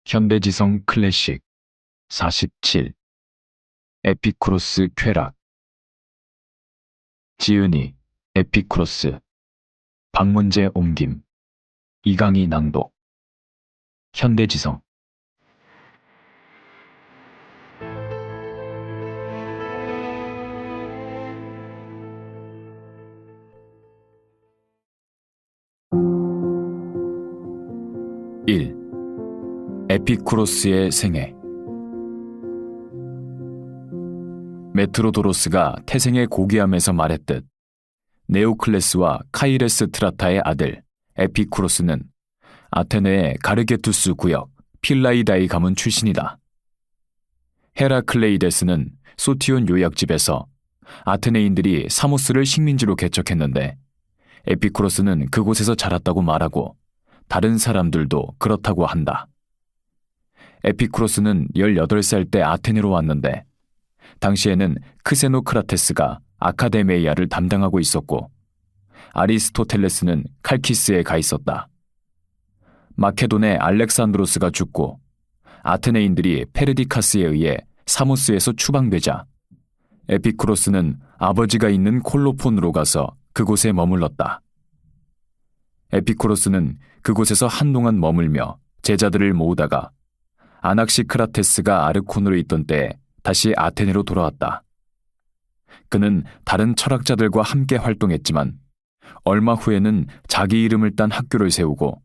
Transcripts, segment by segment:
현대지성 클래식 47 에피쿠로스 쾌락 지은이 에피쿠로스 박문재 옮김 이강희 낭독 현대지성 (1) 에피쿠로스의 생애. 메트로도로스가 태생의 고귀함에서 말했듯 네오클레스와 카이레스트라타의 아들 에피쿠로스는 아테네의 가르게투스 구역 필라이다이 가문 출신이다. 헤라클레이데스는 소티온 요약집에서 아테네인들이 사모스를 식민지로 개척했는데 에피쿠로스는 그곳에서 자랐다고 말하고 다른 사람들도 그렇다고 한다. 에피쿠로스는 18살 때 아테네로 왔는데 당시에는 크세노크라테스가 아카데메이아를 담당하고 있었고 아리스토텔레스는 칼키스에 가 있었다. 마케돈의 알렉산드로스가 죽고 아테네인들이 페르디카스에 의해 사모스에서 추방되자 에피쿠로스는 아버지가 있는 콜로폰으로 가서 그곳에 머물렀다. 에피쿠로스는 그곳에서 한동안 머물며 제자들을 모으다가 아낙시크라테스가 아르콘으로 있던 때에 다시 아테네로 돌아왔다. 그는 다른 철학자들과 함께 활동했지만 얼마 후에는 자기 이름을 딴 학교를 세우고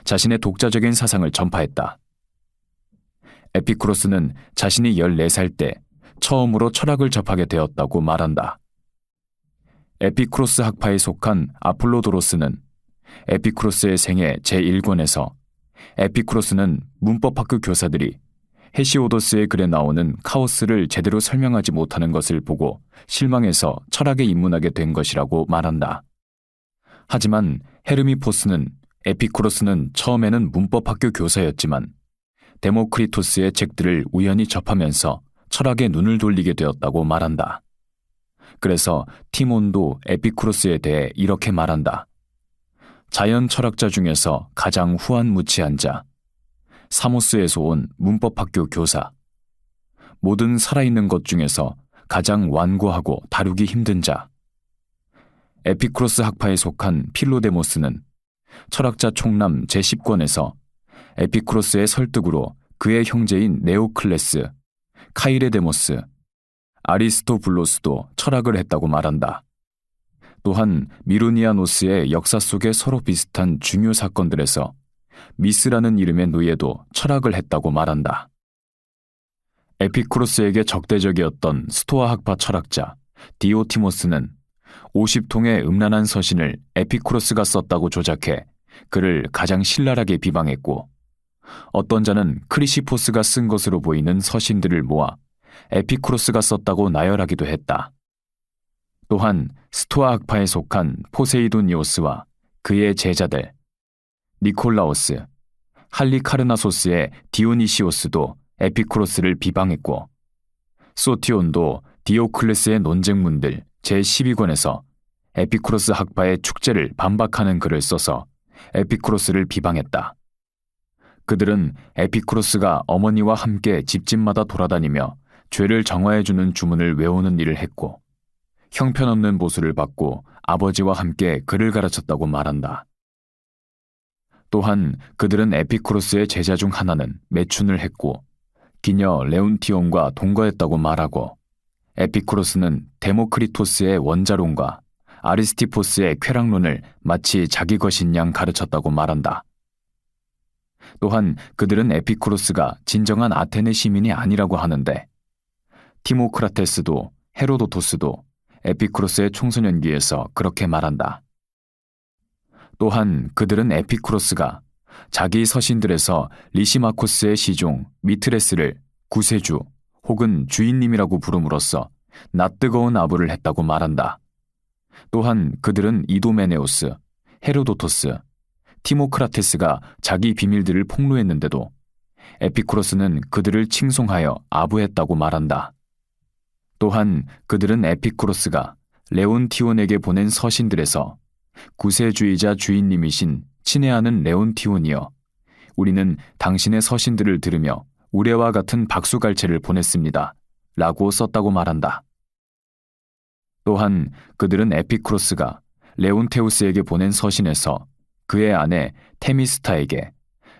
자신의 독자적인 사상을 전파했다. 에피쿠로스는 자신이 14살 때 처음으로 철학을 접하게 되었다고 말한다. 에피쿠로스 학파에 속한 아폴로도로스는 에피쿠로스의 생애 제1권에서 에피쿠로스는 문법학교 교사들이 헤시오도스의 글에 나오는 카오스를 제대로 설명하지 못하는 것을 보고 실망해서 철학에 입문하게 된 것이라고 말한다. 하지만 헤르미포스는 에피쿠로스는 처음에는 문법학교 교사였지만 데모크리토스의 책들을 우연히 접하면서 철학에 눈을 돌리게 되었다고 말한다. 그래서 티몬도 에피쿠로스에 대해 이렇게 말한다. 자연 철학자 중에서 가장 후한무치한 자, 사모스에서 온 문법학교 교사, 모든 살아있는 것 중에서 가장 완고하고 다루기 힘든 자. 에피쿠로스 학파에 속한 필로데모스는 철학자 총람 제10권에서 에피쿠로스의 설득으로 그의 형제인 네오클레스, 카이레데모스, 아리스토블로스도 철학을 했다고 말한다. 또한 미루니아노스의 역사 속에 서로 비슷한 중요 사건들에서 미스라는 이름의 노예도 철학을 했다고 말한다. 에피쿠로스에게 적대적이었던 스토아 학파 철학자 디오티모스는 50통의 음란한 서신을 에피쿠로스가 썼다고 조작해 그를 가장 신랄하게 비방했고 어떤 자는 크리시포스가 쓴 것으로 보이는 서신들을 모아 에피쿠로스가 썼다고 나열하기도 했다. 또한 스토아 학파에 속한 포세이도니오스와 그의 제자들 니콜라오스, 할리카르나소스의 디오니시오스도 에피쿠로스를 비방했고 소티온도 디오클레스의 논쟁문들 제12권에서 에피쿠로스 학파의 축제를 반박하는 글을 써서 에피쿠로스를 비방했다. 그들은 에피쿠로스가 어머니와 함께 집집마다 돌아다니며 죄를 정화해주는 주문을 외우는 일을 했고 형편없는 보수를 받고 아버지와 함께 글을 가르쳤다고 말한다. 또한 그들은 에피쿠로스의 제자 중 하나는 매춘을 했고 기녀 레온티온과 동거했다고 말하고 에피쿠로스는 데모크리토스의 원자론과 아리스티포스의 쾌락론을 마치 자기 것인 양 가르쳤다고 말한다. 또한 그들은 에피쿠로스가 진정한 아테네 시민이 아니라고 하는데 티모크라테스도 헤로도토스도 에피쿠로스의 청소년기에서 그렇게 말한다. 또한 그들은 에피쿠로스가 자기 서신들에서 리시마코스의 시종 미트레스를 구세주 혹은 주인님이라고 부름으로써 낯뜨거운 아부를 했다고 말한다. 또한 그들은 이도메네오스, 헤로도토스, 티모크라테스가 자기 비밀들을 폭로했는데도 에피쿠로스는 그들을 칭송하여 아부했다고 말한다. 또한 그들은 에피쿠로스가 레온티온에게 보낸 서신들에서 구세주의자 주인님이신 친애하는 레온티온이여 우리는 당신의 서신들을 들으며 우레와 같은 박수갈채를 보냈습니다. 라고 썼다고 말한다. 또한 그들은 에피쿠로스가 레온테우스에게 보낸 서신에서 그의 아내 테미스타에게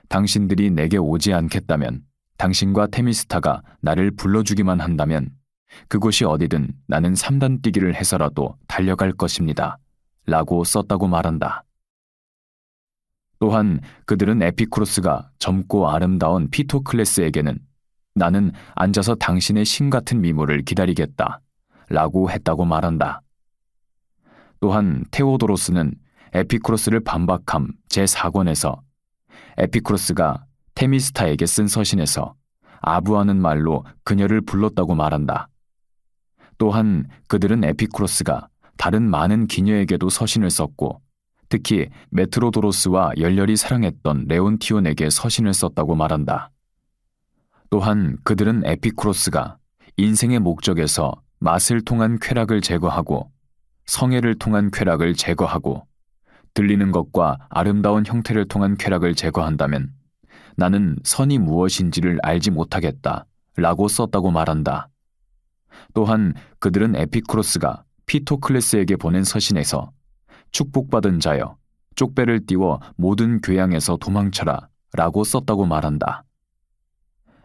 당신들이 내게 오지 않겠다면, 당신과 테미스타가 나를 불러주기만 한다면 그곳이 어디든 나는 3단 뛰기를 해서라도 달려갈 것입니다. 라고 썼다고 말한다. 또한 그들은 에피쿠로스가 젊고 아름다운 피토클레스에게는 나는 앉아서 당신의 신 같은 미모를 기다리겠다. 라고 했다고 말한다. 또한 테오도로스는 에피쿠로스를 반박함 제4권에서 에피쿠로스가 테미스타에게 쓴 서신에서 아부하는 말로 그녀를 불렀다고 말한다. 또한 그들은 에피쿠로스가 다른 많은 기녀에게도 서신을 썼고 특히 메트로도로스와 열렬히 사랑했던 레온티온에게 서신을 썼다고 말한다. 또한 그들은 에피쿠로스가 인생의 목적에서 맛을 통한 쾌락을 제거하고 성애를 통한 쾌락을 제거하고 들리는 것과 아름다운 형태를 통한 쾌락을 제거한다면 나는 선이 무엇인지를 알지 못하겠다 라고 썼다고 말한다. 또한 그들은 에피쿠로스가 피토클레스에게 보낸 서신에서 축복받은 자여 쪽배를 띄워 모든 교양에서 도망쳐라 라고 썼다고 말한다.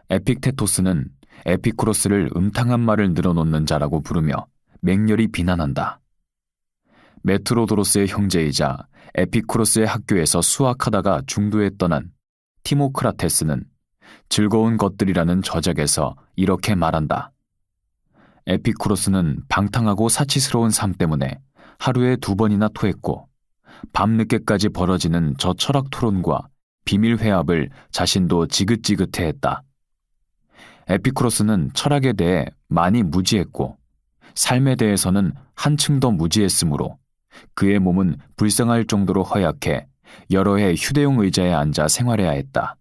에픽테토스는 에피쿠로스를 음탕한 말을 늘어놓는 자라고 부르며 맹렬히 비난한다. 메트로도로스의 형제이자 에피쿠로스의 학교에서 수학하다가 중도에 떠난 티모크라테스는 즐거운 것들이라는 저작에서 이렇게 말한다. 에피쿠로스는 방탕하고 사치스러운 삶 때문에 하루에 2번이나 토했고 밤늦게까지 벌어지는 저 철학 토론과 비밀 회합을 자신도 지긋지긋해했다. 에피쿠로스는 철학에 대해 많이 무지했고 삶에 대해서는 한층 더 무지했으므로 그의 몸은 불쌍할 정도로 허약해 여러 해 휴대용 의자에 앉아 생활해야 했다.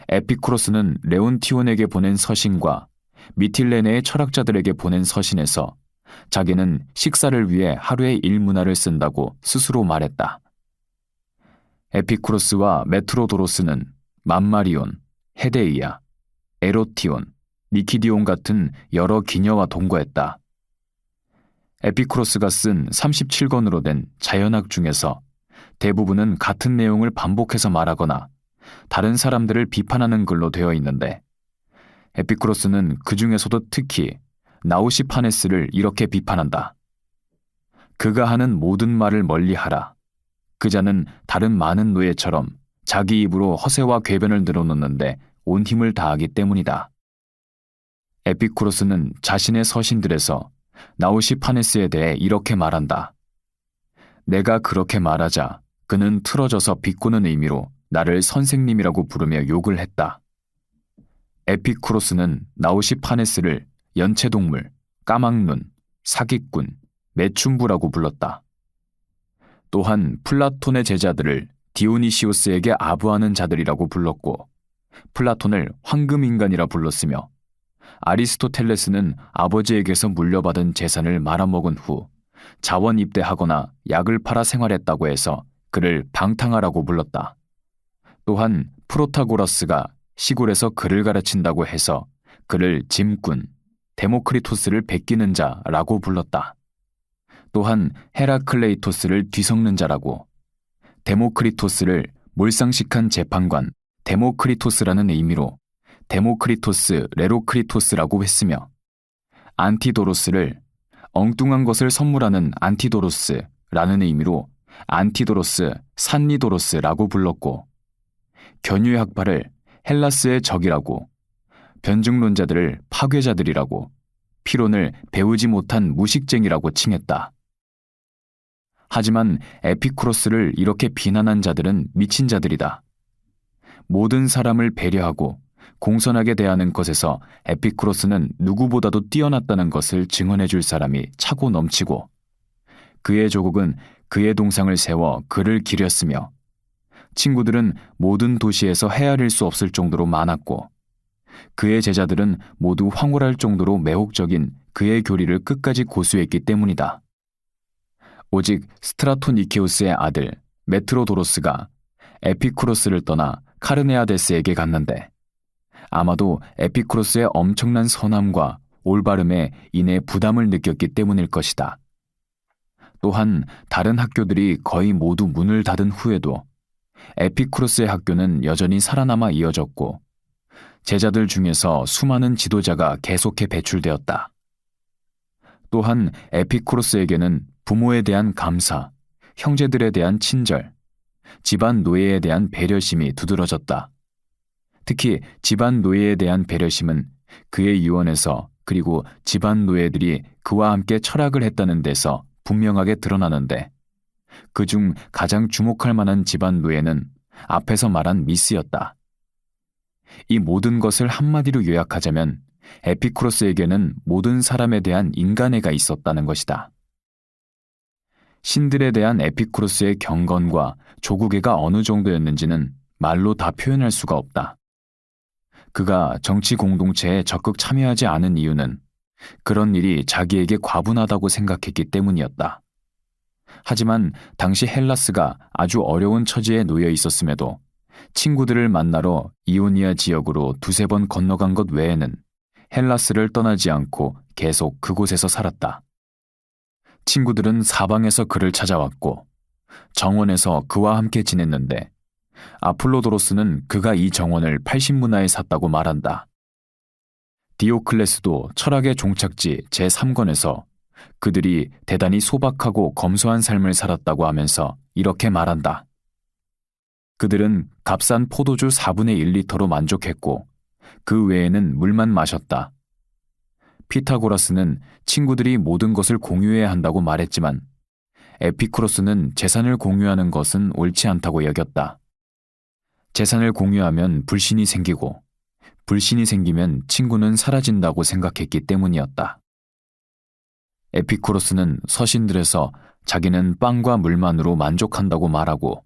에피쿠로스는 레온티온에게 보낸 서신과 미틸레네의 철학자들에게 보낸 서신에서 자기는 식사를 위해 하루에 1문화를 쓴다고 스스로 말했다. 에피쿠로스와 메트로도로스는 맘마리온, 헤데이아, 에로티온, 니키디온 같은 여러 기녀와 동거했다. 에피쿠로스가 쓴 37권으로 된 자연학 중에서 대부분은 같은 내용을 반복해서 말하거나 다른 사람들을 비판하는 글로 되어 있는데 에피쿠로스는 그 중에서도 특히 나우시파네스를 이렇게 비판한다. 그가 하는 모든 말을 멀리하라. 그 자는 다른 많은 노예처럼 자기 입으로 허세와 궤변을 늘어놓는데 온 힘을 다하기 때문이다. 에피쿠로스는 자신의 서신들에서 나우시파네스에 대해 이렇게 말한다. 내가 그렇게 말하자 그는 틀어져서 비꼬는 의미로 나를 선생님이라고 부르며 욕을 했다. 에피쿠로스는 나우시파네스를 연체동물, 까막눈, 사기꾼, 매춘부라고 불렀다. 또한 플라톤의 제자들을 디오니시오스에게 아부하는 자들이라고 불렀고 플라톤을 황금인간이라 불렀으며 아리스토텔레스는 아버지에게서 물려받은 재산을 말아먹은 후 자원 입대하거나 약을 팔아 생활했다고 해서 그를 방탕하라고 불렀다. 또한 프로타고라스가 시골에서 글을 가르친다고 해서 그를 짐꾼, 데모크리토스를 베끼는 자라고 불렀다. 또한 헤라클레이토스를 뒤섞는 자라고, 데모크리토스를 몰상식한 재판관 데모크리토스라는 의미로 데모크리토스 레로크리토스라고 했으며 안티도로스를 엉뚱한 것을 선물하는 안티도로스라는 의미로 안티도로스 산니도로스라고 불렀고 견유학파를 헬라스의 적이라고, 변증론자들을 파괴자들이라고, 피론을 배우지 못한 무식쟁이라고 칭했다. 하지만 에피쿠로스를 이렇게 비난한 자들은 미친 자들이다. 모든 사람을 배려하고 공손하게 대하는 것에서 에피쿠로스는 누구보다도 뛰어났다는 것을 증언해 줄 사람이 차고 넘치고 그의 조국은 그의 동상을 세워 그를 기렸으며 친구들은 모든 도시에서 헤아릴 수 없을 정도로 많았고 그의 제자들은 모두 황홀할 정도로 매혹적인 그의 교리를 끝까지 고수했기 때문이다. 오직 스트라토니케우스의 아들 메트로도로스가 에피쿠로스를 떠나 카르네아데스에게 갔는데 아마도 에피쿠로스의 엄청난 선함과 올바름에 인해 부담을 느꼈기 때문일 것이다. 또한 다른 학교들이 거의 모두 문을 닫은 후에도 에피쿠로스의 학교는 여전히 살아남아 이어졌고 제자들 중에서 수많은 지도자가 계속해 배출되었다. 또한 에피쿠로스에게는 부모에 대한 감사, 형제들에 대한 친절, 집안 노예에 대한 배려심이 두드러졌다. 특히 집안 노예에 대한 배려심은 그의 유언에서 그리고 집안 노예들이 그와 함께 철학을 했다는 데서 분명하게 드러나는데 그중 가장 주목할 만한 집안 노예는 앞에서 말한 미스였다. 이 모든 것을 한마디로 요약하자면 에피쿠로스에게는 모든 사람에 대한 인간애가 있었다는 것이다. 신들에 대한 에피쿠로스의 경건과 조국애가 어느 정도였는지는 말로 다 표현할 수가 없다. 그가 정치 공동체에 적극 참여하지 않은 이유는 그런 일이 자기에게 과분하다고 생각했기 때문이었다. 하지만 당시 헬라스가 아주 어려운 처지에 놓여 있었음에도 친구들을 만나러 이오니아 지역으로 두세 번 건너간 것 외에는 헬라스를 떠나지 않고 계속 그곳에서 살았다. 친구들은 사방에서 그를 찾아왔고 정원에서 그와 함께 지냈는데 아폴로도로스는 그가 이 정원을 80문화에 샀다고 말한다. 디오클레스도 철학의 종착지 제3권에서 그들이 대단히 소박하고 검소한 삶을 살았다고 하면서 이렇게 말한다. 그들은 값싼 포도주 4분의 1리터로 만족했고 그 외에는 물만 마셨다. 피타고라스는 친구들이 모든 것을 공유해야 한다고 말했지만 에피쿠로스는 재산을 공유하는 것은 옳지 않다고 여겼다. 재산을 공유하면 불신이 생기고 불신이 생기면 친구는 사라진다고 생각했기 때문이었다. 에피쿠로스는 서신들에서 자기는 빵과 물만으로 만족한다고 말하고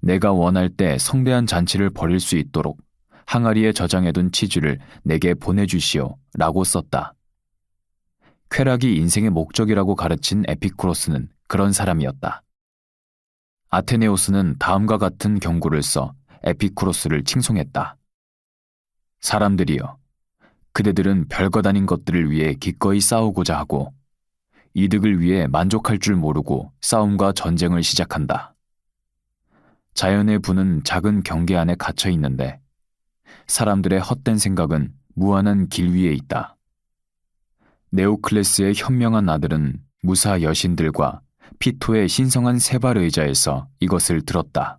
내가 원할 때 성대한 잔치를 벌일 수 있도록 항아리에 저장해둔 치즈를 내게 보내주시오 라고 썼다. 쾌락이 인생의 목적이라고 가르친 에피쿠로스는 그런 사람이었다. 아테네오스는 다음과 같은 경고를 써 에피쿠로스를 칭송했다. 사람들이여, 그대들은 별것 아닌 것들을 위해 기꺼이 싸우고자 하고 이득을 위해 만족할 줄 모르고 싸움과 전쟁을 시작한다. 자연의 부는 작은 경계 안에 갇혀 있는데 사람들의 헛된 생각은 무한한 길 위에 있다. 네오클레스의 현명한 아들은 무사 여신들과 피토의 신성한 세발 의자에서 이것을 들었다.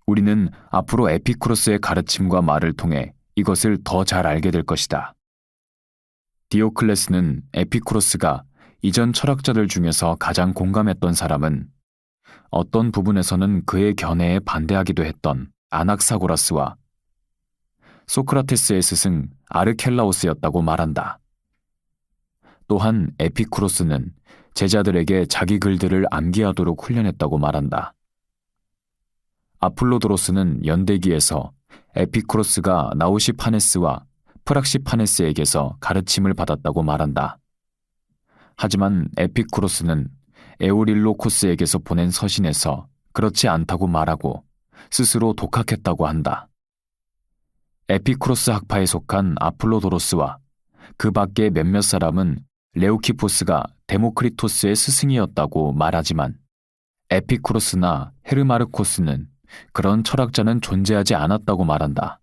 우리는 앞으로 에피쿠로스의 가르침과 말을 통해 이것을 더 잘 알게 될 것이다. 디오클레스는 에피쿠로스가 이전 철학자들 중에서 가장 공감했던 사람은 어떤 부분에서는 그의 견해에 반대하기도 했던 아낙사고라스와 소크라테스의 스승 아르켈라오스였다고 말한다. 또한 에피쿠로스는 제자들에게 자기 글들을 암기하도록 훈련했다고 말한다. 아폴로도로스는 연대기에서 에피쿠로스가 나우시파네스와 프락시파네스에게서 가르침을 받았다고 말한다. 하지만 에피쿠로스는 에오릴로코스에게서 보낸 서신에서 그렇지 않다고 말하고 스스로 독학했다고 한다. 에피쿠로스 학파에 속한 아폴로도로스와 그 밖의 몇몇 사람은 레오키포스가 데모크리토스의 스승이었다고 말하지만 에피쿠로스나 헤르마르코스는 그런 철학자는 존재하지 않았다고 말한다.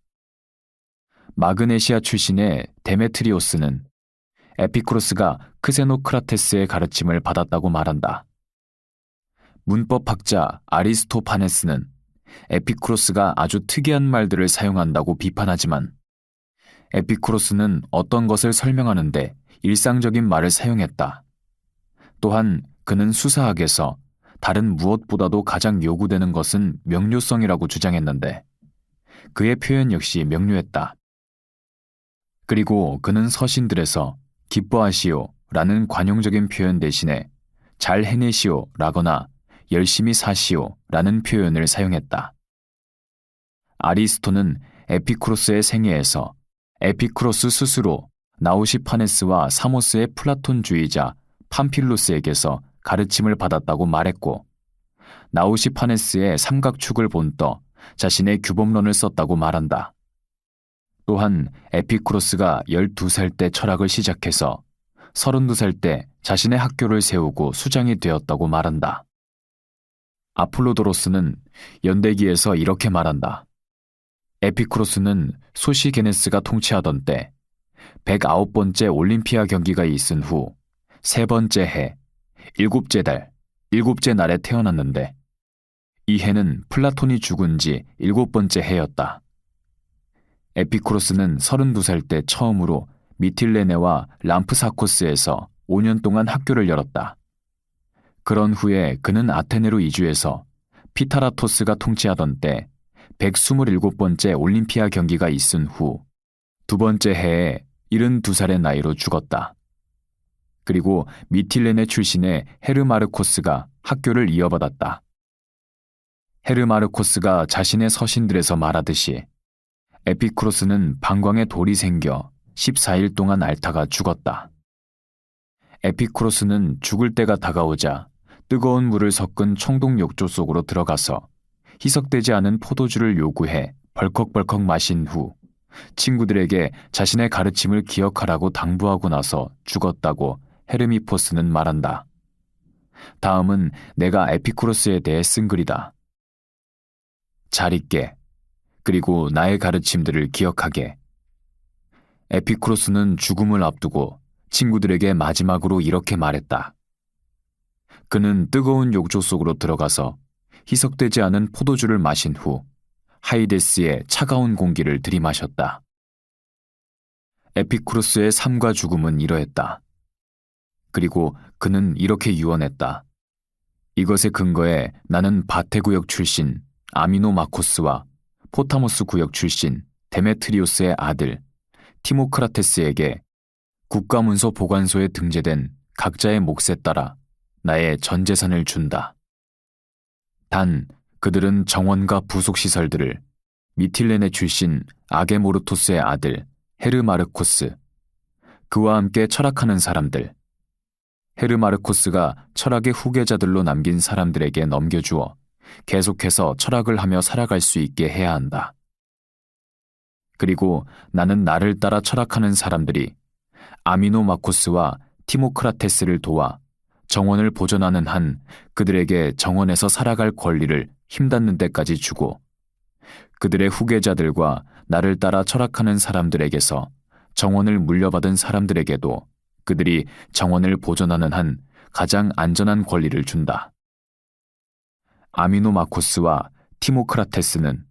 마그네시아 출신의 데메트리오스는 에피쿠로스가 크세노크라테스의 가르침을 받았다고 말한다. 문법학자 아리스토파네스는 에피쿠로스가 아주 특이한 말들을 사용한다고 비판하지만 에피쿠로스는 어떤 것을 설명하는데 일상적인 말을 사용했다. 또한 그는 수사학에서 다른 무엇보다도 가장 요구되는 것은 명료성이라고 주장했는데 그의 표현 역시 명료했다. 그리고 그는 서신들에서 기뻐하시오 라는 관용적인 표현 대신에 잘 해내시오 라거나 열심히 사시오 라는 표현을 사용했다. 아리스토는 에피쿠로스의 생애에서 에피쿠로스 스스로 나우시파네스와 사모스의 플라톤주의자 팜필루스에게서 가르침을 받았다고 말했고 나우시파네스의 삼각축을 본떠 자신의 규범론을 썼다고 말한다. 또한 에피쿠로스가 12살 때 철학을 시작해서 32살 때 자신의 학교를 세우고 수장이 되었다고 말한다. 아폴로도로스는 연대기에서 이렇게 말한다. 에피쿠로스는 소시게네스가 통치하던 때 109번째 올림피아 경기가 있은 후 3번째 해, 7째 달, 7째 날에 태어났는데 이 해는 플라톤이 죽은 지 7번째 해였다. 에피쿠로스는 32살 때 처음으로 미틸레네와 람프사코스에서 5년 동안 학교를 열었다. 그런 후에 그는 아테네로 이주해서 피타라토스가 통치하던 때 127번째 올림피아 경기가 있은 후 2번째 해에 72살의 나이로 죽었다. 그리고 미틸레네 출신의 헤르마르코스가 학교를 이어받았다. 헤르마르코스가 자신의 서신들에서 말하듯이 에피쿠로스는 방광에 돌이 생겨 14일 동안 앓다가 죽었다. 에피쿠로스는 죽을 때가 다가오자 뜨거운 물을 섞은 청동 욕조 속으로 들어가서 희석되지 않은 포도주를 요구해 벌컥벌컥 마신 후 친구들에게 자신의 가르침을 기억하라고 당부하고 나서 죽었다고 헤르미포스는 말한다. 다음은 내가 에피쿠로스에 대해 쓴 글이다. 잘 읽게. 그리고 나의 가르침들을 기억하게. 에피쿠로스는 죽음을 앞두고 친구들에게 마지막으로 이렇게 말했다. 그는 뜨거운 욕조 속으로 들어가서 희석되지 않은 포도주를 마신 후 하이데스의 차가운 공기를 들이마셨다. 에피쿠로스의 삶과 죽음은 이러했다. 그리고 그는 이렇게 유언했다. 이것에 근거해 나는 바테구역 출신 아미노마코스와 포타모스 구역 출신 데메트리오스의 아들 티모크라테스에게 국가문서 보관소에 등재된 각자의 몫에 따라 나의 전 재산을 준다. 단 그들은 정원과 부속시설들을 미틸레네 출신 아게모르토스의 아들 헤르마르코스, 그와 함께 철학하는 사람들, 헤르마르코스가 철학의 후계자들로 남긴 사람들에게 넘겨주어 계속해서 철학을 하며 살아갈 수 있게 해야 한다. 그리고 나는 나를 따라 철학하는 사람들이 아미노마코스와 티모크라테스를 도와 정원을 보존하는 한 그들에게 정원에서 살아갈 권리를 힘닿는 데까지 주고 그들의 후계자들과 나를 따라 철학하는 사람들에게서 정원을 물려받은 사람들에게도 그들이 정원을 보존하는 한 가장 안전한 권리를 준다. 아미노마코스와 티모크라테스는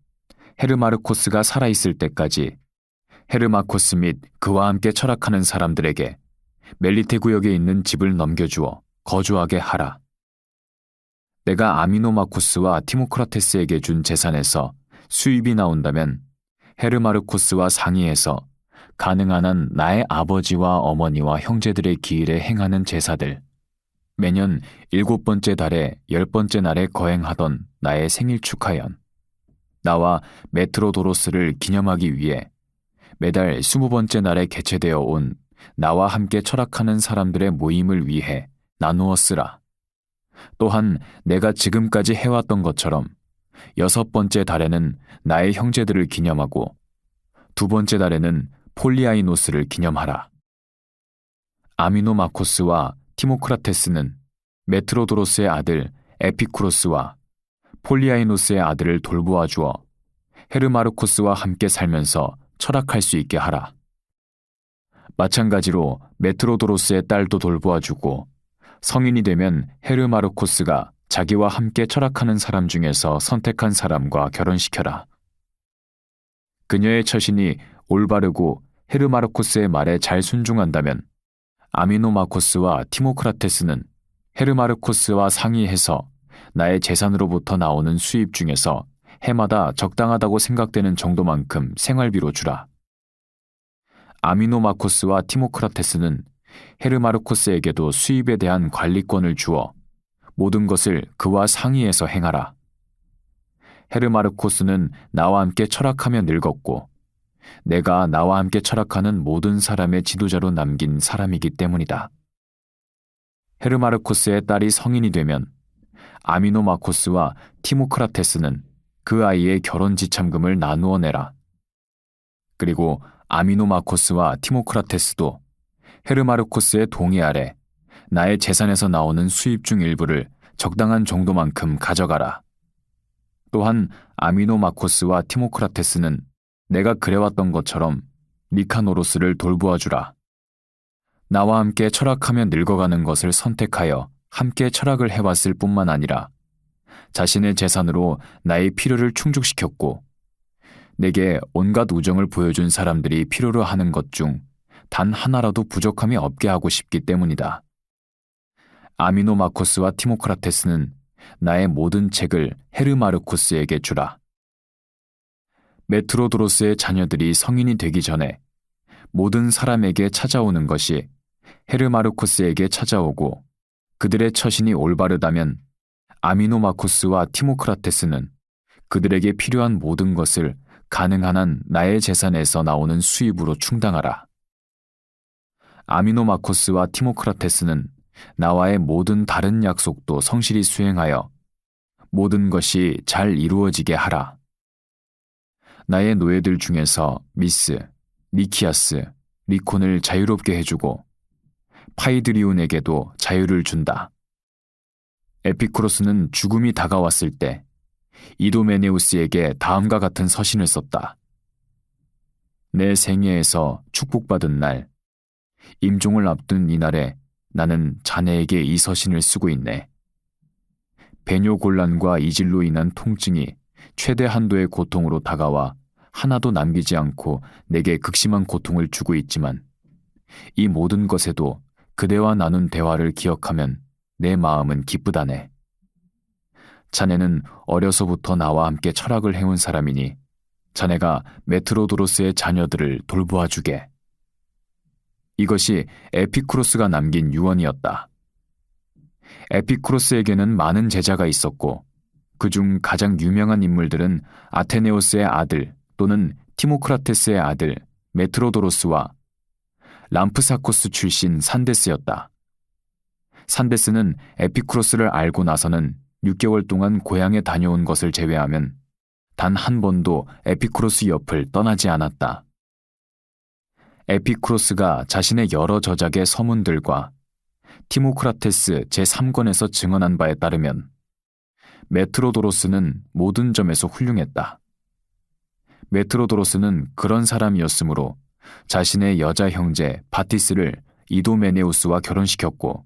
헤르마르코스가 살아있을 때까지 헤르마코스 및 그와 함께 철학하는 사람들에게 멜리테 구역에 있는 집을 넘겨주어 거주하게 하라. 내가 아미노마코스와 티모크라테스에게 준 재산에서 수입이 나온다면 헤르마르코스와 상의해서 가능한 한 나의 아버지와 어머니와 형제들의 기일에 행하는 제사들, 매년 7번째 달에 10번째 날에 거행하던 나의 생일 축하연, 나와 메트로도로스를 기념하기 위해 매달 20번째 날에 개최되어 온 나와 함께 철학하는 사람들의 모임을 위해 나누어 쓰라. 또한 내가 지금까지 해왔던 것처럼 6번째 달에는 나의 형제들을 기념하고 2번째 달에는 폴리아이노스를 기념하라. 아미노마코스와 티모크라테스는 메트로도로스의 아들 에피쿠로스와 폴리아이노스의 아들을 돌보아 주어 헤르마르코스와 함께 살면서 철학할 수 있게 하라. 마찬가지로 메트로도로스의 딸도 돌보아 주고 성인이 되면 헤르마르코스가 자기와 함께 철학하는 사람 중에서 선택한 사람과 결혼시켜라. 그녀의 처신이 올바르고 헤르마르코스의 말에 잘 순종한다면 아미노마코스와 티모크라테스는 헤르마르코스와 상의해서 나의 재산으로부터 나오는 수입 중에서 해마다 적당하다고 생각되는 정도만큼 생활비로 주라. 아미노마코스와 티모크라테스는 헤르마르코스에게도 수입에 대한 관리권을 주어 모든 것을 그와 상의해서 행하라. 헤르마르코스는 나와 함께 철학하며 늙었고 내가 나와 함께 철학하는 모든 사람의 지도자로 남긴 사람이기 때문이다. 헤르마르코스의 딸이 성인이 되면 아미노마코스와 티모크라테스는 그 아이의 결혼 지참금을 나누어 내라. 그리고 아미노마코스와 티모크라테스도 헤르마르코스의 동의 아래 나의 재산에서 나오는 수입 중 일부를 적당한 정도만큼 가져가라. 또한 아미노마코스와 티모크라테스는 내가 그래왔던 것처럼 니카노로스를 돌보아 주라. 나와 함께 철학하며 늙어가는 것을 선택하여 함께 철학을 해왔을 뿐만 아니라 자신의 재산으로 나의 필요를 충족시켰고 내게 온갖 우정을 보여준 사람들이 필요로 하는 것 중 단 하나라도 부족함이 없게 하고 싶기 때문이다. 아미노마코스와 티모크라테스는 나의 모든 책을 헤르마르코스에게 주라. 메트로도로스의 자녀들이 성인이 되기 전에 모든 사람에게 찾아오는 것이 헤르마르코스에게 찾아오고 그들의 처신이 올바르다면 아미노마코스와 티모크라테스는 그들에게 필요한 모든 것을 가능한 한 나의 재산에서 나오는 수입으로 충당하라. 아미노마코스와 티모크라테스는 나와의 모든 다른 약속도 성실히 수행하여 모든 것이 잘 이루어지게 하라. 나의 노예들 중에서 미스, 니키아스, 리콘을 자유롭게 해주고 파이드리온에게도 자유를 준다. 에피쿠로스는 죽음이 다가왔을 때 이도메네우스에게 다음과 같은 서신을 썼다. 내 생애에서 축복받은 날, 임종을 앞둔 이날에 나는 자네에게 이 서신을 쓰고 있네. 배뇨곤란과 이질로 인한 통증이 최대 한도의 고통으로 다가와 하나도 남기지 않고 내게 극심한 고통을 주고 있지만 이 모든 것에도 그대와 나눈 대화를 기억하면 내 마음은 기쁘다네. 자네는 어려서부터 나와 함께 철학을 해온 사람이니 자네가 메트로도로스의 자녀들을 돌보아 주게. 이것이 에피쿠로스가 남긴 유언이었다. 에피쿠로스에게는 많은 제자가 있었고 그중 가장 유명한 인물들은 아테네오스의 아들 또는 티모크라테스의 아들 메트로도로스와 람프사코스 출신 산데스였다. 산데스는 에피쿠로스를 알고 나서는 6개월 동안 고향에 다녀온 것을 제외하면 단 한 번도 에피쿠로스 옆을 떠나지 않았다. 에피쿠로스가 자신의 여러 저작의 서문들과 티모크라테스 제3권에서 증언한 바에 따르면 메트로도로스는 모든 점에서 훌륭했다. 메트로도로스는 그런 사람이었으므로 자신의 여자 형제 바티스를 이도메네우스와 결혼시켰고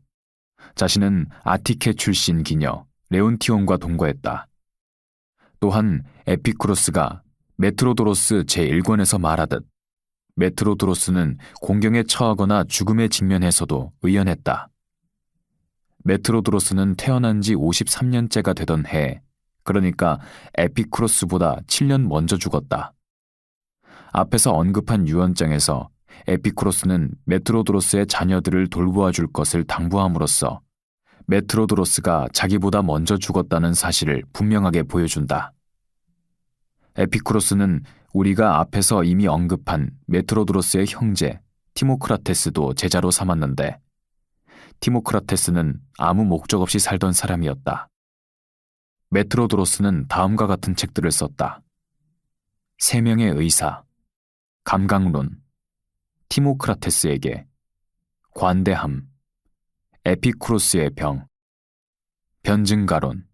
자신은 아티케 출신 기녀 레온티온과 동거했다. 또한 에피쿠로스가 메트로도로스 제1권에서 말하듯 메트로도로스는 공경에 처하거나 죽음에 직면해서도 의연했다. 메트로도로스는 태어난 지 53년째가 되던 해, 그러니까 에피쿠로스보다 7년 먼저 죽었다. 앞에서 언급한 유언장에서 에피쿠로스는 메트로도로스의 자녀들을 돌보아 줄 것을 당부함으로써 메트로도로스가 자기보다 먼저 죽었다는 사실을 분명하게 보여준다. 에피쿠로스는 우리가 앞에서 이미 언급한 메트로도로스의 형제 티모크라테스도 제자로 삼았는데 티모크라테스는 아무 목적 없이 살던 사람이었다. 메트로도로스는 다음과 같은 책들을 썼다. 세명의 의사, 감강론, 티모크라테스에게, 관대함, 에피쿠로스의 병, 변증가론,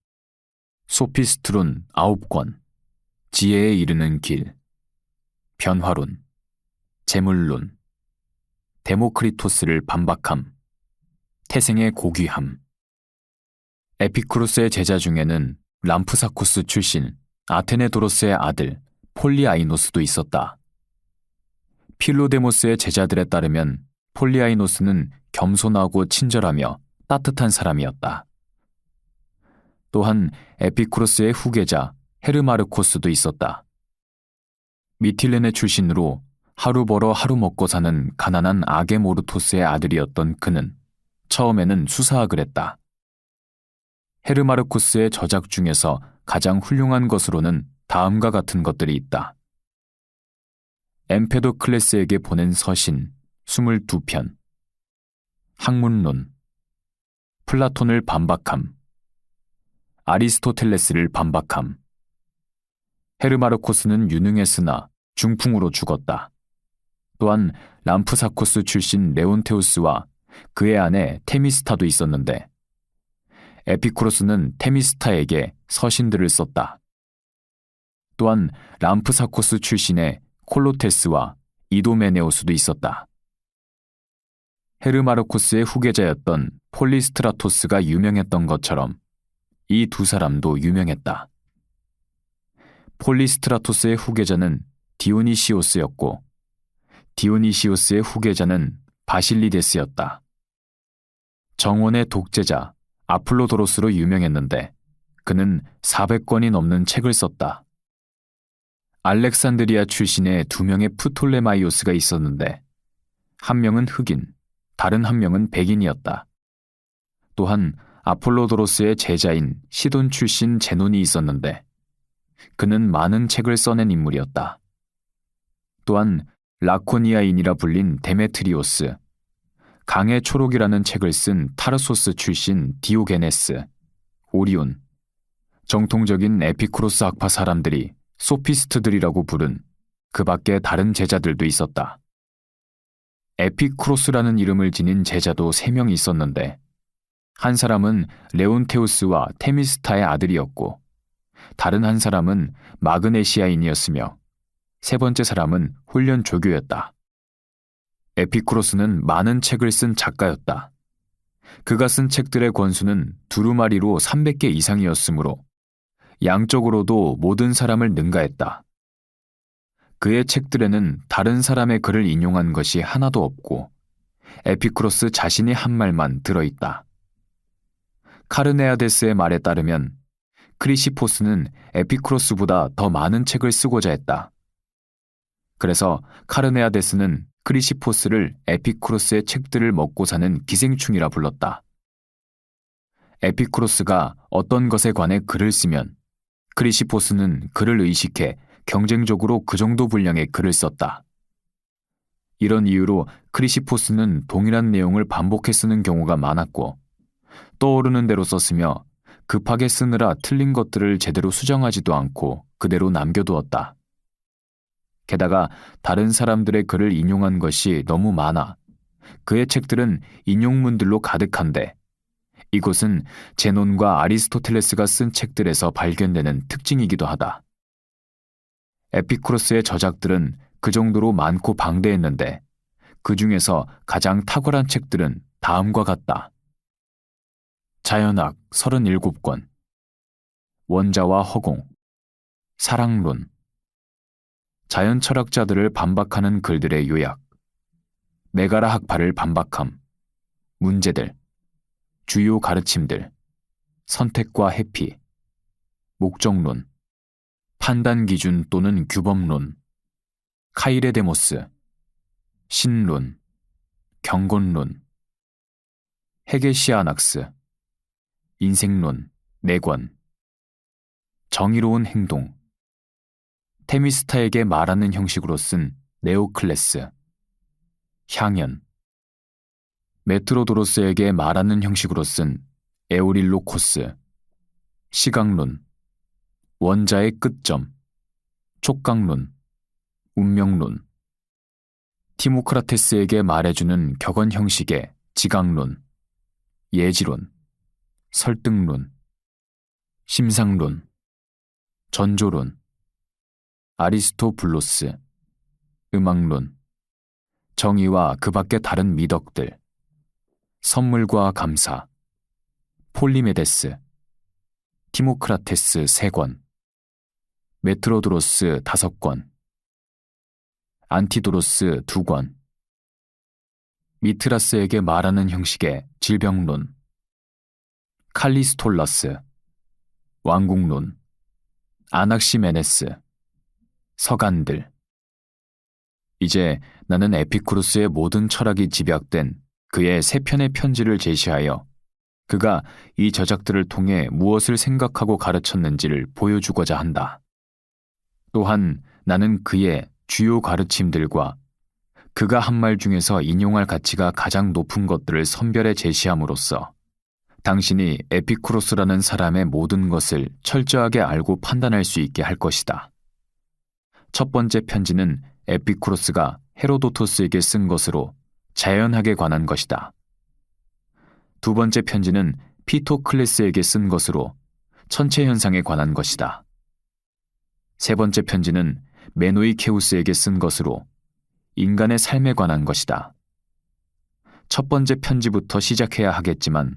소피스트론 9권, 지혜에 이르는 길, 변화론, 재물론, 데모크리토스를 반박함, 태생의 고귀함. 에피쿠로스의 제자 중에는 람프사코스 출신 아테네도로스의 아들 폴리아이노스도 있었다. 필로데모스의 제자들에 따르면 폴리아이노스는 겸손하고 친절하며 따뜻한 사람이었다. 또한 에피쿠로스의 후계자 헤르마르코스도 있었다. 미틸레네 출신으로 하루 벌어 하루 먹고 사는 가난한 아게모르토스의 아들이었던 그는 처음에는 수사학을 했다. 헤르마르코스의 저작 중에서 가장 훌륭한 것으로는 다음과 같은 것들이 있다. 엠페도클레스에게 보낸 서신 22편, 학문론, 플라톤을 반박함, 아리스토텔레스를 반박함, 헤르마르코스는 유능했으나 중풍으로 죽었다. 또한 람프사코스 출신 레온테우스와 그의 아내 테미스타도 있었는데 에피쿠로스는 테미스타에게 서신들을 썼다. 또한 람프사코스 출신의 콜로테스와 이도메네오스도 있었다. 헤르마르코스의 후계자였던 폴리스트라토스가 유명했던 것처럼 이 두 사람도 유명했다. 폴리스트라토스의 후계자는 디오니시오스였고 디오니시오스의 후계자는 바실리데스였다. 정원의 독재자 아플로도로스로 유명했는데 그는 400권이 넘는 책을 썼다. 알렉산드리아 출신의 2명의 프톨레마이오스가 있었는데 한 명은 흑인, 다른 한 명은 백인이었다. 또한 아폴로도로스의 제자인 시돈 출신 제논이 있었는데 그는 많은 책을 써낸 인물이었다. 또한 라코니아인이라 불린 데메트리오스, 강의 초록이라는 책을 쓴 타르소스 출신 디오게네스, 오리온, 정통적인 에피쿠로스 학파 사람들이 소피스트들이라고 부른 그 밖에 다른 제자들도 있었다. 에피쿠로스라는 이름을 지닌 제자도 3명이 있었는데 한 사람은 레온테우스와 테미스타의 아들이었고 다른 한 사람은 마그네시아인이었으며 세 번째 사람은 훈련 조교였다. 에피쿠로스는 많은 책을 쓴 작가였다. 그가 쓴 책들의 권수는 두루마리로 300개 이상이었으므로 양적으로도 모든 사람을 능가했다. 그의 책들에는 다른 사람의 글을 인용한 것이 하나도 없고 에피쿠로스 자신이 한 말만 들어있다. 카르네아데스의 말에 따르면 크리시포스는 에피쿠로스보다 더 많은 책을 쓰고자 했다. 그래서 카르네아데스는 크리시포스를 에피쿠로스의 책들을 먹고 사는 기생충이라 불렀다. 에피쿠로스가 어떤 것에 관해 글을 쓰면 크리시포스는 그를 의식해 경쟁적으로 그 정도 분량의 글을 썼다. 이런 이유로 크리시포스는 동일한 내용을 반복해 쓰는 경우가 많았고 떠오르는 대로 썼으며 급하게 쓰느라 틀린 것들을 제대로 수정하지도 않고 그대로 남겨두었다. 게다가 다른 사람들의 글을 인용한 것이 너무 많아 그의 책들은 인용문들로 가득한데 이것은 제논과 아리스토텔레스가 쓴 책들에서 발견되는 특징이기도 하다. 에피쿠로스의 저작들은 그 정도로 많고 방대했는데 그 중에서 가장 탁월한 책들은 다음과 같다. 자연학 37권, 원자와 허공, 사랑론, 자연 철학자들을 반박하는 글들의 요약, 메가라 학파를 반박함, 문제들, 주요 가르침들, 선택과 회피, 목적론, 판단 기준 또는 규범론, 카이레데모스, 신론, 경건론, 헤게시아낙스, 인생론, 4권, 정의로운 행동, 테미스타에게 말하는 형식으로 쓴 네오클레스, 향연, 메트로도로스에게 말하는 형식으로 쓴 에오릴로코스, 시각론, 원자의 끝점, 촉각론, 운명론, 티모크라테스에게 말해주는 격언 형식의 지각론, 예지론, 설득론, 심상론, 전조론, 아리스토블로스, 음악론, 정의와 그 밖의 다른 미덕들, 선물과 감사, 폴리메데스, 티모크라테스 3권, 메트로도로스 5권, 안티도로스 2권, 미트라스에게 말하는 형식의 질병론, 칼리스톨라스, 왕국론, 아낙시메네스, 서간들. 이제 나는 에피쿠로스의 모든 철학이 집약된 그의 3편의 편지를 제시하여 그가 이 저작들을 통해 무엇을 생각하고 가르쳤는지를 보여주고자 한다. 또한 나는 그의 주요 가르침들과 그가 한 말 중에서 인용할 가치가 가장 높은 것들을 선별해 제시함으로써 당신이 에피쿠로스라는 사람의 모든 것을 철저하게 알고 판단할 수 있게 할 것이다. 첫 번째 편지는 에피쿠로스가 헤로도토스에게 쓴 것으로 자연학에 관한 것이다. 두 번째 편지는 피토클레스에게 쓴 것으로 천체 현상에 관한 것이다. 세 번째 편지는 메노이케우스에게 쓴 것으로 인간의 삶에 관한 것이다. 첫 번째 편지부터 시작해야 하겠지만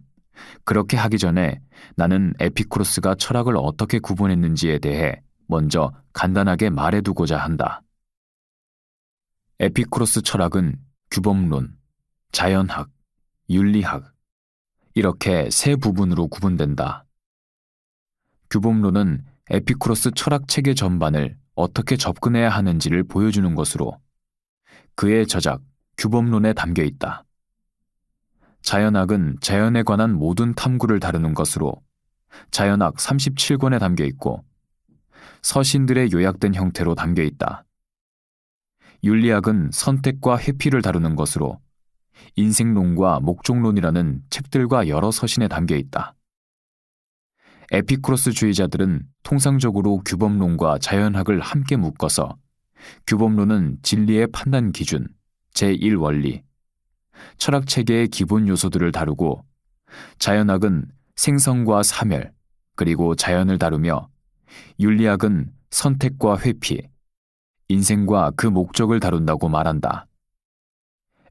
그렇게 하기 전에 나는 에피쿠로스가 철학을 어떻게 구분했는지에 대해 먼저 간단하게 말해두고자 한다. 에피쿠로스 철학은 규범론, 자연학, 윤리학 이렇게 세 부분으로 구분된다. 규범론은 에피쿠로스 철학 체계 전반을 어떻게 접근해야 하는지를 보여주는 것으로 그의 저작 규범론에 담겨 있다. 자연학은 자연에 관한 모든 탐구를 다루는 것으로 자연학 37권에 담겨 있고 서신들의 요약된 형태로 담겨 있다. 윤리학은 선택과 회피를 다루는 것으로 인생론과 목적론이라는 책들과 여러 서신에 담겨 있다. 에피쿠로스주의자들은 통상적으로 규범론과 자연학을 함께 묶어서 규범론은 진리의 판단 기준, 제1원리, 철학 체계의 기본 요소들을 다루고 자연학은 생성과 사멸, 그리고 자연을 다루며 윤리학은 선택과 회피, 인생과 그 목적을 다룬다고 말한다.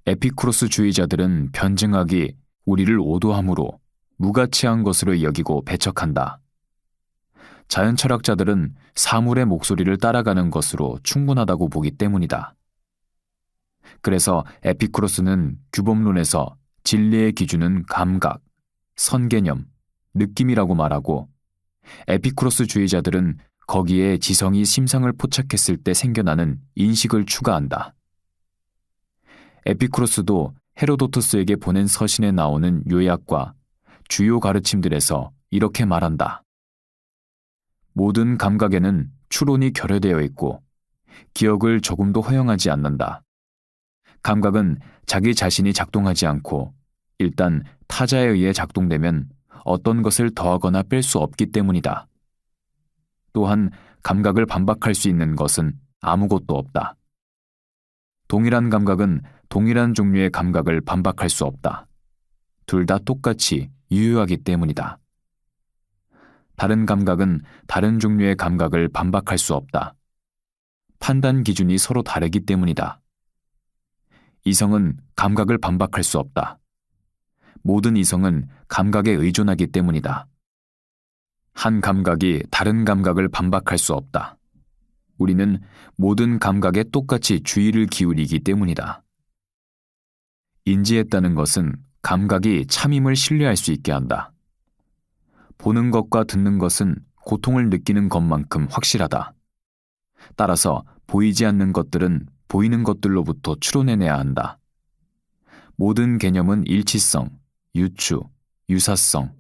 에피쿠로스주의자들은 변증학이 우리를 오도함으로 무가치한 것으로 여기고 배척한다. 자연 철학자들은 사물의 목소리를 따라가는 것으로 충분하다고 보기 때문이다. 그래서 에피쿠로스는 규범론에서 진리의 기준은 감각, 선개념, 느낌이라고 말하고 에피쿠로스주의자들은 거기에 지성이 심상을 포착했을 때 생겨나는 인식을 추가한다. 에피쿠로스도 헤로도토스에게 보낸 서신에 나오는 요약과 주요 가르침들에서 이렇게 말한다. 모든 감각에는 추론이 결여되어 있고 기억을 조금도 허용하지 않는다. 감각은 자기 자신이 작동하지 않고 일단 타자에 의해 작동되면 어떤 것을 더하거나 뺄 수 없기 때문이다. 또한 감각을 반박할 수 있는 것은 아무것도 없다. 동일한 감각은 동일한 종류의 감각을 반박할 수 없다. 둘 다 똑같이 유효하기 때문이다. 다른 감각은 다른 종류의 감각을 반박할 수 없다. 판단 기준이 서로 다르기 때문이다. 이성은 감각을 반박할 수 없다. 모든 이성은 감각에 의존하기 때문이다. 한 감각이 다른 감각을 반박할 수 없다. 우리는 모든 감각에 똑같이 주의를 기울이기 때문이다. 인지했다는 것은 감각이 참임을 신뢰할 수 있게 한다. 보는 것과 듣는 것은 고통을 느끼는 것만큼 확실하다. 따라서 보이지 않는 것들은 보이는 것들로부터 추론해내야 한다. 모든 개념은 일치성, 유추, 유사성,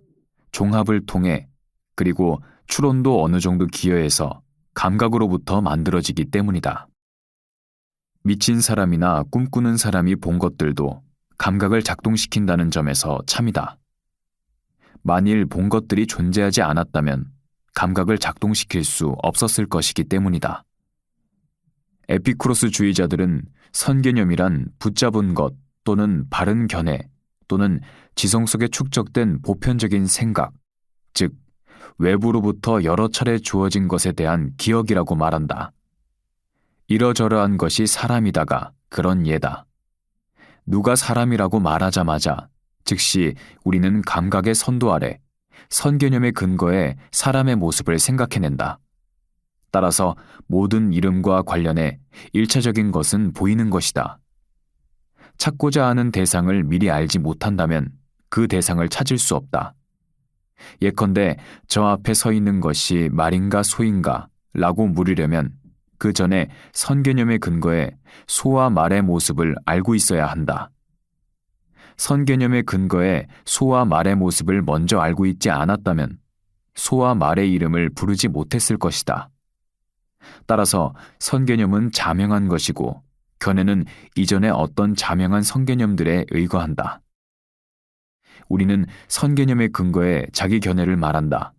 종합을 통해 그리고 추론도 어느 정도 기여해서 감각으로부터 만들어지기 때문이다. 미친 사람이나 꿈꾸는 사람이 본 것들도 감각을 작동시킨다는 점에서 참이다. 만일 본 것들이 존재하지 않았다면 감각을 작동시킬 수 없었을 것이기 때문이다. 에피쿠로스주의자들은 선개념이란 붙잡은 것 또는 바른 견해 또는 지성 속에 축적된 보편적인 생각, 즉 외부로부터 여러 차례 주어진 것에 대한 기억이라고 말한다. 이러저러한 것이 사람이다가 그런 예다. 누가 사람이라고 말하자마자 즉시 우리는 감각의 선도 아래 선개념의 근거에 사람의 모습을 생각해낸다. 따라서 모든 이름과 관련해 일차적인 것은 보이는 것이다. 찾고자 하는 대상을 미리 알지 못한다면 그 대상을 찾을 수 없다. 예컨대 저 앞에 서 있는 것이 말인가 소인가 라고 물으려면 그 전에 선개념의 근거에 소와 말의 모습을 알고 있어야 한다. 선개념의 근거에 소와 말의 모습을 먼저 알고 있지 않았다면 소와 말의 이름을 부르지 못했을 것이다. 따라서 선개념은 자명한 것이고 견해는 이전에 어떤 자명한 선개념들에 의거한다. 우리는 선개념의 근거에 자기 견해를 말한다.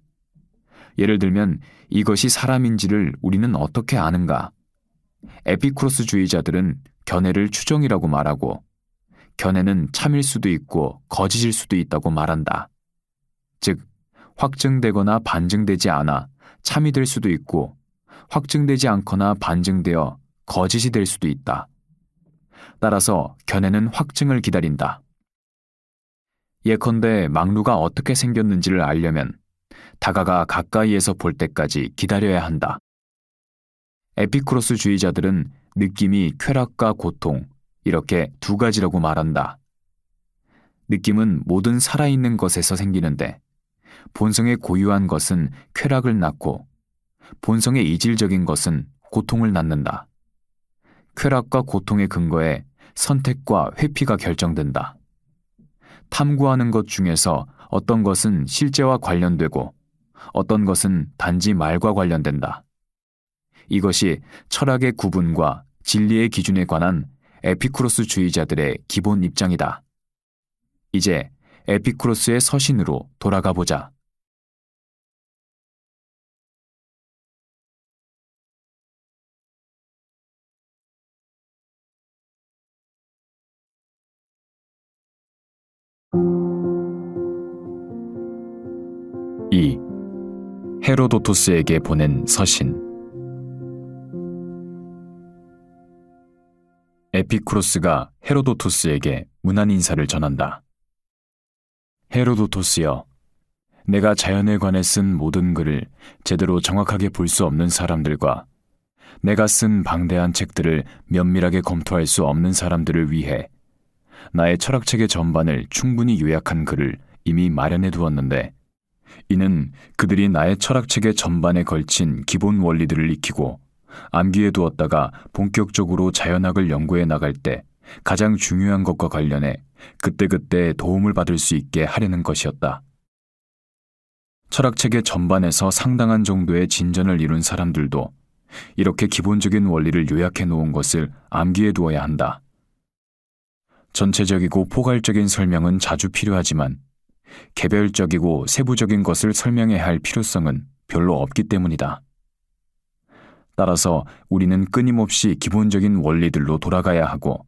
예를 들면 이것이 사람인지를 우리는 어떻게 아는가? 에피쿠로스주의자들은 견해를 추정이라고 말하고 견해는 참일 수도 있고 거짓일 수도 있다고 말한다. 즉, 확증되거나 반증되지 않아 참이 될 수도 있고 확증되지 않거나 반증되어 거짓이 될 수도 있다. 따라서 견해는 확증을 기다린다. 예컨대 망루가 어떻게 생겼는지를 알려면 다가가 가까이에서 볼 때까지 기다려야 한다. 에피쿠로스주의자들은 느낌이 쾌락과 고통, 이렇게 두 가지라고 말한다. 느낌은 모든 살아있는 것에서 생기는데 본성의 고유한 것은 쾌락을 낳고 본성의 이질적인 것은 고통을 낳는다. 쾌락과 고통의 근거에 선택과 회피가 결정된다. 탐구하는 것 중에서 어떤 것은 실제와 관련되고 어떤 것은 단지 말과 관련된다. 이것이 철학의 구분과 진리의 기준에 관한 에피쿠로스주의자들의 기본 입장이다. 이제 에피쿠로스의 서신으로 돌아가 보자. 이 헤로도토스에게 보낸 서신. 에피쿠로스가 헤로도토스에게 문안 인사를 전한다. 헤로도토스여, 내가 자연에 관해 쓴 모든 글을 제대로 정확하게 볼 수 없는 사람들과 내가 쓴 방대한 책들을 면밀하게 검토할 수 없는 사람들을 위해 나의 철학체계 전반을 충분히 요약한 글을 이미 마련해 두었는데, 이는 그들이 나의 철학체계 전반에 걸친 기본 원리들을 익히고 암기해 두었다가 본격적으로 자연학을 연구해 나갈 때 가장 중요한 것과 관련해 그때그때 도움을 받을 수 있게 하려는 것이었다. 철학체계 전반에서 상당한 정도의 진전을 이룬 사람들도 이렇게 기본적인 원리를 요약해 놓은 것을 암기해 두어야 한다. 전체적이고 포괄적인 설명은 자주 필요하지만 개별적이고 세부적인 것을 설명해야 할 필요성은 별로 없기 때문이다. 따라서 우리는 끊임없이 기본적인 원리들로 돌아가야 하고,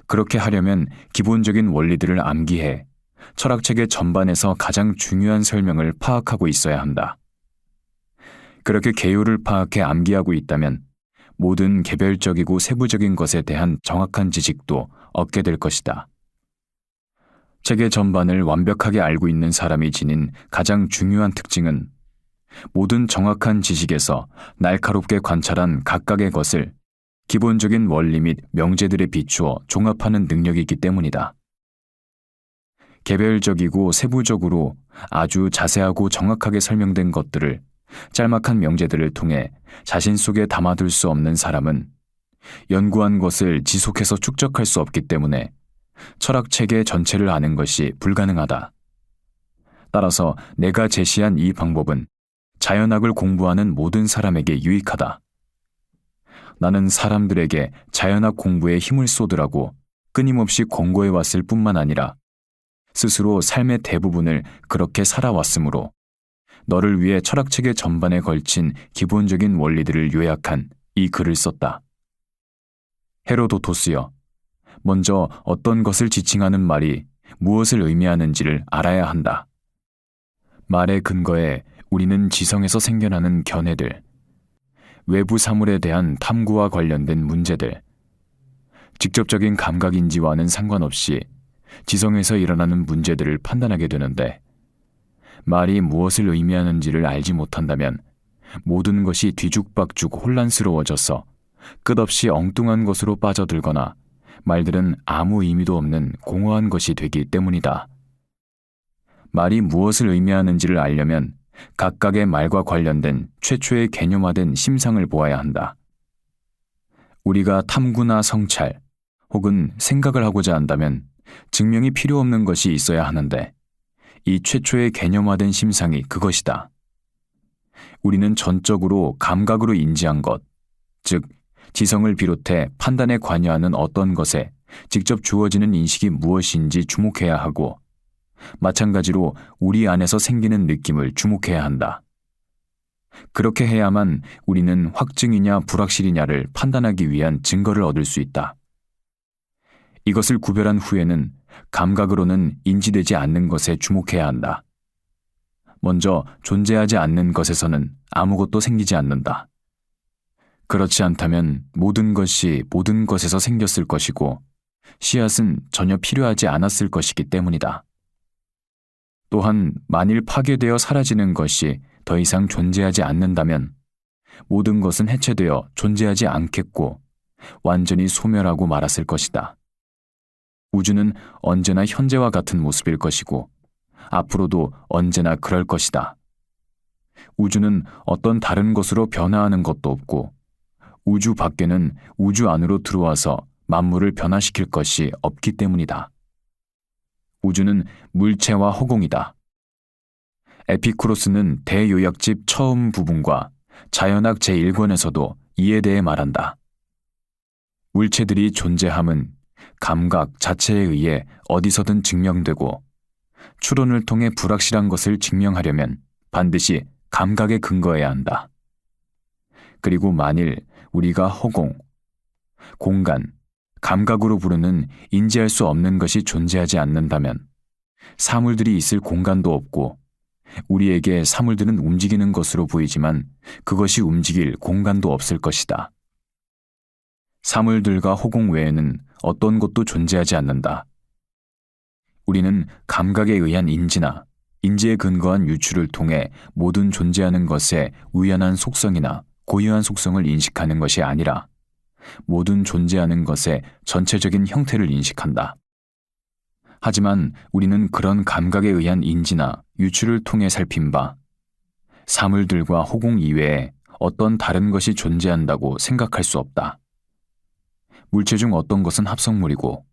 그렇게 하려면 기본적인 원리들을 암기해 철학체계 전반에서 가장 중요한 설명을 파악하고 있어야 한다. 그렇게 개요를 파악해 암기하고 있다면 모든 개별적이고 세부적인 것에 대한 정확한 지식도 얻게 될 것이다. 체계 전반을 완벽하게 알고 있는 사람이 지닌 가장 중요한 특징은 모든 정확한 지식에서 날카롭게 관찰한 각각의 것을 기본적인 원리 및 명제들에 비추어 종합하는 능력이기 때문이다. 개별적이고 세부적으로 아주 자세하고 정확하게 설명된 것들을 짤막한 명제들을 통해 자신 속에 담아둘 수 없는 사람은 연구한 것을 지속해서 축적할 수 없기 때문에 철학체계 전체를 아는 것이 불가능하다. 따라서 내가 제시한 이 방법은 자연학을 공부하는 모든 사람에게 유익하다. 나는 사람들에게 자연학 공부에 힘을 쏟으라고 끊임없이 권고해 왔을 뿐만 아니라 스스로 삶의 대부분을 그렇게 살아왔으므로 너를 위해 철학체계 전반에 걸친 기본적인 원리들을 요약한 이 글을 썼다. 헤로도토스여, 먼저 어떤 것을 지칭하는 말이 무엇을 의미하는지를 알아야 한다. 말의 근거에 우리는 지성에서 생겨나는 견해들, 외부 사물에 대한 탐구와 관련된 문제들, 직접적인 감각인지와는 상관없이 지성에서 일어나는 문제들을 판단하게 되는데, 말이 무엇을 의미하는지를 알지 못한다면 모든 것이 뒤죽박죽 혼란스러워져서 끝없이 엉뚱한 것으로 빠져들거나 말들은 아무 의미도 없는 공허한 것이 되기 때문이다. 말이 무엇을 의미하는지를 알려면 각각의 말과 관련된 최초의 개념화된 심상을 보아야 한다. 우리가 탐구나 성찰 혹은 생각을 하고자 한다면 증명이 필요 없는 것이 있어야 하는데, 이 최초의 개념화된 심상이 그것이다. 우리는 전적으로 감각으로 인지한 것, 즉 지성을 비롯해 판단에 관여하는 어떤 것에 직접 주어지는 인식이 무엇인지 주목해야 하고, 마찬가지로 우리 안에서 생기는 느낌을 주목해야 한다. 그렇게 해야만 우리는 확증이냐 불확실이냐를 판단하기 위한 증거를 얻을 수 있다. 이것을 구별한 후에는 감각으로는 인지되지 않는 것에 주목해야 한다. 먼저 존재하지 않는 것에서는 아무것도 생기지 않는다. 그렇지 않다면 모든 것이 모든 것에서 생겼을 것이고 씨앗은 전혀 필요하지 않았을 것이기 때문이다. 또한 만일 파괴되어 사라지는 것이 더 이상 존재하지 않는다면 모든 것은 해체되어 존재하지 않겠고 완전히 소멸하고 말았을 것이다. 우주는 언제나 현재와 같은 모습일 것이고 앞으로도 언제나 그럴 것이다. 우주는 어떤 다른 것으로 변화하는 것도 없고 우주 밖에는 우주 안으로 들어와서 만물을 변화시킬 것이 없기 때문이다. 우주는 물체와 허공이다. 에피쿠로스는 대요약집 처음 부분과 자연학 제1권에서도 이에 대해 말한다. 물체들이 존재함은 감각 자체에 의해 어디서든 증명되고 추론을 통해 불확실한 것을 증명하려면 반드시 감각에 근거해야 한다. 그리고 만일 우리가 허공, 공간, 감각으로 부르는 인지할 수 없는 것이 존재하지 않는다면 사물들이 있을 공간도 없고 우리에게 사물들은 움직이는 것으로 보이지만 그것이 움직일 공간도 없을 것이다. 사물들과 허공 외에는 어떤 것도 존재하지 않는다. 우리는 감각에 의한 인지나 인지에 근거한 유추를 통해 모든 존재하는 것의 우연한 속성이나 고유한 속성을 인식하는 것이 아니라 모든 존재하는 것의 전체적인 형태를 인식한다. 하지만 우리는 그런 감각에 의한 인지나 유추를 통해 살핀 바 사물들과 허공 이외에 어떤 다른 것이 존재한다고 생각할 수 없다. 물체 중 어떤 것은 합성물이고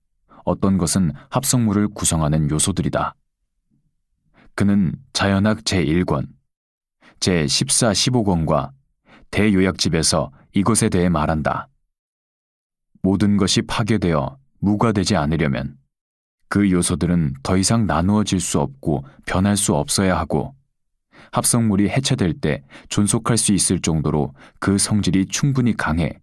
어떤 것은 합성물을 구성하는 요소들이다. 그는 자연학 제1권, 제14, 15권과 대요약집에서 이것에 대해 말한다. 모든 것이 파괴되어 무가되지 않으려면 그 요소들은 더 이상 나누어질 수 없고 변할 수 없어야 하고 합성물이 해체될 때 존속할 수 있을 정도로 그 성질이 충분히 강해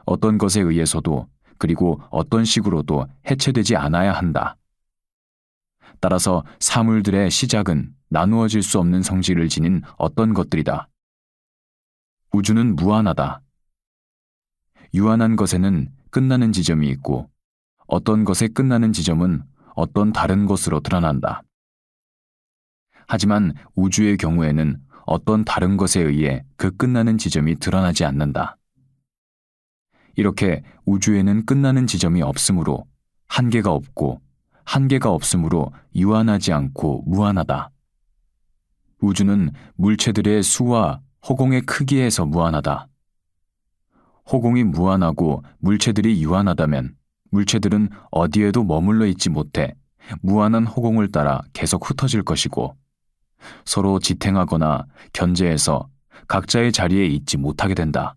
어떤 것에 의해서도 그리고 어떤 식으로도 해체되지 않아야 한다. 따라서 사물들의 시작은 나누어질 수 없는 성질을 지닌 어떤 것들이다. 우주는 무한하다. 유한한 것에는 끝나는 지점이 있고 어떤 것의 끝나는 지점은 어떤 다른 것으로 드러난다. 하지만 우주의 경우에는 어떤 다른 것에 의해 그 끝나는 지점이 드러나지 않는다. 이렇게 우주에는 끝나는 지점이 없으므로 한계가 없고 한계가 없으므로 유한하지 않고 무한하다. 우주는 물체들의 수와 허공의 크기에서 무한하다. 허공이 무한하고 물체들이 유한하다면 물체들은 어디에도 머물러 있지 못해 무한한 허공을 따라 계속 흩어질 것이고 서로 지탱하거나 견제해서 각자의 자리에 있지 못하게 된다.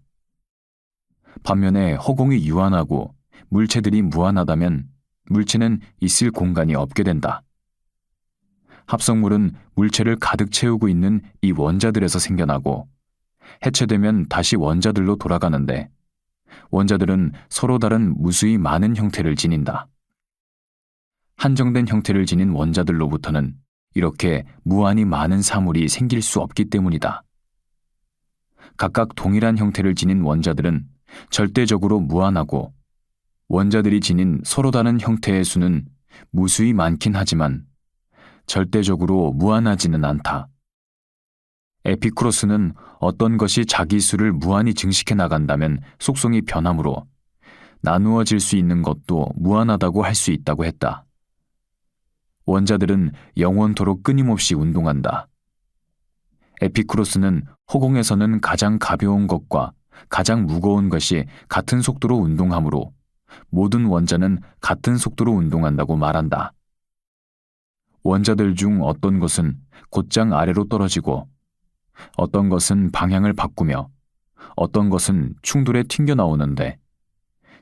반면에 허공이 유한하고 물체들이 무한하다면 물체는 있을 공간이 없게 된다. 합성물은 물체를 가득 채우고 있는 이 원자들에서 생겨나고 해체되면 다시 원자들로 돌아가는데 원자들은 서로 다른 무수히 많은 형태를 지닌다. 한정된 형태를 지닌 원자들로부터는 이렇게 무한히 많은 사물이 생길 수 없기 때문이다. 각각 동일한 형태를 지닌 원자들은 절대적으로 무한하고 원자들이 지닌 서로 다른 형태의 수는 무수히 많긴 하지만 절대적으로 무한하지는 않다. 에피쿠로스는 어떤 것이 자기 수를 무한히 증식해 나간다면 속성이 변하므로 나누어질 수 있는 것도 무한하다고 할 수 있다고 했다. 원자들은 영원토록 끊임없이 운동한다. 에피쿠로스는 허공에서는 가장 가벼운 것과 가장 무거운 것이 같은 속도로 운동하므로 모든 원자는 같은 속도로 운동한다고 말한다. 원자들 중 어떤 것은 곧장 아래로 떨어지고 어떤 것은 방향을 바꾸며 어떤 것은 충돌에 튕겨나오는데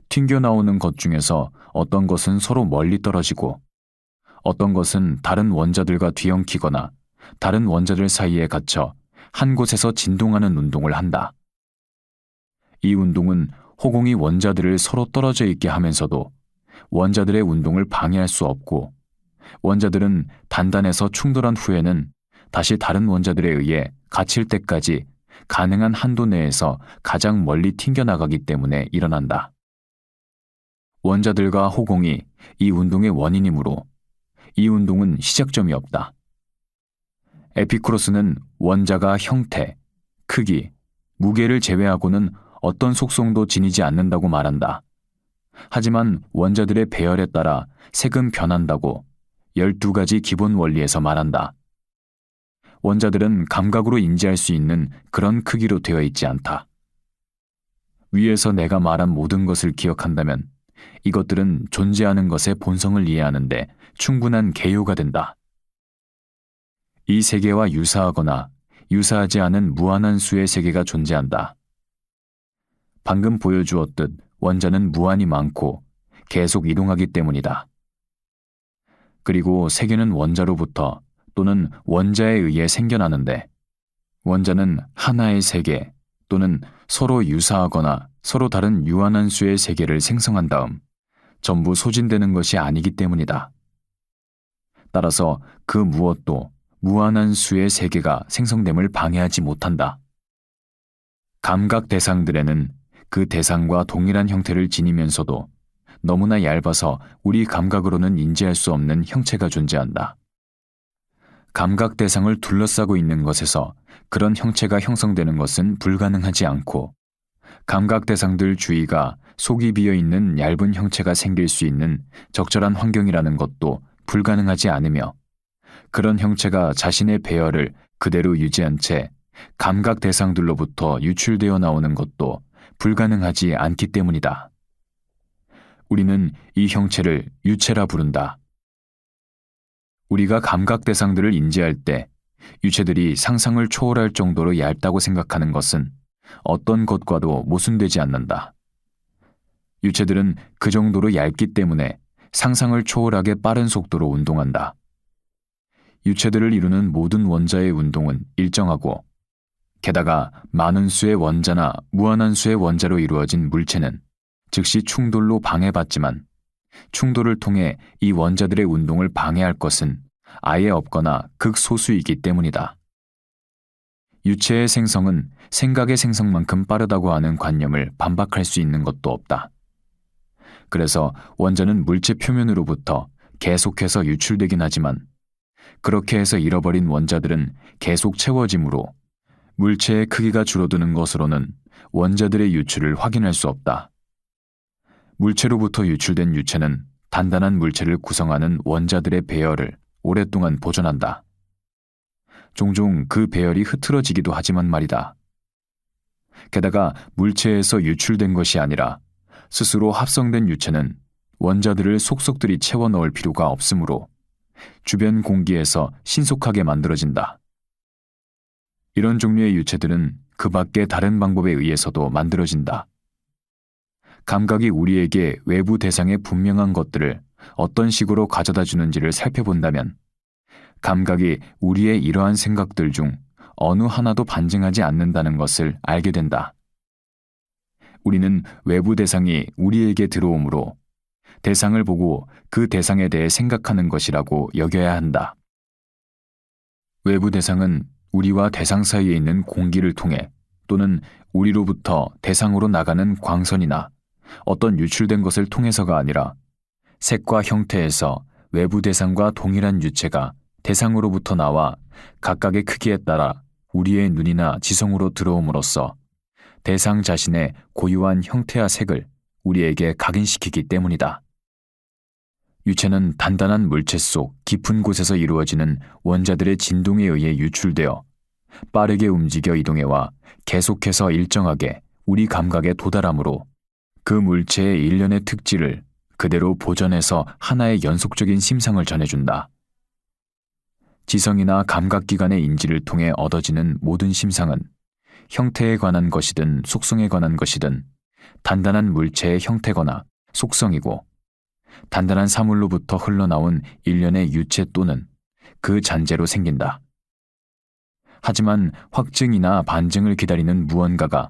튕겨나오는 것 중에서 어떤 것은 서로 멀리 떨어지고 어떤 것은 다른 원자들과 뒤엉키거나 다른 원자들 사이에 갇혀 한 곳에서 진동하는 운동을 한다. 이 운동은 호공이 원자들을 서로 떨어져 있게 하면서도 원자들의 운동을 방해할 수 없고, 원자들은 단단해서 충돌한 후에는 다시 다른 원자들에 의해 갇힐 때까지 가능한 한도 내에서 가장 멀리 튕겨나가기 때문에 일어난다. 원자들과 호공이 이 운동의 원인이므로 이 운동은 시작점이 없다. 에피쿠로스는 원자가 형태, 크기, 무게를 제외하고는 어떤 속성도 지니지 않는다고 말한다. 하지만 원자들의 배열에 따라 색은 변한다고 12가지 기본 원리에서 말한다. 원자들은 감각으로 인지할 수 있는 그런 크기로 되어 있지 않다. 위에서 내가 말한 모든 것을 기억한다면 이것들은 존재하는 것의 본성을 이해하는데 충분한 개요가 된다. 이 세계와 유사하거나 유사하지 않은 무한한 수의 세계가 존재한다. 방금 보여주었듯 원자는 무한히 많고 계속 이동하기 때문이다. 그리고 세계는 원자로부터 또는 원자에 의해 생겨나는데, 원자는 하나의 세계 또는 서로 유사하거나 서로 다른 유한한 수의 세계를 생성한 다음 전부 소진되는 것이 아니기 때문이다. 따라서 그 무엇도 무한한 수의 세계가 생성됨을 방해하지 못한다. 감각 대상들에는 그 대상과 동일한 형태를 지니면서도 너무나 얇아서 우리 감각으로는 인지할 수 없는 형체가 존재한다. 감각 대상을 둘러싸고 있는 것에서 그런 형체가 형성되는 것은 불가능하지 않고, 감각 대상들 주위가 속이 비어 있는 얇은 형체가 생길 수 있는 적절한 환경이라는 것도 불가능하지 않으며, 그런 형체가 자신의 배열을 그대로 유지한 채 감각 대상들로부터 유출되어 나오는 것도 불가능하지 않기 때문이다. 우리는 이 형체를 유체라 부른다. 우리가 감각 대상들을 인지할 때 유체들이 상상을 초월할 정도로 얇다고 생각하는 것은 어떤 것과도 모순되지 않는다. 유체들은 그 정도로 얇기 때문에 상상을 초월하게 빠른 속도로 운동한다. 유체들을 이루는 모든 원자의 운동은 일정하고, 게다가 많은 수의 원자나 무한한 수의 원자로 이루어진 물체는 즉시 충돌로 방해받지만, 충돌을 통해 이 원자들의 운동을 방해할 것은 아예 없거나 극소수이기 때문이다. 유체의 생성은 생각의 생성만큼 빠르다고 하는 관념을 반박할 수 있는 것도 없다. 그래서 원자는 물체 표면으로부터 계속해서 유출되긴 하지만, 그렇게 해서 잃어버린 원자들은 계속 채워지므로 물체의 크기가 줄어드는 것으로는 원자들의 유출을 확인할 수 없다. 물체로부터 유출된 유체는 단단한 물체를 구성하는 원자들의 배열을 오랫동안 보존한다. 종종 그 배열이 흐트러지기도 하지만 말이다. 게다가 물체에서 유출된 것이 아니라 스스로 합성된 유체는 원자들을 속속들이 채워 넣을 필요가 없으므로 주변 공기에서 신속하게 만들어진다. 이런 종류의 유체들은 그 밖의 다른 방법에 의해서도 만들어진다. 감각이 우리에게 외부 대상의 분명한 것들을 어떤 식으로 가져다 주는지를 살펴본다면, 감각이 우리의 이러한 생각들 중 어느 하나도 반증하지 않는다는 것을 알게 된다. 우리는 외부 대상이 우리에게 들어오므로 대상을 보고 그 대상에 대해 생각하는 것이라고 여겨야 한다. 외부 대상은 우리와 대상 사이에 있는 공기를 통해 또는 우리로부터 대상으로 나가는 광선이나 어떤 유출된 것을 통해서가 아니라 색과 형태에서 외부 대상과 동일한 유체가 대상으로부터 나와 각각의 크기에 따라 우리의 눈이나 지성으로 들어옴으로써 대상 자신의 고유한 형태와 색을 우리에게 각인시키기 때문이다. 유체는 단단한 물체 속 깊은 곳에서 이루어지는 원자들의 진동에 의해 유출되어 빠르게 움직여 이동해와 계속해서 일정하게 우리 감각에 도달하므로 그 물체의 일련의 특질을 그대로 보존해서 하나의 연속적인 심상을 전해준다. 지성이나 감각기관의 인지를 통해 얻어지는 모든 심상은 형태에 관한 것이든 속성에 관한 것이든 단단한 물체의 형태거나 속성이고, 단단한 사물로부터 흘러나온 일련의 유체 또는 그 잔재로 생긴다. 하지만 확증이나 반증을 기다리는 무언가가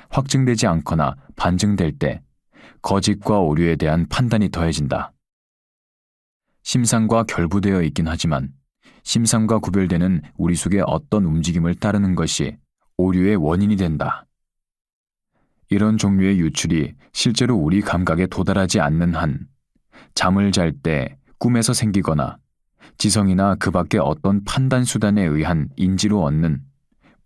확증되지 않거나 반증될 때 거짓과 오류에 대한 판단이 더해진다. 심상과 결부되어 있긴 하지만 심상과 구별되는 우리 속의 어떤 움직임을 따르는 것이 오류의 원인이 된다. 이런 종류의 유출이 실제로 우리 감각에 도달하지 않는 한 잠을 잘 때 꿈에서 생기거나 지성이나 그 밖의 어떤 판단 수단에 의한 인지로 얻는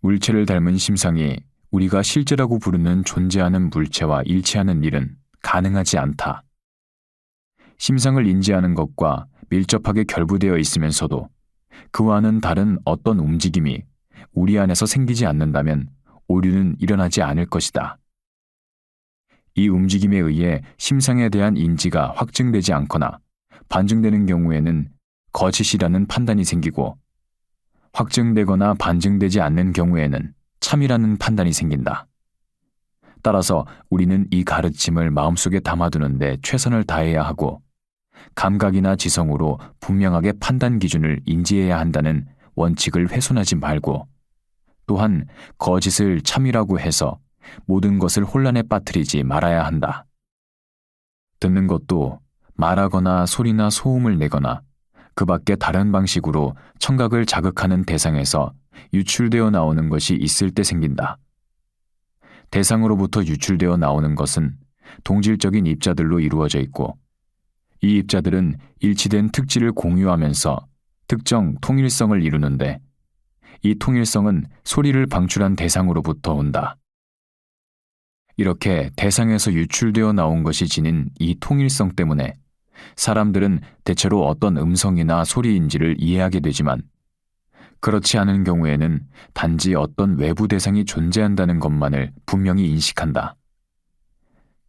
물체를 닮은 심상이 우리가 실제라고 부르는 존재하는 물체와 일치하는 일은 가능하지 않다. 심상을 인지하는 것과 밀접하게 결부되어 있으면서도 그와는 다른 어떤 움직임이 우리 안에서 생기지 않는다면 오류는 일어나지 않을 것이다. 이 움직임에 의해 심상에 대한 인지가 확증되지 않거나 반증되는 경우에는 거짓이라는 판단이 생기고 확증되거나 반증되지 않는 경우에는 참이라는 판단이 생긴다. 따라서 우리는 이 가르침을 마음속에 담아두는데 최선을 다해야 하고 감각이나 지성으로 분명하게 판단 기준을 인지해야 한다는 원칙을 훼손하지 말고 또한 거짓을 참이라고 해서 모든 것을 혼란에 빠뜨리지 말아야 한다. 듣는 것도 말하거나 소리나 소음을 내거나 그 밖에 다른 방식으로 청각을 자극하는 대상에서 유출되어 나오는 것이 있을 때 생긴다. 대상으로부터 유출되어 나오는 것은 동질적인 입자들로 이루어져 있고 이 입자들은 일치된 특질을 공유하면서 특정 통일성을 이루는데 이 통일성은 소리를 방출한 대상으로부터 온다. 이렇게 대상에서 유출되어 나온 것이 지닌 이 통일성 때문에 사람들은 대체로 어떤 음성이나 소리인지를 이해하게 되지만 그렇지 않은 경우에는 단지 어떤 외부 대상이 존재한다는 것만을 분명히 인식한다.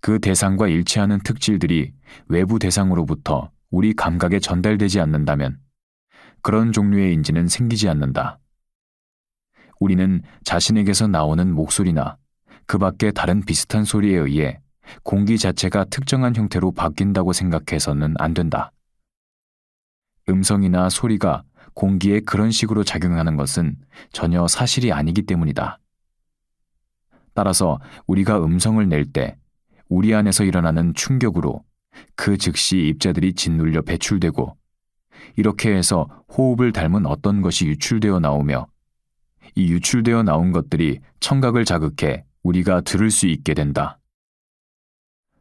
그 대상과 일치하는 특질들이 외부 대상으로부터 우리 감각에 전달되지 않는다면 그런 종류의 인지는 생기지 않는다. 우리는 자신에게서 나오는 목소리나 그 밖의 다른 비슷한 소리에 의해 공기 자체가 특정한 형태로 바뀐다고 생각해서는 안 된다. 음성이나 소리가 공기에 그런 식으로 작용하는 것은 전혀 사실이 아니기 때문이다. 따라서 우리가 음성을 낼 때 우리 안에서 일어나는 충격으로 그 즉시 입자들이 짓눌려 배출되고 이렇게 해서 호흡을 닮은 어떤 것이 유출되어 나오며 이 유출되어 나온 것들이 청각을 자극해 우리가 들을 수 있게 된다.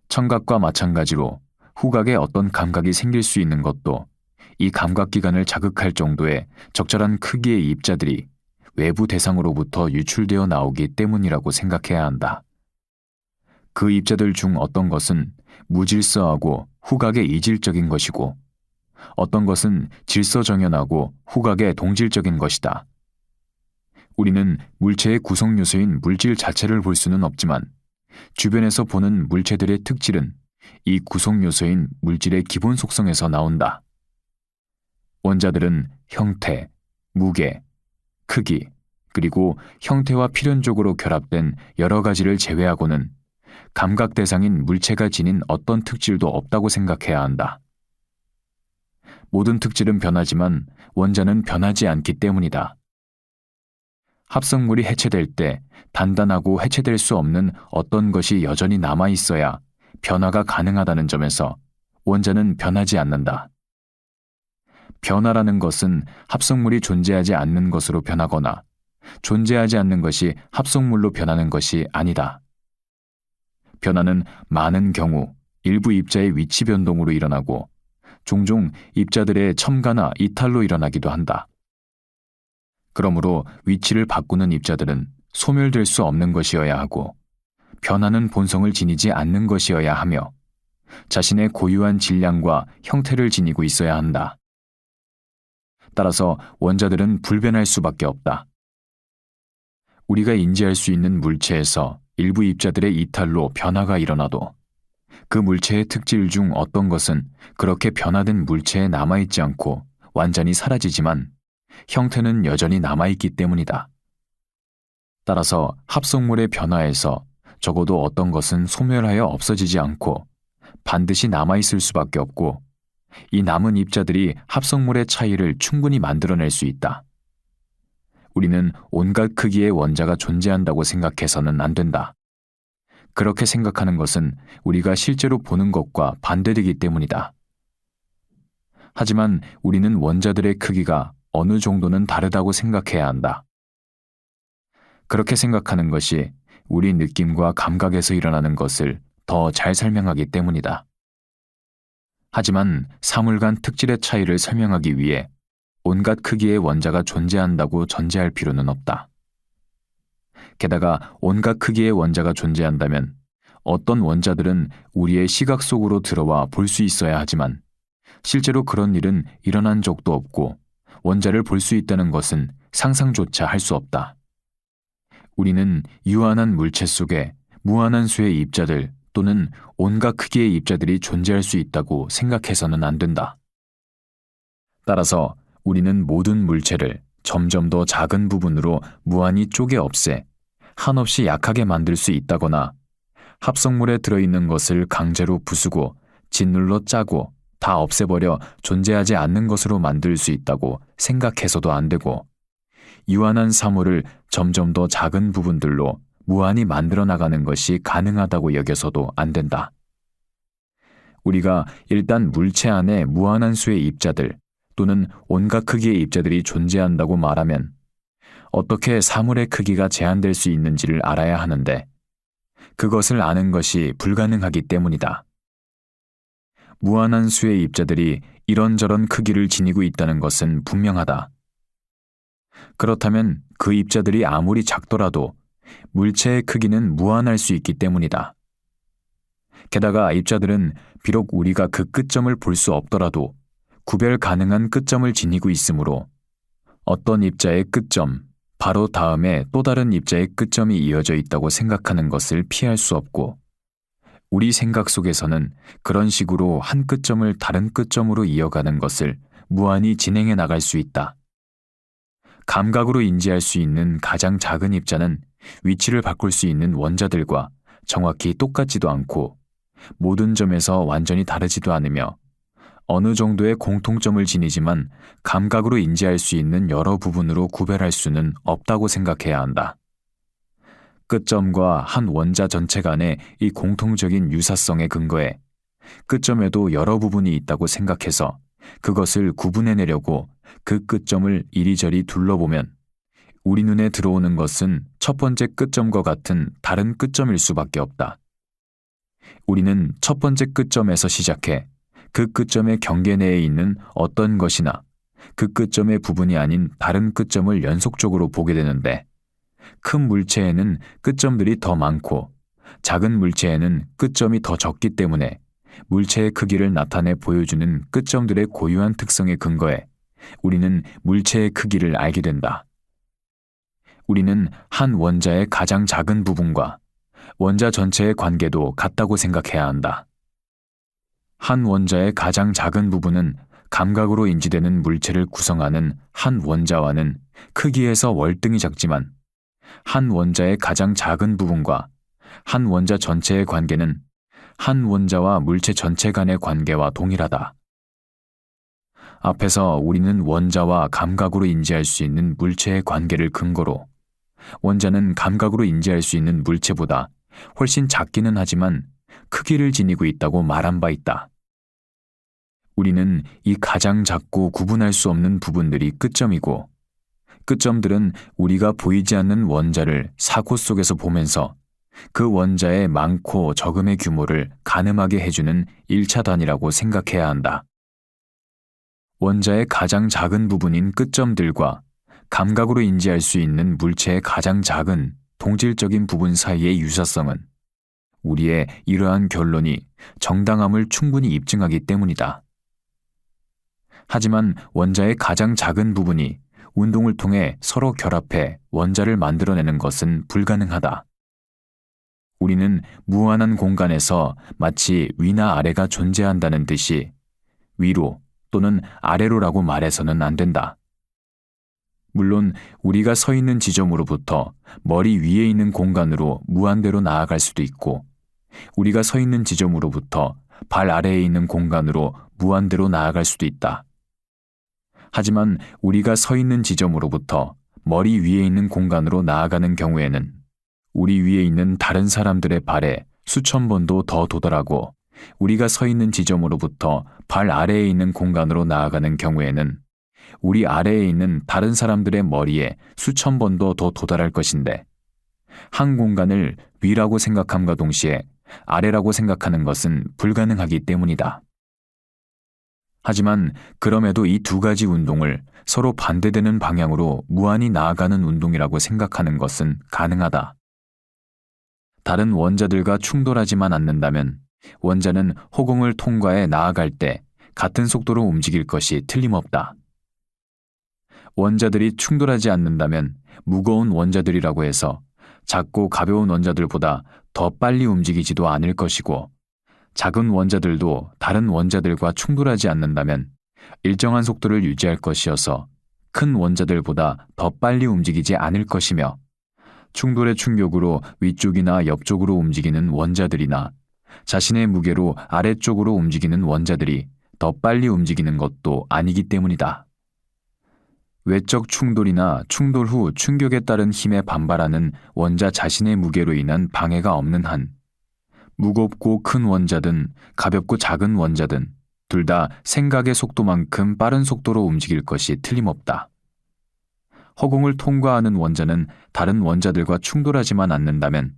청각과 마찬가지로 후각에 어떤 감각이 생길 수 있는 것도 이 감각기관을 자극할 정도의 적절한 크기의 입자들이 외부 대상으로부터 유출되어 나오기 때문이라고 생각해야 한다. 그 입자들 중 어떤 것은 무질서하고 후각에 이질적인 것이고 어떤 것은 질서정연하고 후각에 동질적인 것이다. 우리는 물체의 구성 요소인 물질 자체를 볼 수는 없지만 주변에서 보는 물체들의 특질은 이 구성 요소인 물질의 기본 속성에서 나온다. 원자들은 형태, 무게, 크기, 그리고 형태와 필연적으로 결합된 여러 가지를 제외하고는 감각 대상인 물체가 지닌 어떤 특질도 없다고 생각해야 한다. 모든 특질은 변하지만 원자는 변하지 않기 때문이다. 합성물이 해체될 때 단단하고 해체될 수 없는 어떤 것이 여전히 남아있어야 변화가 가능하다는 점에서 원자는 변하지 않는다. 변화라는 것은 합성물이 존재하지 않는 것으로 변하거나 존재하지 않는 것이 합성물로 변하는 것이 아니다. 변화는 많은 경우 일부 입자의 위치 변동으로 일어나고 종종 입자들의 첨가나 이탈로 일어나기도 한다. 그러므로 위치를 바꾸는 입자들은 소멸될 수 없는 것이어야 하고 변하는 본성을 지니지 않는 것이어야 하며 자신의 고유한 질량과 형태를 지니고 있어야 한다. 따라서 원자들은 불변할 수밖에 없다. 우리가 인지할 수 있는 물체에서 일부 입자들의 이탈로 변화가 일어나도 그 물체의 특질 중 어떤 것은 그렇게 변화된 물체에 남아있지 않고 완전히 사라지지만 형태는 여전히 남아있기 때문이다. 따라서 합성물의 변화에서 적어도 어떤 것은 소멸하여 없어지지 않고 반드시 남아있을 수밖에 없고 이 남은 입자들이 합성물의 차이를 충분히 만들어낼 수 있다. 우리는 온갖 크기의 원자가 존재한다고 생각해서는 안 된다. 그렇게 생각하는 것은 우리가 실제로 보는 것과 반대되기 때문이다. 하지만 우리는 원자들의 크기가 어느 정도는 다르다고 생각해야 한다. 그렇게 생각하는 것이 우리 느낌과 감각에서 일어나는 것을 더 잘 설명하기 때문이다. 하지만 사물 간 특질의 차이를 설명하기 위해 온갖 크기의 원자가 존재한다고 전제할 필요는 없다. 게다가 온갖 크기의 원자가 존재한다면 어떤 원자들은 우리의 시각 속으로 들어와 볼 수 있어야 하지만 실제로 그런 일은 일어난 적도 없고 원자를 볼 수 있다는 것은 상상조차 할 수 없다. 우리는 유한한 물체 속에 무한한 수의 입자들 또는 온갖 크기의 입자들이 존재할 수 있다고 생각해서는 안 된다. 따라서 우리는 모든 물체를 점점 더 작은 부분으로 무한히 쪼개 없애 한없이 약하게 만들 수 있다거나 합성물에 들어있는 것을 강제로 부수고 짓눌러 짜고 다 없애버려 존재하지 않는 것으로 만들 수 있다고 생각해서도 안 되고 유한한 사물을 점점 더 작은 부분들로 무한히 만들어 나가는 것이 가능하다고 여겨서도 안 된다. 우리가 일단 물체 안에 무한한 수의 입자들 또는 온갖 크기의 입자들이 존재한다고 말하면 어떻게 사물의 크기가 제한될 수 있는지를 알아야 하는데 그것을 아는 것이 불가능하기 때문이다. 무한한 수의 입자들이 이런저런 크기를 지니고 있다는 것은 분명하다. 그렇다면 그 입자들이 아무리 작더라도 물체의 크기는 무한할 수 있기 때문이다. 게다가 입자들은 비록 우리가 그 끝점을 볼 수 없더라도 구별 가능한 끝점을 지니고 있으므로 어떤 입자의 끝점, 바로 다음에 또 다른 입자의 끝점이 이어져 있다고 생각하는 것을 피할 수 없고 우리 생각 속에서는 그런 식으로 한 끝점을 다른 끝점으로 이어가는 것을 무한히 진행해 나갈 수 있다. 감각으로 인지할 수 있는 가장 작은 입자는 위치를 바꿀 수 있는 원자들과 정확히 똑같지도 않고 모든 점에서 완전히 다르지도 않으며 어느 정도의 공통점을 지니지만 감각으로 인지할 수 있는 여러 부분으로 구별할 수는 없다고 생각해야 한다. 끝점과 한 원자 전체 간의 이 공통적인 유사성에 근거해 끝점에도 여러 부분이 있다고 생각해서 그것을 구분해내려고 그 끝점을 이리저리 둘러보면 우리 눈에 들어오는 것은 첫 번째 끝점과 같은 다른 끝점일 수밖에 없다. 우리는 첫 번째 끝점에서 시작해 그 끝점의 경계 내에 있는 어떤 것이나 그 끝점의 부분이 아닌 다른 끝점을 연속적으로 보게 되는데 큰 물체에는 끝점들이 더 많고 작은 물체에는 끝점이 더 적기 때문에 물체의 크기를 나타내 보여주는 끝점들의 고유한 특성에 근거해 우리는 물체의 크기를 알게 된다. 우리는 한 원자의 가장 작은 부분과 원자 전체의 관계도 같다고 생각해야 한다. 한 원자의 가장 작은 부분은 감각으로 인지되는 물체를 구성하는 한 원자와는 크기에서 월등히 작지만 한 원자의 가장 작은 부분과 한 원자 전체의 관계는 한 원자와 물체 전체 간의 관계와 동일하다. 앞에서 우리는 원자와 감각으로 인지할 수 있는 물체의 관계를 근거로 원자는 감각으로 인지할 수 있는 물체보다 훨씬 작기는 하지만 크기를 지니고 있다고 말한 바 있다. 우리는 이 가장 작고 구분할 수 없는 부분들이 끝점이고 끝점들은 우리가 보이지 않는 원자를 사고 속에서 보면서 그 원자의 많고 적음의 규모를 가늠하게 해주는 1차 단위라고 생각해야 한다. 원자의 가장 작은 부분인 끝점들과 감각으로 인지할 수 있는 물체의 가장 작은 동질적인 부분 사이의 유사성은 우리의 이러한 결론이 정당함을 충분히 입증하기 때문이다. 하지만 원자의 가장 작은 부분이 운동을 통해 서로 결합해 원자를 만들어내는 것은 불가능하다. 우리는 무한한 공간에서 마치 위나 아래가 존재한다는 듯이 위로 또는 아래로라고 말해서는 안 된다. 물론 우리가 서 있는 지점으로부터 머리 위에 있는 공간으로 무한대로 나아갈 수도 있고 우리가 서 있는 지점으로부터 발 아래에 있는 공간으로 무한대로 나아갈 수도 있다. 하지만 우리가 서 있는 지점으로부터 머리 위에 있는 공간으로 나아가는 경우에는 우리 위에 있는 다른 사람들의 발에 수천 번도 더 도달하고 우리가 서 있는 지점으로부터 발 아래에 있는 공간으로 나아가는 경우에는 우리 아래에 있는 다른 사람들의 머리에 수천 번도 더 도달할 것인데 한 공간을 위라고 생각함과 동시에 아래라고 생각하는 것은 불가능하기 때문이다. 하지만 그럼에도 이 두 가지 운동을 서로 반대되는 방향으로 무한히 나아가는 운동이라고 생각하는 것은 가능하다. 다른 원자들과 충돌하지만 않는다면 원자는 허공을 통과해 나아갈 때 같은 속도로 움직일 것이 틀림없다. 원자들이 충돌하지 않는다면 무거운 원자들이라고 해서 작고 가벼운 원자들보다 더 빨리 움직이지도 않을 것이고 작은 원자들도 다른 원자들과 충돌하지 않는다면 일정한 속도를 유지할 것이어서 큰 원자들보다 더 빨리 움직이지 않을 것이며 충돌의 충격으로 위쪽이나 옆쪽으로 움직이는 원자들이나 자신의 무게로 아래쪽으로 움직이는 원자들이 더 빨리 움직이는 것도 아니기 때문이다. 외적 충돌이나 충돌 후 충격에 따른 힘에 반발하는 원자 자신의 무게로 인한 방해가 없는 한 무겁고 큰 원자든 가볍고 작은 원자든 둘 다 생각의 속도만큼 빠른 속도로 움직일 것이 틀림없다. 허공을 통과하는 원자는 다른 원자들과 충돌하지만 않는다면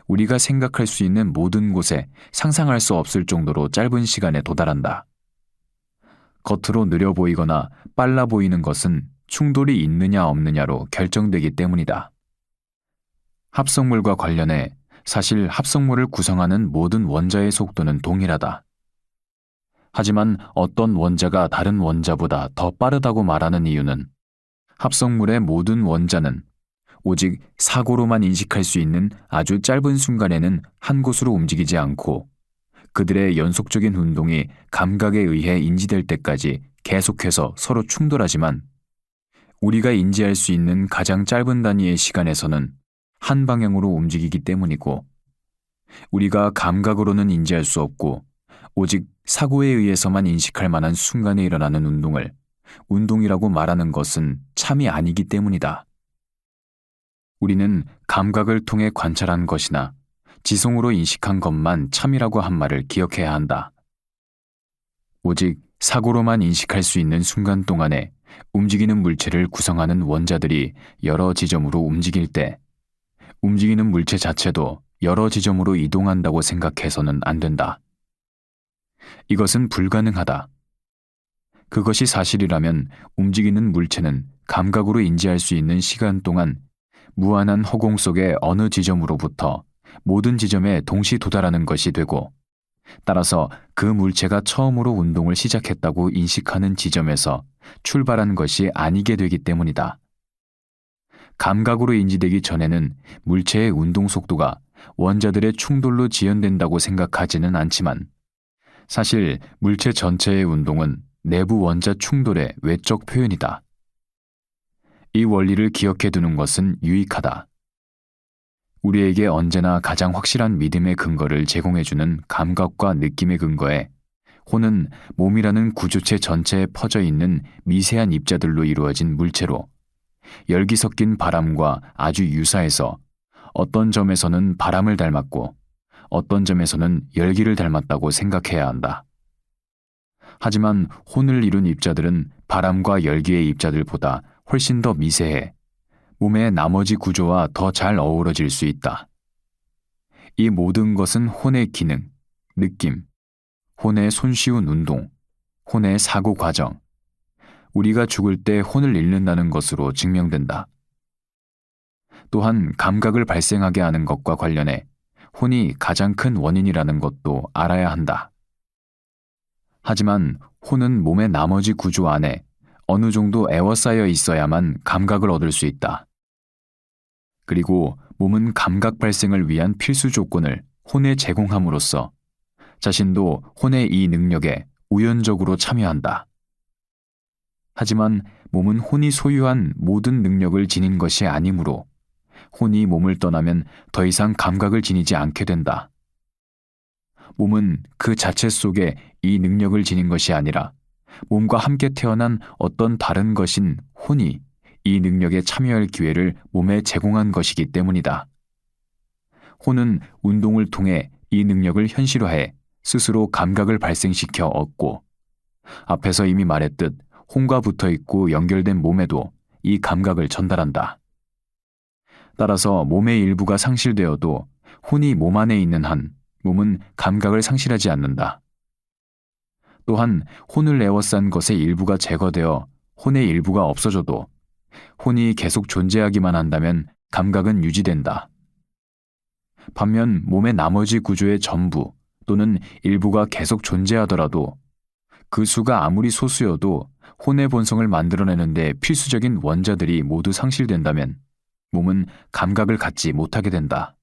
우리가 생각할 수 있는 모든 곳에 상상할 수 없을 정도로 짧은 시간에 도달한다. 겉으로 느려 보이거나 빨라 보이는 것은 충돌이 있느냐 없느냐로 결정되기 때문이다. 합성물과 관련해 사실 합성물을 구성하는 모든 원자의 속도는 동일하다. 하지만 어떤 원자가 다른 원자보다 더 빠르다고 말하는 이유는 합성물의 모든 원자는 오직 사고로만 인식할 수 있는 아주 짧은 순간에는 한 곳으로 움직이지 않고 그들의 연속적인 운동이 감각에 의해 인지될 때까지 계속해서 서로 충돌하지만 우리가 인지할 수 있는 가장 짧은 단위의 시간에서는 한 방향으로 움직이기 때문이고 우리가 감각으로는 인지할 수 없고 오직 사고에 의해서만 인식할 만한 순간에 일어나는 운동을 운동이라고 말하는 것은 참이 아니기 때문이다. 우리는 감각을 통해 관찰한 것이나 지성으로 인식한 것만 참이라고 한 말을 기억해야 한다. 오직 사고로만 인식할 수 있는 순간 동안에 움직이는 물체를 구성하는 원자들이 여러 지점으로 움직일 때 움직이는 물체 자체도 여러 지점으로 이동한다고 생각해서는 안 된다. 이것은 불가능하다. 그것이 사실이라면 움직이는 물체는 감각으로 인지할 수 있는 시간 동안 무한한 허공 속의 어느 지점으로부터 모든 지점에 동시 도달하는 것이 되고 따라서 그 물체가 처음으로 운동을 시작했다고 인식하는 지점에서 출발한 것이 아니게 되기 때문이다. 감각으로 인지되기 전에는 물체의 운동 속도가 원자들의 충돌로 지연된다고 생각하지는 않지만 사실 물체 전체의 운동은 내부 원자 충돌의 외적 표현이다. 이 원리를 기억해 두는 것은 유익하다. 우리에게 언제나 가장 확실한 믿음의 근거를 제공해주는 감각과 느낌의 근거에 혼은 몸이라는 구조체 전체에 퍼져 있는 미세한 입자들로 이루어진 물체로 열기 섞인 바람과 아주 유사해서 어떤 점에서는 바람을 닮았고 어떤 점에서는 열기를 닮았다고 생각해야 한다. 하지만 혼을 이룬 입자들은 바람과 열기의 입자들보다 훨씬 더 미세해 몸의 나머지 구조와 더 잘 어우러질 수 있다. 이 모든 것은 혼의 기능, 느낌, 혼의 손쉬운 운동, 혼의 사고 과정, 우리가 죽을 때 혼을 잃는다는 것으로 증명된다. 또한 감각을 발생하게 하는 것과 관련해 혼이 가장 큰 원인이라는 것도 알아야 한다. 하지만 혼은 몸의 나머지 구조 안에 어느 정도 에워싸여 있어야만 감각을 얻을 수 있다. 그리고 몸은 감각 발생을 위한 필수 조건을 혼에 제공함으로써 자신도 혼의 이 능력에 우연적으로 참여한다. 하지만 몸은 혼이 소유한 모든 능력을 지닌 것이 아니므로 혼이 몸을 떠나면 더 이상 감각을 지니지 않게 된다. 몸은 그 자체 속에 이 능력을 지닌 것이 아니라 몸과 함께 태어난 어떤 다른 것인 혼이 이 능력에 참여할 기회를 몸에 제공한 것이기 때문이다. 혼은 운동을 통해 이 능력을 현실화해 스스로 감각을 발생시켜 얻고, 앞에서 이미 말했듯 혼과 붙어 있고 연결된 몸에도 이 감각을 전달한다. 따라서 몸의 일부가 상실되어도 혼이 몸 안에 있는 한 몸은 감각을 상실하지 않는다. 또한 혼을 에워싼 것의 일부가 제거되어 혼의 일부가 없어져도 혼이 계속 존재하기만 한다면 감각은 유지된다. 반면 몸의 나머지 구조의 전부 또는 일부가 계속 존재하더라도 그 수가 아무리 소수여도 혼의 본성을 만들어내는데 필수적인 원자들이 모두 상실된다면 몸은 감각을 갖지 못하게 된다.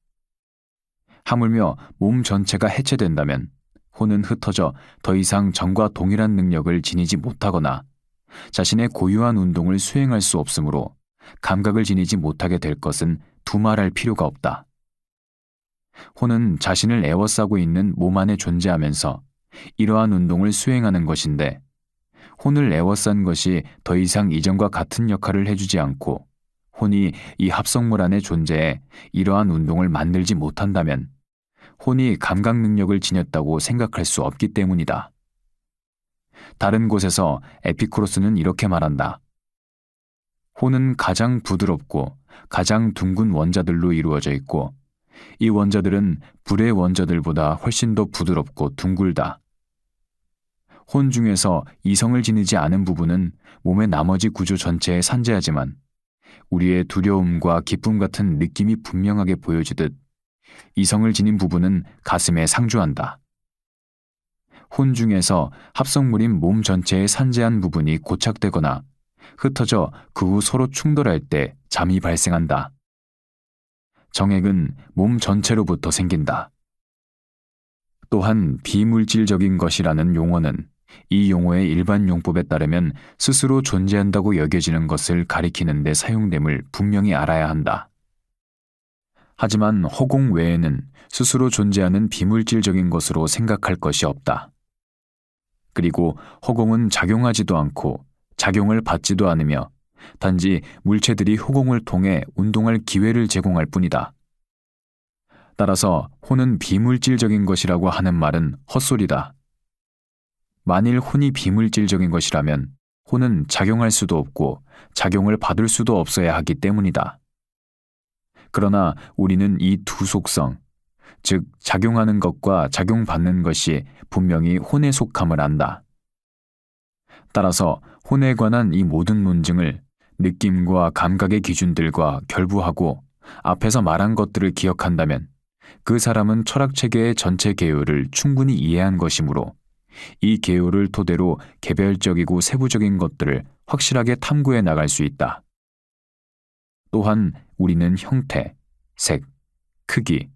하물며 몸 전체가 해체된다면 혼은 흩어져 더 이상 전과 동일한 능력을 지니지 못하거나 자신의 고유한 운동을 수행할 수 없으므로 감각을 지니지 못하게 될 것은 두말할 필요가 없다. 혼은 자신을 에워싸고 있는 몸 안에 존재하면서 이러한 운동을 수행하는 것인데, 혼을 에워싼 것이 더 이상 이전과 같은 역할을 해주지 않고 혼이 이 합성물 안에 존재해 이러한 운동을 만들지 못한다면 혼이 감각 능력을 지녔다고 생각할 수 없기 때문이다. 다른 곳에서 에피쿠로스는 이렇게 말한다. 혼은 가장 부드럽고 가장 둥근 원자들로 이루어져 있고 이 원자들은 불의 원자들보다 훨씬 더 부드럽고 둥글다. 혼 중에서 이성을 지니지 않은 부분은 몸의 나머지 구조 전체에 산재하지만 우리의 두려움과 기쁨 같은 느낌이 분명하게 보여지듯 이성을 지닌 부분은 가슴에 상주한다. 혼 중에서 합성물인 몸 전체에 산재한 부분이 고착되거나 흩어져 그 후 서로 충돌할 때 잠이 발생한다. 정액은 몸 전체로부터 생긴다. 또한 비물질적인 것이라는 용어는 이 용어의 일반 용법에 따르면 스스로 존재한다고 여겨지는 것을 가리키는 데 사용됨을 분명히 알아야 한다. 하지만 허공 외에는 스스로 존재하는 비물질적인 것으로 생각할 것이 없다. 그리고 허공은 작용하지도 않고 작용을 받지도 않으며 단지 물체들이 허공을 통해 운동할 기회를 제공할 뿐이다. 따라서 혼은 비물질적인 것이라고 하는 말은 헛소리다. 만일 혼이 비물질적인 것이라면 혼은 작용할 수도 없고 작용을 받을 수도 없어야 하기 때문이다. 그러나 우리는 이 두 속성, 즉 작용하는 것과 작용받는 것이 분명히 혼에 속함을 안다. 따라서 혼에 관한 이 모든 논증을 느낌과 감각의 기준들과 결부하고 앞에서 말한 것들을 기억한다면 그 사람은 철학체계의 전체 개요를 충분히 이해한 것이므로 이 개요를 토대로 개별적이고 세부적인 것들을 확실하게 탐구해 나갈 수 있다. 또한 우리는 형태, 색, 크기,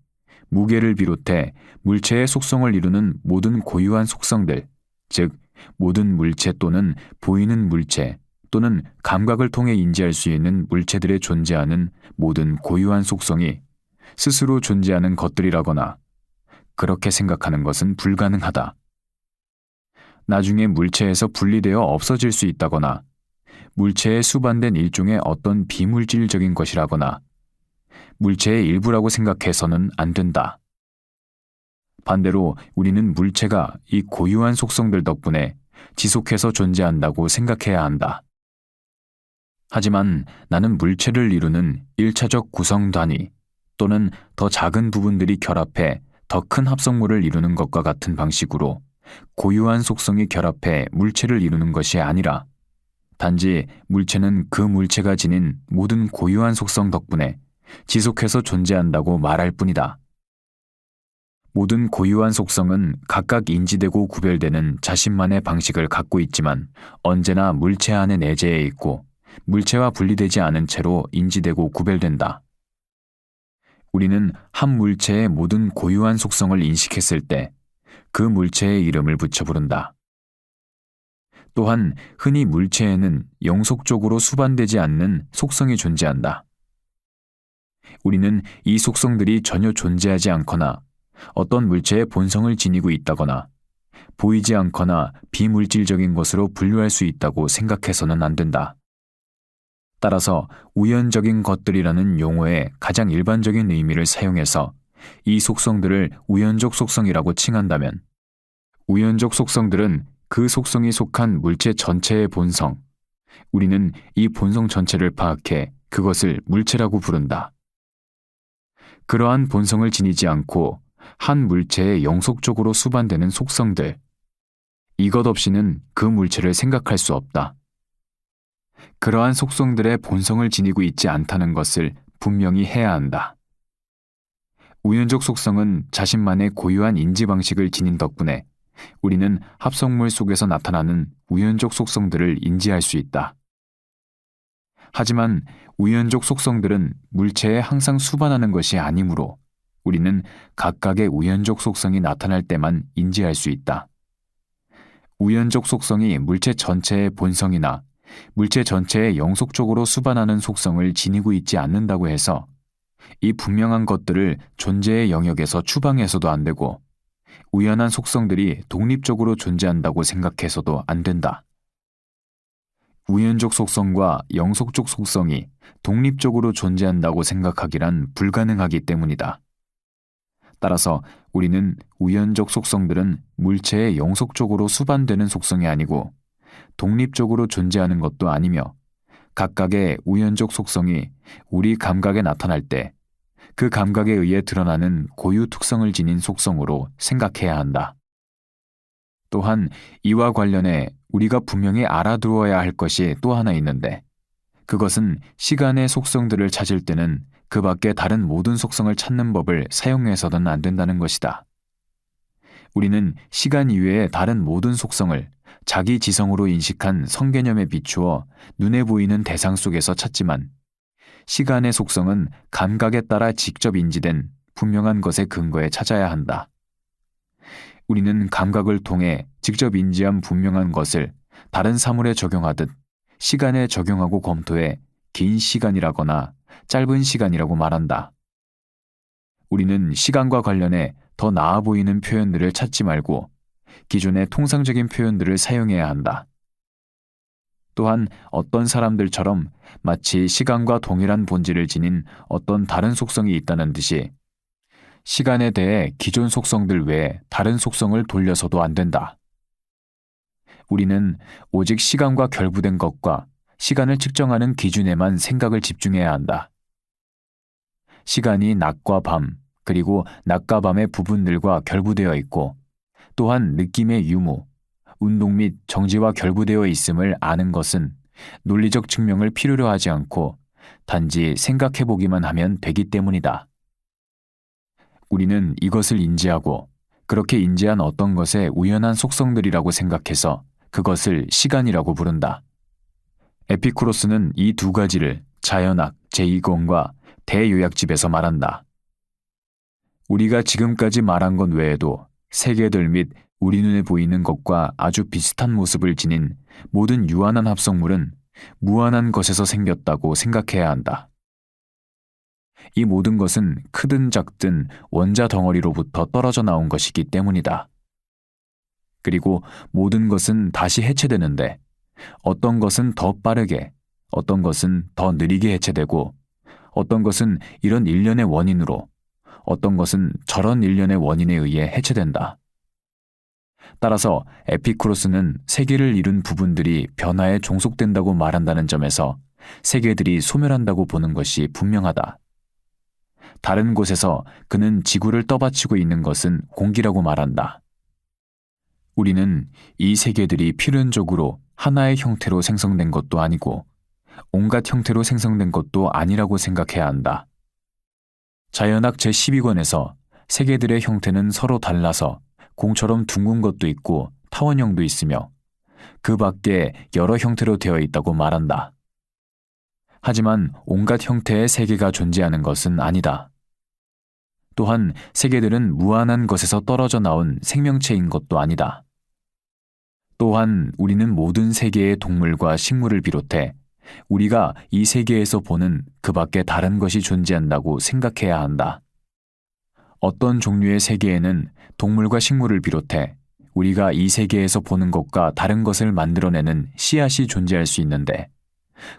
무게를 비롯해 물체의 속성을 이루는 모든 고유한 속성들, 즉 모든 물체 또는 보이는 물체 또는 감각을 통해 인지할 수 있는 물체들에 존재하는 모든 고유한 속성이 스스로 존재하는 것들이라거나 그렇게 생각하는 것은 불가능하다. 나중에 물체에서 분리되어 없어질 수 있다거나 물체에 수반된 일종의 어떤 비물질적인 것이라거나 물체의 일부라고 생각해서는 안 된다. 반대로 우리는 물체가 이 고유한 속성들 덕분에 지속해서 존재한다고 생각해야 한다. 하지만 나는 물체를 이루는 1차적 구성 단위 또는 더 작은 부분들이 결합해 더 큰 합성물을 이루는 것과 같은 방식으로 고유한 속성이 결합해 물체를 이루는 것이 아니라 단지 물체는 그 물체가 지닌 모든 고유한 속성 덕분에 지속해서 존재한다고 말할 뿐이다. 모든 고유한 속성은 각각 인지되고 구별되는 자신만의 방식을 갖고 있지만 언제나 물체 안에 내재해 있고 물체와 분리되지 않은 채로 인지되고 구별된다. 우리는 한 물체의 모든 고유한 속성을 인식했을 때 그 물체의 이름을 붙여 부른다. 또한 흔히 물체에는 영속적으로 수반되지 않는 속성이 존재한다. 우리는 이 속성들이 전혀 존재하지 않거나 어떤 물체의 본성을 지니고 있다거나 보이지 않거나 비물질적인 것으로 분류할 수 있다고 생각해서는 안 된다. 따라서 우연적인 것들이라는 용어의 가장 일반적인 의미를 사용해서 이 속성들을 우연적 속성이라고 칭한다면, 우연적 속성들은 그 속성이 속한 물체 전체의 본성, 우리는 이 본성 전체를 파악해 그것을 물체라고 부른다. 그러한 본성을 지니지 않고 한 물체에 영속적으로 수반되는 속성들, 이것 없이는 그 물체를 생각할 수 없다. 그러한 속성들의 본성을 지니고 있지 않다는 것을 분명히 해야 한다. 우연적 속성은 자신만의 고유한 인지 방식을 지닌 덕분에 우리는 합성물 속에서 나타나는 우연적 속성들을 인지할 수 있다. 하지만 우연적 속성들은 물체에 항상 수반하는 것이 아니므로 우리는 각각의 우연적 속성이 나타날 때만 인지할 수 있다. 우연적 속성이 물체 전체의 본성이나 물체 전체에 영속적으로 수반하는 속성을 지니고 있지 않는다고 해서 이 분명한 것들을 존재의 영역에서 추방해서도 안 되고 우연한 속성들이 독립적으로 존재한다고 생각해서도 안 된다. 우연적 속성과 영속적 속성이 독립적으로 존재한다고 생각하기란 불가능하기 때문이다. 따라서 우리는 우연적 속성들은 물체에 영속적으로 수반되는 속성이 아니고 독립적으로 존재하는 것도 아니며 각각의 우연적 속성이 우리 감각에 나타날 때 그 감각에 의해 드러나는 고유 특성을 지닌 속성으로 생각해야 한다. 또한 이와 관련해 우리가 분명히 알아두어야 할 것이 또 하나 있는데 그것은 시간의 속성들을 찾을 때는 그 밖의 다른 모든 속성을 찾는 법을 사용해서는 안 된다는 것이다. 우리는 시간 이외의 다른 모든 속성을 자기 지성으로 인식한 성개념에 비추어 눈에 보이는 대상 속에서 찾지만 시간의 속성은 감각에 따라 직접 인지된 분명한 것의 근거에 찾아야 한다. 우리는 감각을 통해 직접 인지한 분명한 것을 다른 사물에 적용하듯 시간에 적용하고 검토해 긴 시간이라거나 짧은 시간이라고 말한다. 우리는 시간과 관련해 더 나아 보이는 표현들을 찾지 말고 기존의 통상적인 표현들을 사용해야 한다. 또한 어떤 사람들처럼 마치 시간과 동일한 본질을 지닌 어떤 다른 속성이 있다는 듯이 시간에 대해 기존 속성들 외에 다른 속성을 돌려서도 안 된다. 우리는 오직 시간과 결부된 것과 시간을 측정하는 기준에만 생각을 집중해야 한다. 시간이 낮과 밤, 그리고 낮과 밤의 부분들과 결부되어 있고 또한 느낌의 유무, 운동 및 정지와 결부되어 있음을 아는 것은 논리적 증명을 필요로 하지 않고 단지 생각해보기만 하면 되기 때문이다. 우리는 이것을 인지하고 그렇게 인지한 어떤 것의 우연한 속성들이라고 생각해서 그것을 시간이라고 부른다. 에피쿠로스는 이 두 가지를 자연학 제2권과 대요약집에서 말한다. 우리가 지금까지 말한 것 외에도 세계들 및 우리 눈에 보이는 것과 아주 비슷한 모습을 지닌 모든 유한한 합성물은 무한한 것에서 생겼다고 생각해야 한다. 이 모든 것은 크든 작든 원자 덩어리로부터 떨어져 나온 것이기 때문이다. 그리고 모든 것은 다시 해체되는데 어떤 것은 더 빠르게, 어떤 것은 더 느리게 해체되고 어떤 것은 이런 일련의 원인으로, 어떤 것은 저런 일련의 원인에 의해 해체된다. 따라서 에피쿠로스는 세계를 이룬 부분들이 변화에 종속된다고 말한다는 점에서 세계들이 소멸한다고 보는 것이 분명하다. 다른 곳에서 그는 지구를 떠받치고 있는 것은 공기라고 말한다. 우리는 이 세계들이 필연적으로 하나의 형태로 생성된 것도 아니고 온갖 형태로 생성된 것도 아니라고 생각해야 한다. 자연학 제12권에서 세계들의 형태는 서로 달라서 공처럼 둥근 것도 있고 타원형도 있으며 그 밖에 여러 형태로 되어 있다고 말한다. 하지만 온갖 형태의 세계가 존재하는 것은 아니다. 또한 세계들은 무한한 것에서 떨어져 나온 생명체인 것도 아니다. 또한 우리는 모든 세계의 동물과 식물을 비롯해 우리가 이 세계에서 보는 그 밖에 다른 것이 존재한다고 생각해야 한다. 어떤 종류의 세계에는 동물과 식물을 비롯해 우리가 이 세계에서 보는 것과 다른 것을 만들어내는 씨앗이 존재할 수 있는데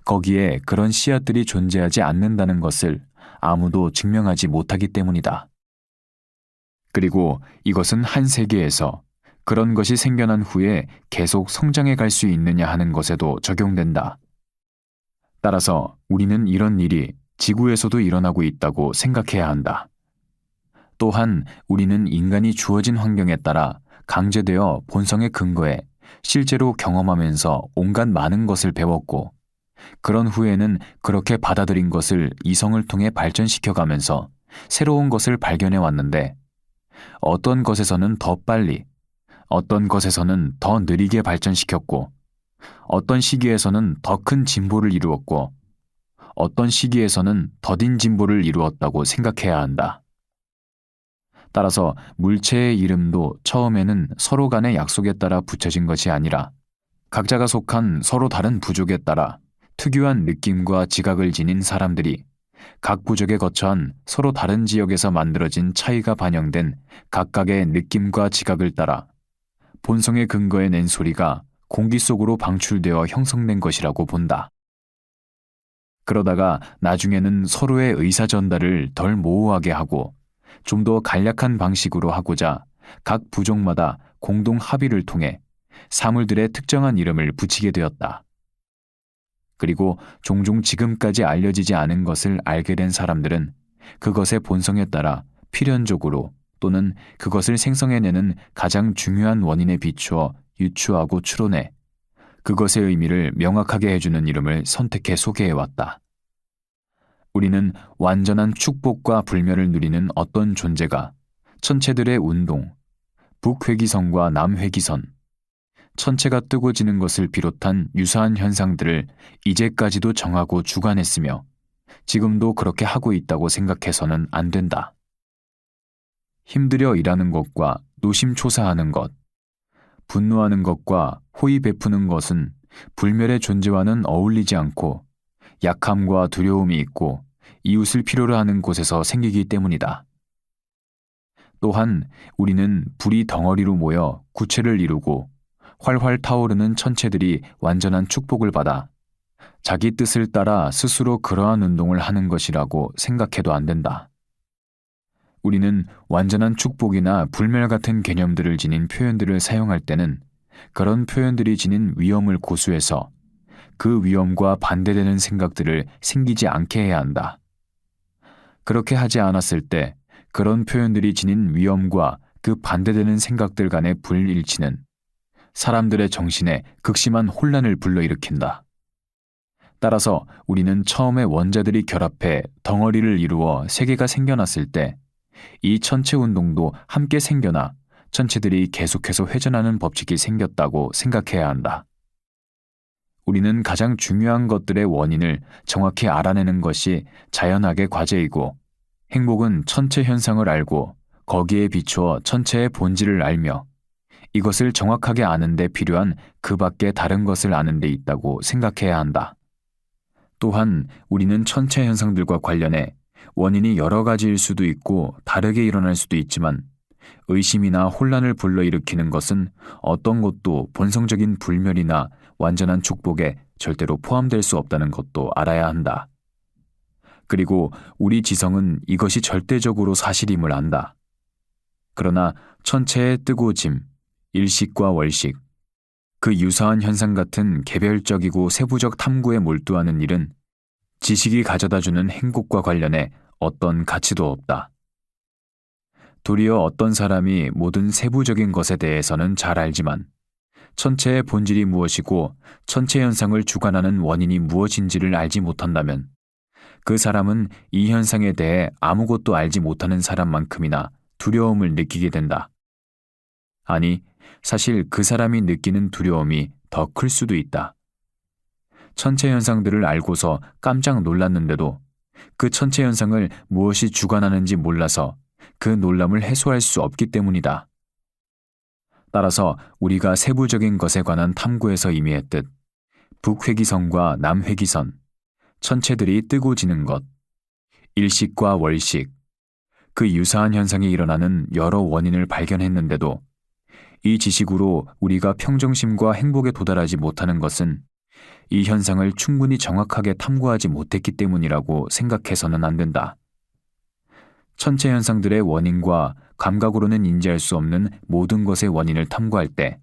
거기에 그런 씨앗들이 존재하지 않는다는 것을 아무도 증명하지 못하기 때문이다. 그리고 이것은 한 세계에서 그런 것이 생겨난 후에 계속 성장해 갈 수 있느냐 하는 것에도 적용된다. 따라서 우리는 이런 일이 지구에서도 일어나고 있다고 생각해야 한다. 또한 우리는 인간이 주어진 환경에 따라 강제되어 본성의 근거에 실제로 경험하면서 온갖 많은 것을 배웠고, 그런 후에는 그렇게 받아들인 것을 이성을 통해 발전시켜가면서 새로운 것을 발견해 왔는데, 어떤 것에서는 더 빨리, 어떤 것에서는 더 느리게 발전시켰고, 어떤 시기에서는 더 큰 진보를 이루었고, 어떤 시기에서는 더딘 진보를 이루었다고 생각해야 한다. 따라서 물체의 이름도 처음에는 서로 간의 약속에 따라 붙여진 것이 아니라 각자가 속한 서로 다른 부족에 따라 특유한 느낌과 지각을 지닌 사람들이 각 부족에 거처한 서로 다른 지역에서 만들어진 차이가 반영된 각각의 느낌과 지각을 따라 본성의 근거에 낸 소리가 공기 속으로 방출되어 형성된 것이라고 본다. 그러다가 나중에는 서로의 의사 전달을 덜 모호하게 하고 좀 더 간략한 방식으로 하고자 각 부족마다 공동 합의를 통해 사물들의 특정한 이름을 붙이게 되었다. 그리고 종종 지금까지 알려지지 않은 것을 알게 된 사람들은 그것의 본성에 따라 필연적으로 또는 그것을 생성해내는 가장 중요한 원인에 비추어 유추하고 추론해 그것의 의미를 명확하게 해주는 이름을 선택해 소개해왔다. 우리는 완전한 축복과 불멸을 누리는 어떤 존재가 천체들의 운동, 북회기선과 남회기선, 천체가 뜨고 지는 것을 비롯한 유사한 현상들을 이제까지도 정하고 주관했으며 지금도 그렇게 하고 있다고 생각해서는 안 된다. 힘들여 일하는 것과 노심초사하는 것, 분노하는 것과 호의 베푸는 것은 불멸의 존재와는 어울리지 않고 약함과 두려움이 있고 이웃을 필요로 하는 곳에서 생기기 때문이다. 또한 우리는 불이 덩어리로 모여 구체를 이루고 활활 타오르는 천체들이 완전한 축복을 받아 자기 뜻을 따라 스스로 그러한 운동을 하는 것이라고 생각해도 안 된다. 우리는 완전한 축복이나 불멸 같은 개념들을 지닌 표현들을 사용할 때는 그런 표현들이 지닌 위험을 고수해서 그 위험과 반대되는 생각들을 생기지 않게 해야 한다. 그렇게 하지 않았을 때 그런 표현들이 지닌 위험과 그 반대되는 생각들 간의 불일치는 사람들의 정신에 극심한 혼란을 불러일으킨다. 따라서 우리는 처음에 원자들이 결합해 덩어리를 이루어 세계가 생겨났을 때 이 천체 운동도 함께 생겨나 천체들이 계속해서 회전하는 법칙이 생겼다고 생각해야 한다. 우리는 가장 중요한 것들의 원인을 정확히 알아내는 것이 자연학의 과제이고, 행복은 천체 현상을 알고 거기에 비추어 천체의 본질을 알며 이것을 정확하게 아는 데 필요한 그 밖에 다른 것을 아는 데 있다고 생각해야 한다. 또한 우리는 천체 현상들과 관련해 원인이 여러 가지일 수도 있고 다르게 일어날 수도 있지만 의심이나 혼란을 불러일으키는 것은 어떤 것도 본성적인 불멸이나 완전한 축복에 절대로 포함될 수 없다는 것도 알아야 한다. 그리고 우리 지성은 이것이 절대적으로 사실임을 안다. 그러나 천체의 뜨고 짐, 일식과 월식, 그 유사한 현상 같은 개별적이고 세부적 탐구에 몰두하는 일은 지식이 가져다주는 행복과 관련해 어떤 가치도 없다. 도리어 어떤 사람이 모든 세부적인 것에 대해서는 잘 알지만 천체의 본질이 무엇이고 천체 현상을 주관하는 원인이 무엇인지를 알지 못한다면 그 사람은 이 현상에 대해 아무것도 알지 못하는 사람만큼이나 두려움을 느끼게 된다. 아니, 사실 그 사람이 느끼는 두려움이 더 클 수도 있다. 천체 현상들을 알고서 깜짝 놀랐는데도 그 천체 현상을 무엇이 주관하는지 몰라서 그 놀람을 해소할 수 없기 때문이다. 따라서 우리가 세부적인 것에 관한 탐구에서 이미 했듯 북회기선과 남회기선, 천체들이 뜨고 지는 것, 일식과 월식, 그 유사한 현상이 일어나는 여러 원인을 발견했는데도 이 지식으로 우리가 평정심과 행복에 도달하지 못하는 것은 이 현상을 충분히 정확하게 탐구하지 못했기 때문이라고 생각해서는 안 된다. 천체 현상들의 원인과 감각으로는 인지할 수 없는 모든 것의 원인을 탐구할 때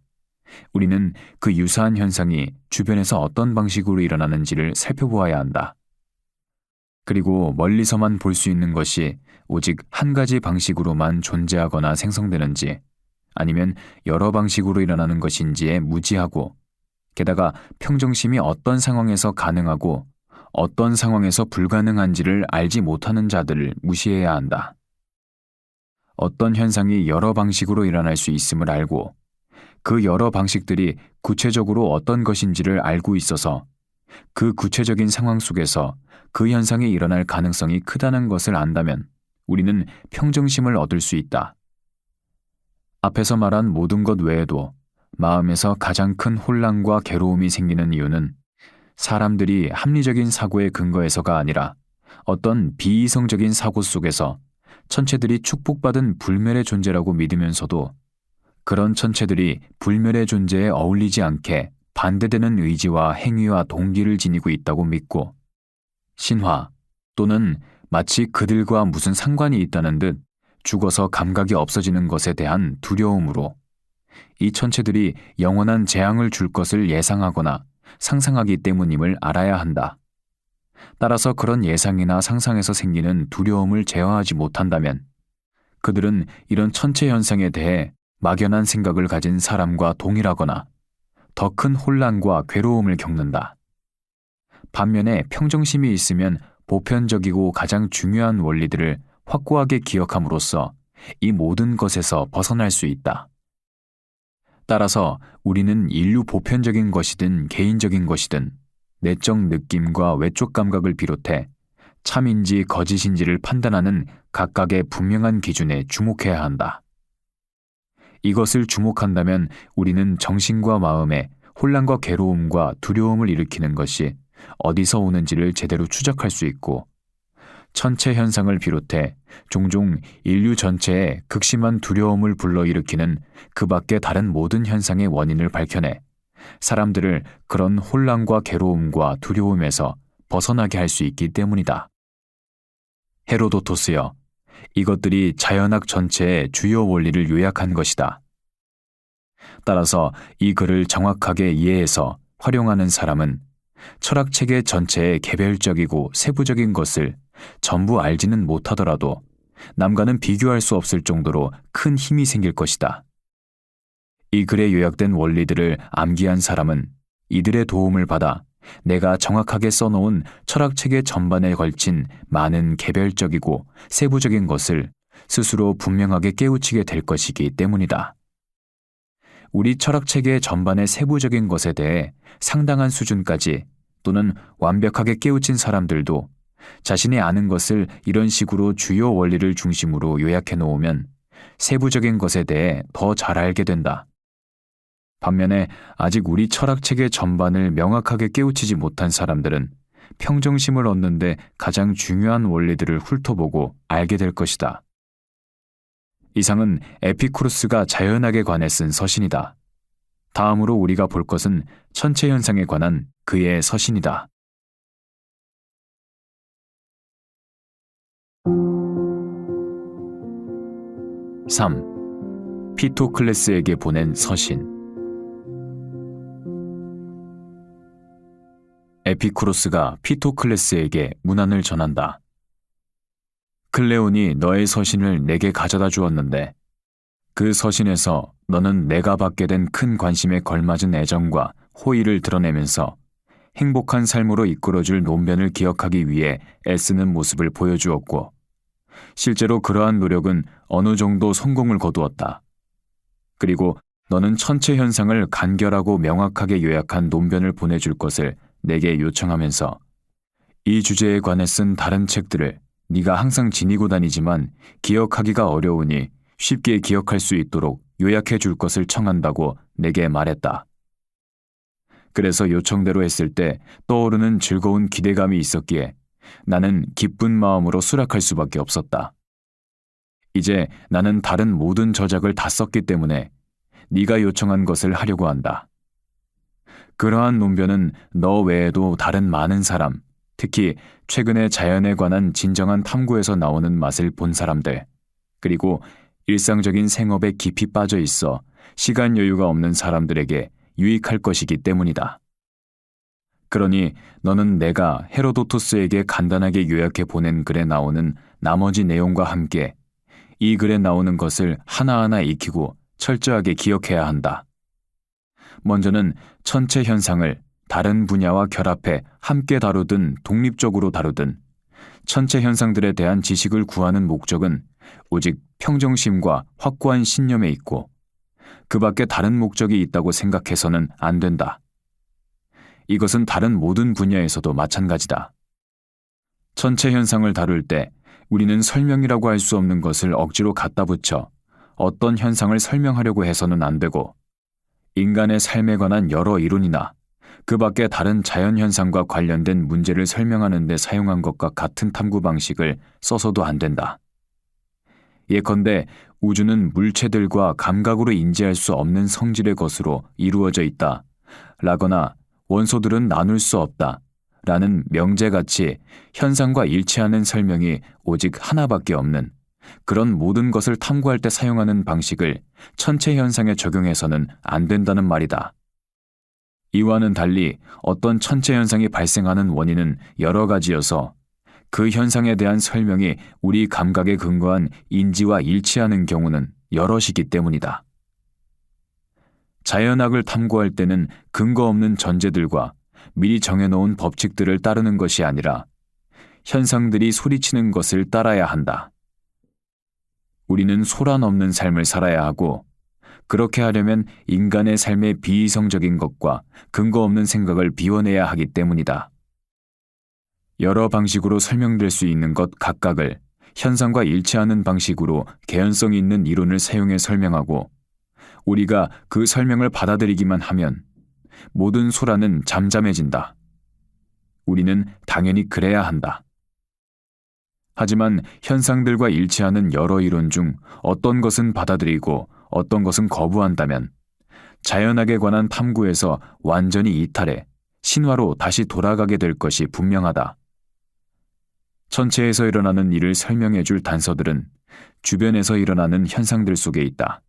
우리는 그 유사한 현상이 주변에서 어떤 방식으로 일어나는지를 살펴보아야 한다. 그리고 멀리서만 볼 수 있는 것이 오직 한 가지 방식으로만 존재하거나 생성되는지 아니면 여러 방식으로 일어나는 것인지에 무지하고 게다가 평정심이 어떤 상황에서 가능하고 어떤 상황에서 불가능한지를 알지 못하는 자들을 무시해야 한다. 어떤 현상이 여러 방식으로 일어날 수 있음을 알고 그 여러 방식들이 구체적으로 어떤 것인지를 알고 있어서 그 구체적인 상황 속에서 그 현상이 일어날 가능성이 크다는 것을 안다면 우리는 평정심을 얻을 수 있다. 앞에서 말한 모든 것 외에도 마음에서 가장 큰 혼란과 괴로움이 생기는 이유는 사람들이 합리적인 사고의 근거에서가 아니라 어떤 비이성적인 사고 속에서 천체들이 축복받은 불멸의 존재라고 믿으면서도 그런 천체들이 불멸의 존재에 어울리지 않게 반대되는 의지와 행위와 동기를 지니고 있다고 믿고 신화 또는 마치 그들과 무슨 상관이 있다는 듯 죽어서 감각이 없어지는 것에 대한 두려움으로 이 천체들이 영원한 재앙을 줄 것을 예상하거나 상상하기 때문임을 알아야 한다. 따라서 그런 예상이나 상상에서 생기는 두려움을 제어하지 못한다면 그들은 이런 천체 현상에 대해 막연한 생각을 가진 사람과 동일하거나 더 큰 혼란과 괴로움을 겪는다. 반면에 평정심이 있으면 보편적이고 가장 중요한 원리들을 확고하게 기억함으로써 이 모든 것에서 벗어날 수 있다. 따라서 우리는 인류 보편적인 것이든 개인적인 것이든 내적 느낌과 외적 감각을 비롯해 참인지 거짓인지를 판단하는 각각의 분명한 기준에 주목해야 한다. 이것을 주목한다면 우리는 정신과 마음에 혼란과 괴로움과 두려움을 일으키는 것이 어디서 오는지를 제대로 추적할 수 있고 천체 현상을 비롯해 종종 인류 전체에 극심한 두려움을 불러일으키는 그 밖의 다른 모든 현상의 원인을 밝혀내 사람들을 그런 혼란과 괴로움과 두려움에서 벗어나게 할 수 있기 때문이다. 헤로도토스여, 이것들이 자연학 전체의 주요 원리를 요약한 것이다. 따라서 이 글을 정확하게 이해해서 활용하는 사람은 철학체계 전체의 개별적이고 세부적인 것을 전부 알지는 못하더라도 남과는 비교할 수 없을 정도로 큰 힘이 생길 것이다. 이 글에 요약된 원리들을 암기한 사람은 이들의 도움을 받아 내가 정확하게 써놓은 철학체계 전반에 걸친 많은 개별적이고 세부적인 것을 스스로 분명하게 깨우치게 될 것이기 때문이다. 우리 철학체계 전반의 세부적인 것에 대해 상당한 수준까지 또는 완벽하게 깨우친 사람들도 자신이 아는 것을 이런 식으로 주요 원리를 중심으로 요약해 놓으면 세부적인 것에 대해 더 잘 알게 된다. 반면에 아직 우리 철학체계 전반을 명확하게 깨우치지 못한 사람들은 평정심을 얻는데 가장 중요한 원리들을 훑어보고 알게 될 것이다. 이상은 에피쿠로스가 자연학에 관해 쓴 서신이다. 다음으로 우리가 볼 것은 천체 현상에 관한 그의 서신이다. 3. 피토클레스에게 보낸 서신. 에피쿠로스가 피토클레스에게 문안을 전한다. 클레온이 너의 서신을 내게 가져다 주었는데 그 서신에서 너는 내가 받게 된 큰 관심에 걸맞은 애정과 호의를 드러내면서 행복한 삶으로 이끌어줄 논변을 기억하기 위해 애쓰는 모습을 보여주었고 실제로 그러한 노력은 어느 정도 성공을 거두었다. 그리고 너는 천체 현상을 간결하고 명확하게 요약한 논변을 보내줄 것을 내게 요청하면서 이 주제에 관해 쓴 다른 책들을 네가 항상 지니고 다니지만 기억하기가 어려우니 쉽게 기억할 수 있도록 요약해 줄 것을 청한다고 내게 말했다. 그래서 요청대로 했을 때 떠오르는 즐거운 기대감이 있었기에 나는 기쁜 마음으로 수락할 수밖에 없었다. 이제 나는 다른 모든 저작을 다 썼기 때문에 네가 요청한 것을 하려고 한다. 그러한 논변은 너 외에도 다른 많은 사람, 특히 최근에 자연에 관한 진정한 탐구에서 나오는 맛을 본 사람들, 그리고 일상적인 생업에 깊이 빠져 있어 시간 여유가 없는 사람들에게 유익할 것이기 때문이다. 그러니 너는 내가 헤로도토스에게 간단하게 요약해 보낸 글에 나오는 나머지 내용과 함께 이 글에 나오는 것을 하나하나 익히고 철저하게 기억해야 한다. 먼저는 천체 현상을 다른 분야와 결합해 함께 다루든 독립적으로 다루든 천체 현상들에 대한 지식을 구하는 목적은 오직 평정심과 확고한 신념에 있고 그 밖에 다른 목적이 있다고 생각해서는 안 된다. 이것은 다른 모든 분야에서도 마찬가지다. 천체 현상을 다룰 때 우리는 설명이라고 할 수 없는 것을 억지로 갖다 붙여 어떤 현상을 설명하려고 해서는 안 되고 인간의 삶에 관한 여러 이론이나 그 밖에 다른 자연현상과 관련된 문제를 설명하는 데 사용한 것과 같은 탐구 방식을 써서도 안 된다. 예컨대 우주는 물체들과 감각으로 인지할 수 없는 성질의 것으로 이루어져 있다 라거나 원소들은 나눌 수 없다 라는 명제같이 현상과 일치하는 설명이 오직 하나밖에 없는 그런 모든 것을 탐구할 때 사용하는 방식을 천체 현상에 적용해서는 안 된다는 말이다. 이와는 달리 어떤 천체 현상이 발생하는 원인은 여러 가지여서 그 현상에 대한 설명이 우리 감각에 근거한 인지와 일치하는 경우는 여럿이기 때문이다. 자연학을 탐구할 때는 근거 없는 전제들과 미리 정해놓은 법칙들을 따르는 것이 아니라 현상들이 소리치는 것을 따라야 한다. 우리는 소란 없는 삶을 살아야 하고 그렇게 하려면 인간의 삶의 비이성적인 것과 근거 없는 생각을 비워내야 하기 때문이다. 여러 방식으로 설명될 수 있는 것 각각을 현상과 일치하는 방식으로 개연성 있는 이론을 사용해 설명하고 우리가 그 설명을 받아들이기만 하면 모든 소란은 잠잠해진다. 우리는 당연히 그래야 한다. 하지만 현상들과 일치하는 여러 이론 중 어떤 것은 받아들이고 어떤 것은 거부한다면 자연학에 관한 탐구에서 완전히 이탈해 신화로 다시 돌아가게 될 것이 분명하다. 천체에서 일어나는 일을 설명해 줄 단서들은 주변에서 일어나는 현상들 속에 있다.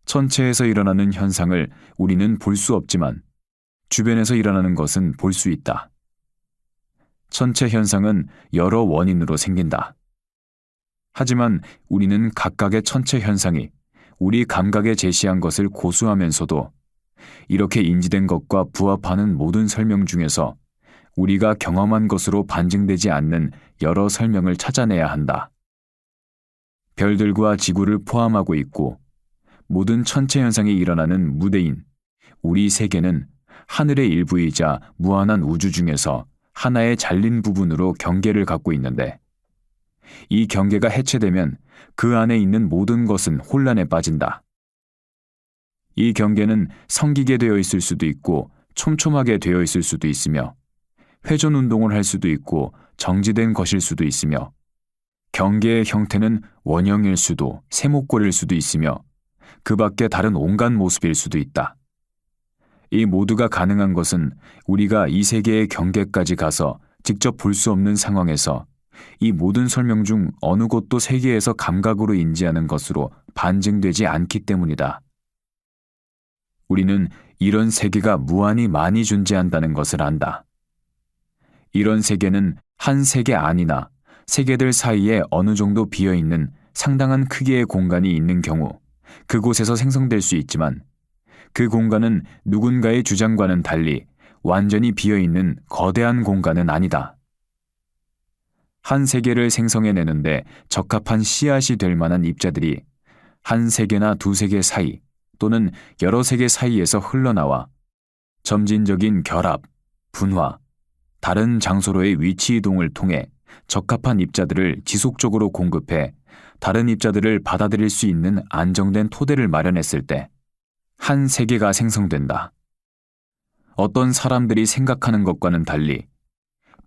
천체에서 일어나는 현상을 우리는 볼 수 없지만 주변에서 일어나는 것은 볼 수 있다. 천체 현상은 여러 원인으로 생긴다. 하지만 우리는 각각의 천체 현상이 우리 감각에 제시한 것을 고수하면서도 이렇게 인지된 것과 부합하는 모든 설명 중에서 우리가 경험한 것으로 반증되지 않는 여러 설명을 찾아내야 한다. 별들과 지구를 포함하고 있고 모든 천체 현상이 일어나는 무대인 우리 세계는 하늘의 일부이자 무한한 우주 중에서 하나의 잘린 부분으로 경계를 갖고 있는데 이 경계가 해체되면 그 안에 있는 모든 것은 혼란에 빠진다. 이 경계는 성기게 되어 있을 수도 있고 촘촘하게 되어 있을 수도 있으며 회전 운동을 할 수도 있고 정지된 것일 수도 있으며 경계의 형태는 원형일 수도 세모꼴일 수도 있으며 그 밖에 다른 온갖 모습일 수도 있다. 이 모두가 가능한 것은 우리가 이 세계의 경계까지 가서 직접 볼 수 없는 상황에서 이 모든 설명 중 어느 곳도 세계에서 감각으로 인지하는 것으로 반증되지 않기 때문이다. 우리는 이런 세계가 무한히 많이 존재한다는 것을 안다. 이런 세계는 한 세계 안이나 세계들 사이에 어느 정도 비어있는 상당한 크기의 공간이 있는 경우 그곳에서 생성될 수 있지만 그 공간은 누군가의 주장과는 달리 완전히 비어있는 거대한 공간은 아니다. 한 세계를 생성해내는데 적합한 씨앗이 될 만한 입자들이 한 세계나 두 세계 사이 또는 여러 세계 사이에서 흘러나와 점진적인 결합, 분화, 다른 장소로의 위치 이동을 통해 적합한 입자들을 지속적으로 공급해 다른 입자들을 받아들일 수 있는 안정된 토대를 마련했을 때 한 세계가 생성된다. 어떤 사람들이 생각하는 것과는 달리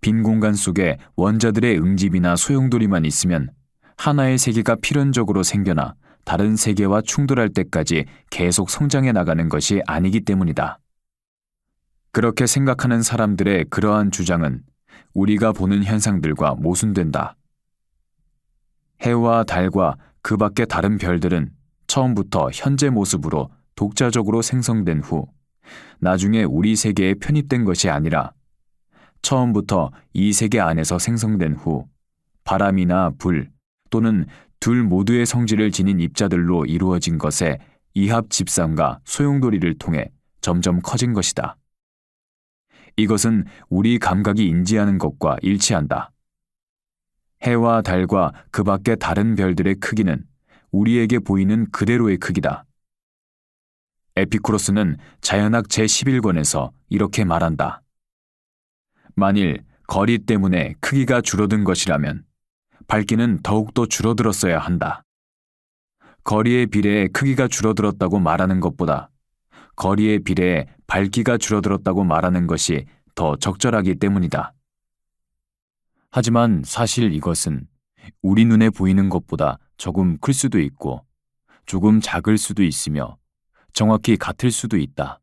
빈 공간 속에 원자들의 응집이나 소용돌이만 있으면 하나의 세계가 필연적으로 생겨나 다른 세계와 충돌할 때까지 계속 성장해 나가는 것이 아니기 때문이다. 그렇게 생각하는 사람들의 그러한 주장은 우리가 보는 현상들과 모순된다. 해와 달과 그 밖의 다른 별들은 처음부터 현재 모습으로 독자적으로 생성된 후 나중에 우리 세계에 편입된 것이 아니라 처음부터 이 세계 안에서 생성된 후 바람이나 불 또는 둘 모두의 성질을 지닌 입자들로 이루어진 것의 이합 집산과 소용돌이를 통해 점점 커진 것이다. 이것은 우리 감각이 인지하는 것과 일치한다. 해와 달과 그 밖의 다른 별들의 크기는 우리에게 보이는 그대로의 크기다. 에피쿠로스는 자연학 제11권에서 이렇게 말한다. 만일 거리 때문에 크기가 줄어든 것이라면 밝기는 더욱더 줄어들었어야 한다. 거리에 비례해 크기가 줄어들었다고 말하는 것보다 거리에 비례해 밝기가 줄어들었다고 말하는 것이 더 적절하기 때문이다. 하지만 사실 이것은 우리 눈에 보이는 것보다 조금 클 수도 있고 조금 작을 수도 있으며 정확히 같을 수도 있다.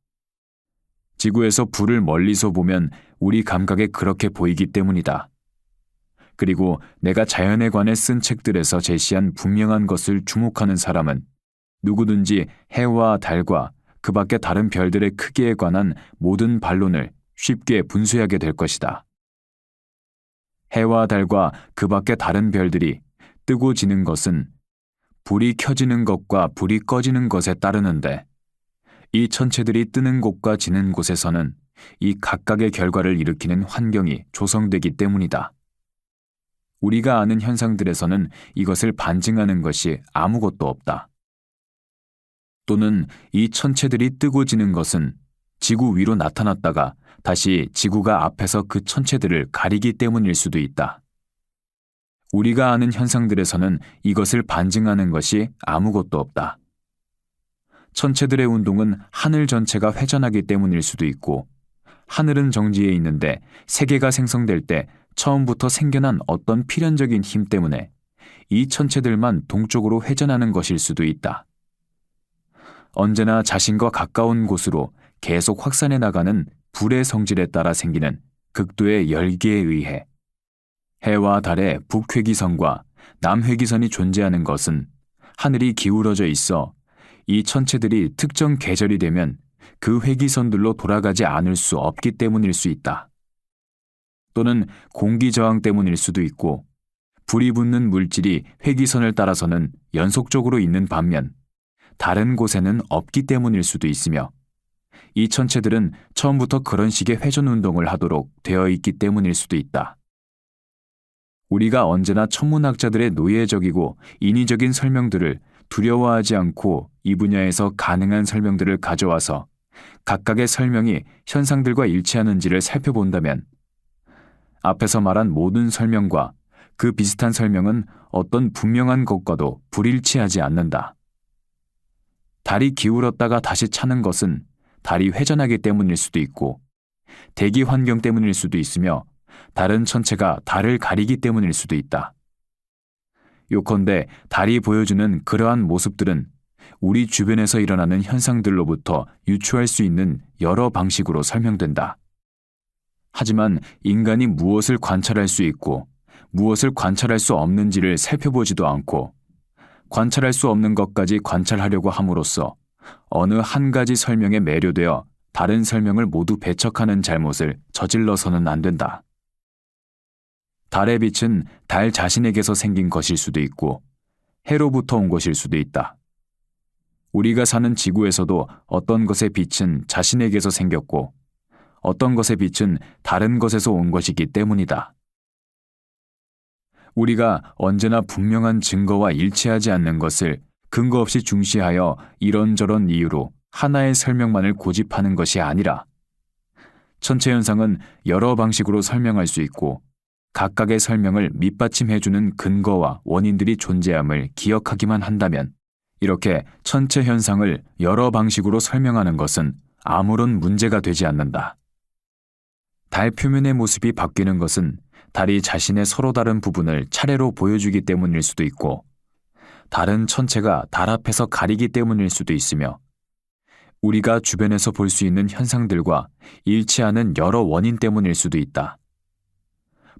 지구에서 불을 멀리서 보면 우리 감각에 그렇게 보이기 때문이다. 그리고 내가 자연에 관해 쓴 책들에서 제시한 분명한 것을 주목하는 사람은 누구든지 해와 달과 그 밖의 다른 별들의 크기에 관한 모든 반론을 쉽게 분수하게 될 것이다. 해와 달과 그 밖의 다른 별들이 뜨고 지는 것은 불이 켜지는 것과 불이 꺼지는 것에 따르는데 이 천체들이 뜨는 곳과 지는 곳에서는 이 각각의 결과를 일으키는 환경이 조성되기 때문이다. 우리가 아는 현상들에서는 이것을 반증하는 것이 아무것도 없다. 또는 이 천체들이 뜨고 지는 것은 지구 위로 나타났다가 다시 지구가 앞에서 그 천체들을 가리기 때문일 수도 있다. 우리가 아는 현상들에서는 이것을 반증하는 것이 아무것도 없다. 천체들의 운동은 하늘 전체가 회전하기 때문일 수도 있고 하늘은 정지해 있는데 세계가 생성될 때 처음부터 생겨난 어떤 필연적인 힘 때문에 이 천체들만 동쪽으로 회전하는 것일 수도 있다. 언제나 자신과 가까운 곳으로 계속 확산해 나가는 불의 성질에 따라 생기는 극도의 열기에 의해 해와 달의 북회기선과 남회기선이 존재하는 것은 하늘이 기울어져 있어 이 천체들이 특정 계절이 되면 그 회기선들로 돌아가지 않을 수 없기 때문일 수 있다. 또는 공기 저항 때문일 수도 있고 불이 붙는 물질이 회기선을 따라서는 연속적으로 있는 반면 다른 곳에는 없기 때문일 수도 있으며 이 천체들은 처음부터 그런 식의 회전 운동을 하도록 되어 있기 때문일 수도 있다. 우리가 언제나 천문학자들의 노예적이고 인위적인 설명들을 두려워하지 않고 이 분야에서 가능한 설명들을 가져와서 각각의 설명이 현상들과 일치하는지를 살펴본다면 앞에서 말한 모든 설명과 그 비슷한 설명은 어떤 분명한 것과도 불일치하지 않는다. 달이 기울었다가 다시 차는 것은 달이 회전하기 때문일 수도 있고 대기 환경 때문일 수도 있으며 다른 천체가 달을 가리기 때문일 수도 있다. 요컨대 달이 보여주는 그러한 모습들은 우리 주변에서 일어나는 현상들로부터 유추할 수 있는 여러 방식으로 설명된다. 하지만 인간이 무엇을 관찰할 수 있고 무엇을 관찰할 수 없는지를 살펴보지도 않고 관찰할 수 없는 것까지 관찰하려고 함으로써 어느 한 가지 설명에 매료되어 다른 설명을 모두 배척하는 잘못을 저질러서는 안 된다. 달의 빛은 달 자신에게서 생긴 것일 수도 있고 해로부터 온 것일 수도 있다. 우리가 사는 지구에서도 어떤 것의 빛은 자신에게서 생겼고 어떤 것의 빛은 다른 것에서 온 것이기 때문이다. 우리가 언제나 분명한 증거와 일치하지 않는 것을 근거 없이 중시하여 이런저런 이유로 하나의 설명만을 고집하는 것이 아니라 천체 현상은 여러 방식으로 설명할 수 있고 각각의 설명을 밑받침해주는 근거와 원인들이 존재함을 기억하기만 한다면 이렇게 천체 현상을 여러 방식으로 설명하는 것은 아무런 문제가 되지 않는다. 달 표면의 모습이 바뀌는 것은 달이 자신의 서로 다른 부분을 차례로 보여주기 때문일 수도 있고 다른 천체가 달 앞에서 가리기 때문일 수도 있으며 우리가 주변에서 볼 수 있는 현상들과 일치하는 여러 원인 때문일 수도 있다.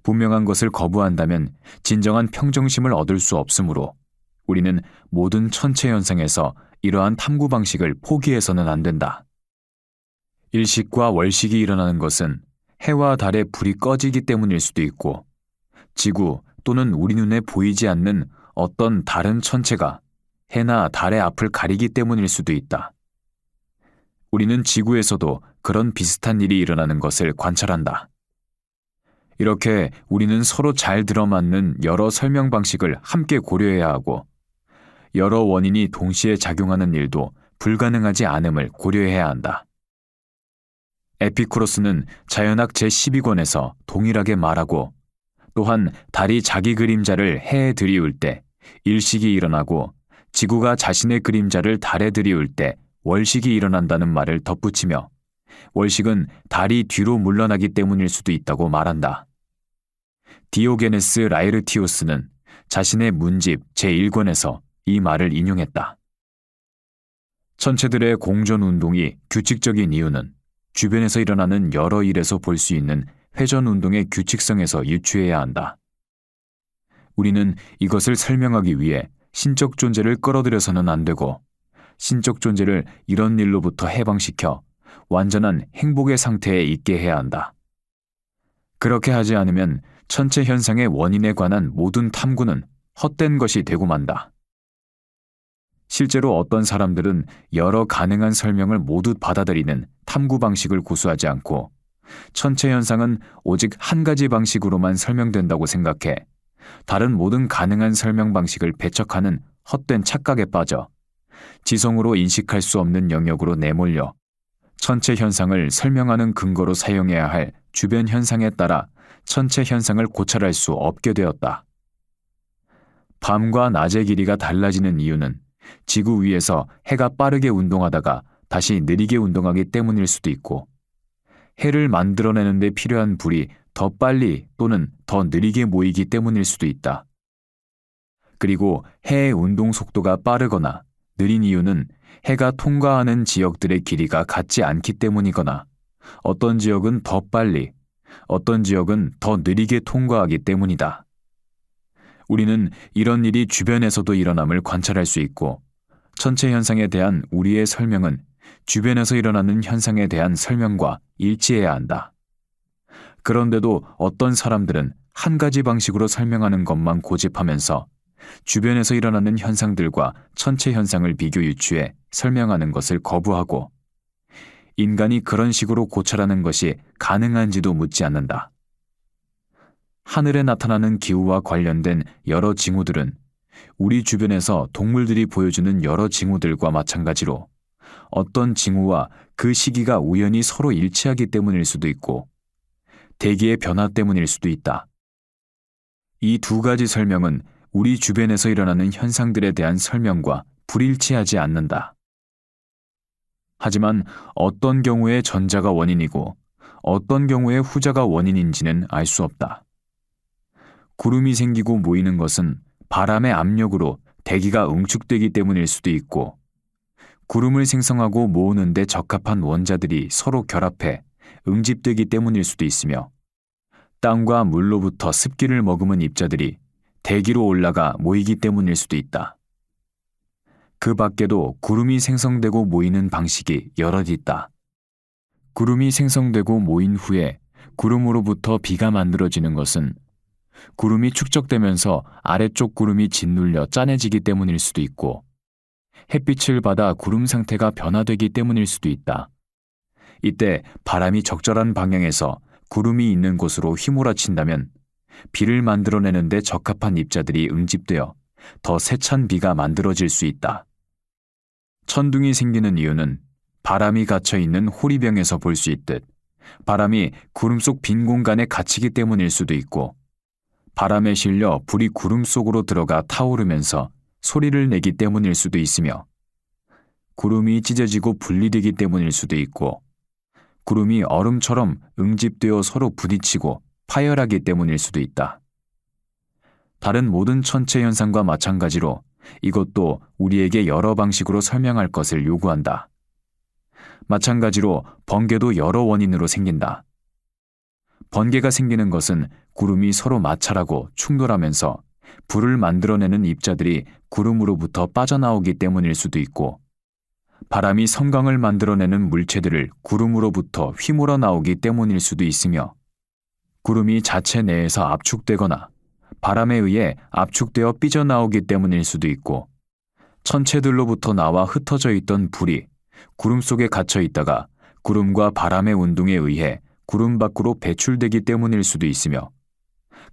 분명한 것을 거부한다면 진정한 평정심을 얻을 수 없으므로 우리는 모든 천체 현상에서 이러한 탐구 방식을 포기해서는 안 된다. 일식과 월식이 일어나는 것은 해와 달의 불이 꺼지기 때문일 수도 있고, 지구 또는 우리 눈에 보이지 않는 어떤 다른 천체가 해나 달의 앞을 가리기 때문일 수도 있다. 우리는 지구에서도 그런 비슷한 일이 일어나는 것을 관찰한다. 이렇게 우리는 서로 잘 들어맞는 여러 설명 방식을 함께 고려해야 하고, 여러 원인이 동시에 작용하는 일도 불가능하지 않음을 고려해야 한다. 에피쿠로스는 자연학 제12권에서 동일하게 말하고, 또한 달이 자기 그림자를 해에 들이울 때 일식이 일어나고 지구가 자신의 그림자를 달에 들이울 때 월식이 일어난다는 말을 덧붙이며, 월식은 달이 뒤로 물러나기 때문일 수도 있다고 말한다. 디오게네스 라에르티오스는 자신의 문집 제1권에서 이 말을 인용했다. 천체들의 공전 운동이 규칙적인 이유는 주변에서 일어나는 여러 일에서 볼 수 있는 회전 운동의 규칙성에서 유추해야 한다. 우리는 이것을 설명하기 위해 신적 존재를 끌어들여서는 안 되고, 신적 존재를 이런 일로부터 해방시켜 완전한 행복의 상태에 있게 해야 한다. 그렇게 하지 않으면 천체 현상의 원인에 관한 모든 탐구는 헛된 것이 되고 만다. 실제로 어떤 사람들은 여러 가능한 설명을 모두 받아들이는 탐구 방식을 고수하지 않고, 천체 현상은 오직 한 가지 방식으로만 설명된다고 생각해 다른 모든 가능한 설명 방식을 배척하는 헛된 착각에 빠져 지성으로 인식할 수 없는 영역으로 내몰려 천체 현상을 설명하는 근거로 사용해야 할 주변 현상에 따라 천체 현상을 고찰할 수 없게 되었다. 밤과 낮의 길이가 달라지는 이유는 지구 위에서 해가 빠르게 운동하다가 다시 느리게 운동하기 때문일 수도 있고, 해를 만들어내는 데 필요한 불이 더 빨리 또는 더 느리게 모이기 때문일 수도 있다. 그리고 해의 운동 속도가 빠르거나 느린 이유는 해가 통과하는 지역들의 길이가 같지 않기 때문이거나, 어떤 지역은 더 빨리, 어떤 지역은 더 느리게 통과하기 때문이다. 우리는 이런 일이 주변에서도 일어남을 관찰할 수 있고, 천체 현상에 대한 우리의 설명은 주변에서 일어나는 현상에 대한 설명과 일치해야 한다. 그런데도 어떤 사람들은 한 가지 방식으로 설명하는 것만 고집하면서 주변에서 일어나는 현상들과 천체 현상을 비교 유추해 설명하는 것을 거부하고, 인간이 그런 식으로 고찰하는 것이 가능한지도 묻지 않는다. 하늘에 나타나는 기후와 관련된 여러 징후들은 우리 주변에서 동물들이 보여주는 여러 징후들과 마찬가지로 어떤 징후와 그 시기가 우연히 서로 일치하기 때문일 수도 있고, 대기의 변화 때문일 수도 있다. 이 두 가지 설명은 우리 주변에서 일어나는 현상들에 대한 설명과 불일치하지 않는다. 하지만 어떤 경우에 전자가 원인이고 어떤 경우에 후자가 원인인지는 알 수 없다. 구름이 생기고 모이는 것은 바람의 압력으로 대기가 응축되기 때문일 수도 있고, 구름을 생성하고 모으는 데 적합한 원자들이 서로 결합해 응집되기 때문일 수도 있으며, 땅과 물로부터 습기를 머금은 입자들이 대기로 올라가 모이기 때문일 수도 있다. 그 밖에도 구름이 생성되고 모이는 방식이 여럿 있다. 구름이 생성되고 모인 후에 구름으로부터 비가 만들어지는 것은 구름이 축적되면서 아래쪽 구름이 짓눌려 짜내지기 때문일 수도 있고, 햇빛을 받아 구름 상태가 변화되기 때문일 수도 있다. 이때 바람이 적절한 방향에서 구름이 있는 곳으로 휘몰아친다면 비를 만들어내는 데 적합한 입자들이 응집되어 더 세찬 비가 만들어질 수 있다. 천둥이 생기는 이유는 바람이 갇혀있는 호리병에서 볼 수 있듯 바람이 구름 속 빈 공간에 갇히기 때문일 수도 있고, 바람에 실려 불이 구름 속으로 들어가 타오르면서 소리를 내기 때문일 수도 있으며, 구름이 찢어지고 분리되기 때문일 수도 있고, 구름이 얼음처럼 응집되어 서로 부딪히고 파열하기 때문일 수도 있다. 다른 모든 천체 현상과 마찬가지로 이것도 우리에게 여러 방식으로 설명할 것을 요구한다. 마찬가지로 번개도 여러 원인으로 생긴다. 번개가 생기는 것은 구름이 서로 마찰하고 충돌하면서 불을 만들어내는 입자들이 구름으로부터 빠져나오기 때문일 수도 있고, 바람이 섬광을 만들어내는 물체들을 구름으로부터 휘몰아 나오기 때문일 수도 있으며, 구름이 자체 내에서 압축되거나 바람에 의해 압축되어 삐져나오기 때문일 수도 있고, 천체들로부터 나와 흩어져 있던 불이 구름 속에 갇혀 있다가 구름과 바람의 운동에 의해 구름 밖으로 배출되기 때문일 수도 있으며,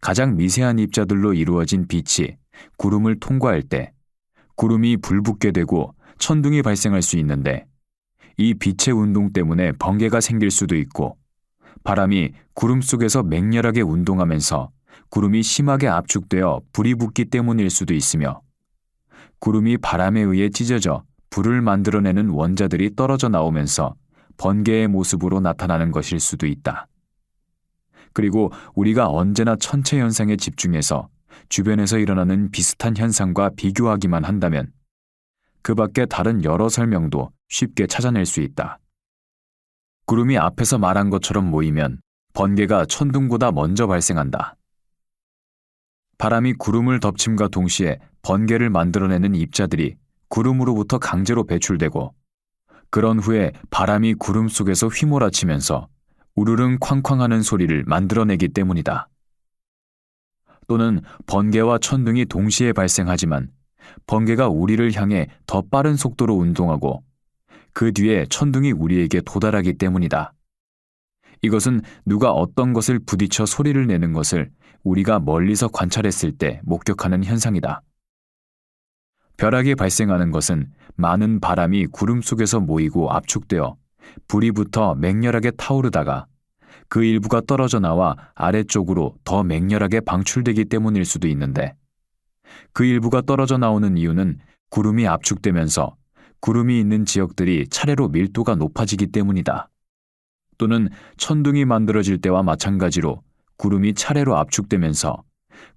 가장 미세한 입자들로 이루어진 빛이 구름을 통과할 때 구름이 불붙게 되고 천둥이 발생할 수 있는데, 이 빛의 운동 때문에 번개가 생길 수도 있고, 바람이 구름 속에서 맹렬하게 운동하면서 구름이 심하게 압축되어 불이 붙기 때문일 수도 있으며, 구름이 바람에 의해 찢어져 불을 만들어내는 원자들이 떨어져 나오면서 번개의 모습으로 나타나는 것일 수도 있다. 그리고 우리가 언제나 천체 현상에 집중해서 주변에서 일어나는 비슷한 현상과 비교하기만 한다면 그 밖에 다른 여러 설명도 쉽게 찾아낼 수 있다. 구름이 앞에서 말한 것처럼 모이면 번개가 천둥보다 먼저 발생한다. 바람이 구름을 덮침과 동시에 번개를 만들어내는 입자들이 구름으로부터 강제로 배출되고, 그런 후에 바람이 구름 속에서 휘몰아치면서 우르릉 쾅쾅하는 소리를 만들어내기 때문이다. 또는 번개와 천둥이 동시에 발생하지만 번개가 우리를 향해 더 빠른 속도로 운동하고 그 뒤에 천둥이 우리에게 도달하기 때문이다. 이것은 누가 어떤 것을 부딪혀 소리를 내는 것을 우리가 멀리서 관찰했을 때 목격하는 현상이다. 벼락이 발생하는 것은 많은 바람이 구름 속에서 모이고 압축되어 불이 붙어 맹렬하게 타오르다가 그 일부가 떨어져 나와 아래쪽으로 더 맹렬하게 방출되기 때문일 수도 있는데, 그 일부가 떨어져 나오는 이유는 구름이 압축되면서 구름이 있는 지역들이 차례로 밀도가 높아지기 때문이다. 또는 천둥이 만들어질 때와 마찬가지로 구름이 차례로 압축되면서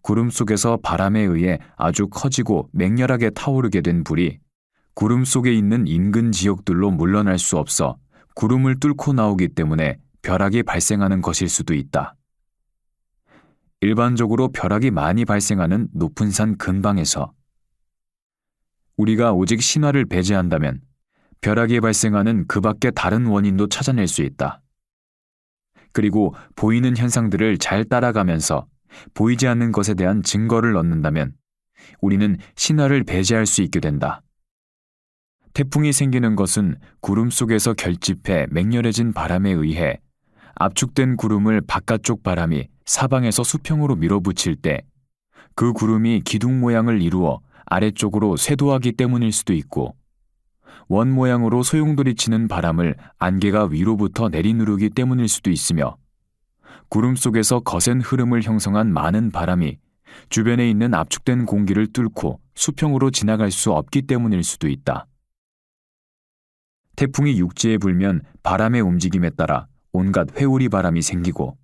구름 속에서 바람에 의해 아주 커지고 맹렬하게 타오르게 된 불이 구름 속에 있는 인근 지역들로 물러날 수 없어 구름을 뚫고 나오기 때문에 벼락이 발생하는 것일 수도 있다. 일반적으로 벼락이 많이 발생하는 높은 산 근방에서 우리가 오직 신화를 배제한다면 벼락이 발생하는 그 밖의 다른 원인도 찾아낼 수 있다. 그리고 보이는 현상들을 잘 따라가면서 보이지 않는 것에 대한 증거를 얻는다면 우리는 신화를 배제할 수 있게 된다. 태풍이 생기는 것은 구름 속에서 결집해 맹렬해진 바람에 의해 압축된 구름을 바깥쪽 바람이 사방에서 수평으로 밀어붙일 때 그 구름이 기둥 모양을 이루어 아래쪽으로 쇄도하기 때문일 수도 있고, 원 모양으로 소용돌이 치는 바람을 안개가 위로부터 내리누르기 때문일 수도 있으며, 구름 속에서 거센 흐름을 형성한 많은 바람이 주변에 있는 압축된 공기를 뚫고 수평으로 지나갈 수 없기 때문일 수도 있다. 태풍이 육지에 불면 바람의 움직임에 따라 온갖 회오리 바람이 생기고,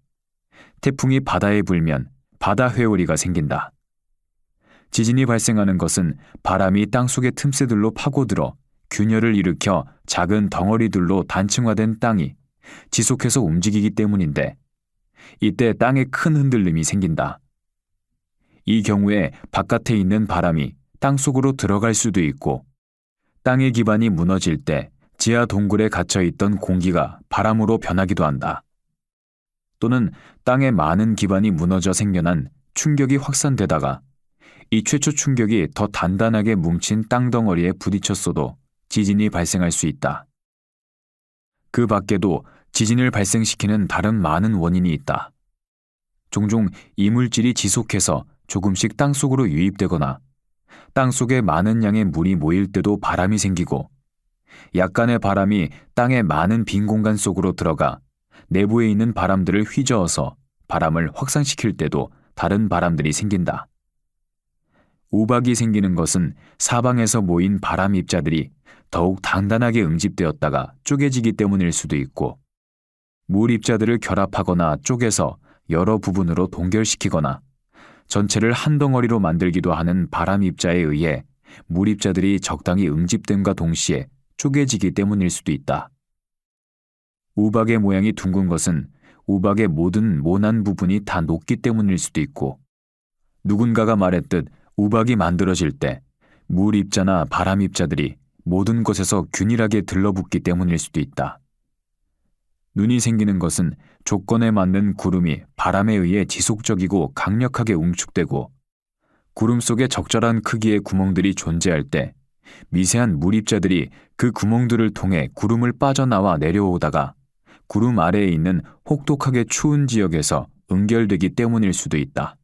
태풍이 바다에 불면 바다 회오리가 생긴다. 지진이 발생하는 것은 바람이 땅속의 틈새들로 파고들어 균열을 일으켜 작은 덩어리들로 단층화된 땅이 지속해서 움직이기 때문인데, 이때 땅에 큰 흔들림이 생긴다. 이 경우에 바깥에 있는 바람이 땅속으로 들어갈 수도 있고, 땅의 기반이 무너질 때 지하 동굴에 갇혀 있던 공기가 바람으로 변하기도 한다. 또는 땅에 많은 기반이 무너져 생겨난 충격이 확산되다가 이 최초 충격이 더 단단하게 뭉친 땅덩어리에 부딪혔어도 지진이 발생할 수 있다. 그 밖에도 지진을 발생시키는 다른 많은 원인이 있다. 종종 이물질이 지속해서 조금씩 땅속으로 유입되거나 땅속에 많은 양의 물이 모일 때도 바람이 생기고, 약간의 바람이 땅의 많은 빈 공간 속으로 들어가 내부에 있는 바람들을 휘저어서 바람을 확산시킬 때도 다른 바람들이 생긴다. 우박이 생기는 것은 사방에서 모인 바람 입자들이 더욱 단단하게 응집되었다가 쪼개지기 때문일 수도 있고, 물 입자들을 결합하거나 쪼개서 여러 부분으로 동결시키거나 전체를 한 덩어리로 만들기도 하는 바람 입자에 의해 물 입자들이 적당히 응집됨과 동시에 쪼개지기 때문일 수도 있다. 우박의 모양이 둥근 것은 우박의 모든 모난 부분이 다 녹기 때문일 수도 있고, 누군가가 말했듯 우박이 만들어질 때 물 입자나 바람 입자들이 모든 곳에서 균일하게 들러붙기 때문일 수도 있다. 눈이 생기는 것은 조건에 맞는 구름이 바람에 의해 지속적이고 강력하게 웅축되고, 구름 속에 적절한 크기의 구멍들이 존재할 때 미세한 물 입자들이 그 구멍들을 통해 구름을 빠져나와 내려오다가 구름 아래에 있는 혹독하게 추운 지역에서 응결되기 때문일 수도 있다.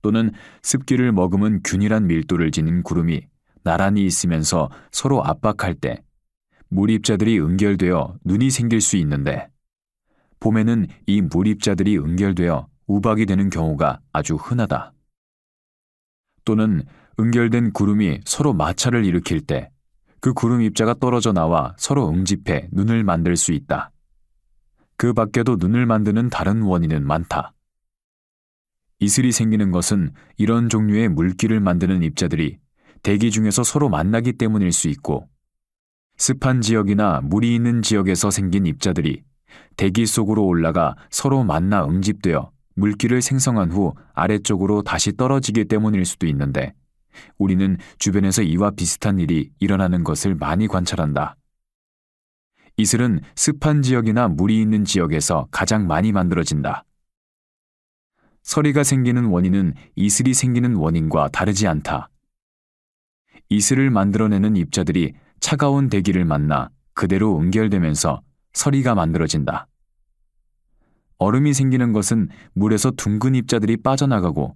또는 습기를 머금은 균일한 밀도를 지닌 구름이 나란히 있으면서 서로 압박할 때 물 입자들이 응결되어 눈이 생길 수 있는데, 봄에는 이 물 입자들이 응결되어 우박이 되는 경우가 아주 흔하다. 또는 응결된 구름이 서로 마찰을 일으킬 때 그 구름 입자가 떨어져 나와 서로 응집해 눈을 만들 수 있다. 그 밖에도 눈을 만드는 다른 원인은 많다. 이슬이 생기는 것은 이런 종류의 물기를 만드는 입자들이 대기 중에서 서로 만나기 때문일 수 있고, 습한 지역이나 물이 있는 지역에서 생긴 입자들이 대기 속으로 올라가 서로 만나 응집되어 물기를 생성한 후 아래쪽으로 다시 떨어지기 때문일 수도 있는데, 우리는 주변에서 이와 비슷한 일이 일어나는 것을 많이 관찰한다. 이슬은 습한 지역이나 물이 있는 지역에서 가장 많이 만들어진다. 서리가 생기는 원인은 이슬이 생기는 원인과 다르지 않다. 이슬을 만들어내는 입자들이 차가운 대기를 만나 그대로 응결되면서 서리가 만들어진다. 얼음이 생기는 것은 물에서 둥근 입자들이 빠져나가고,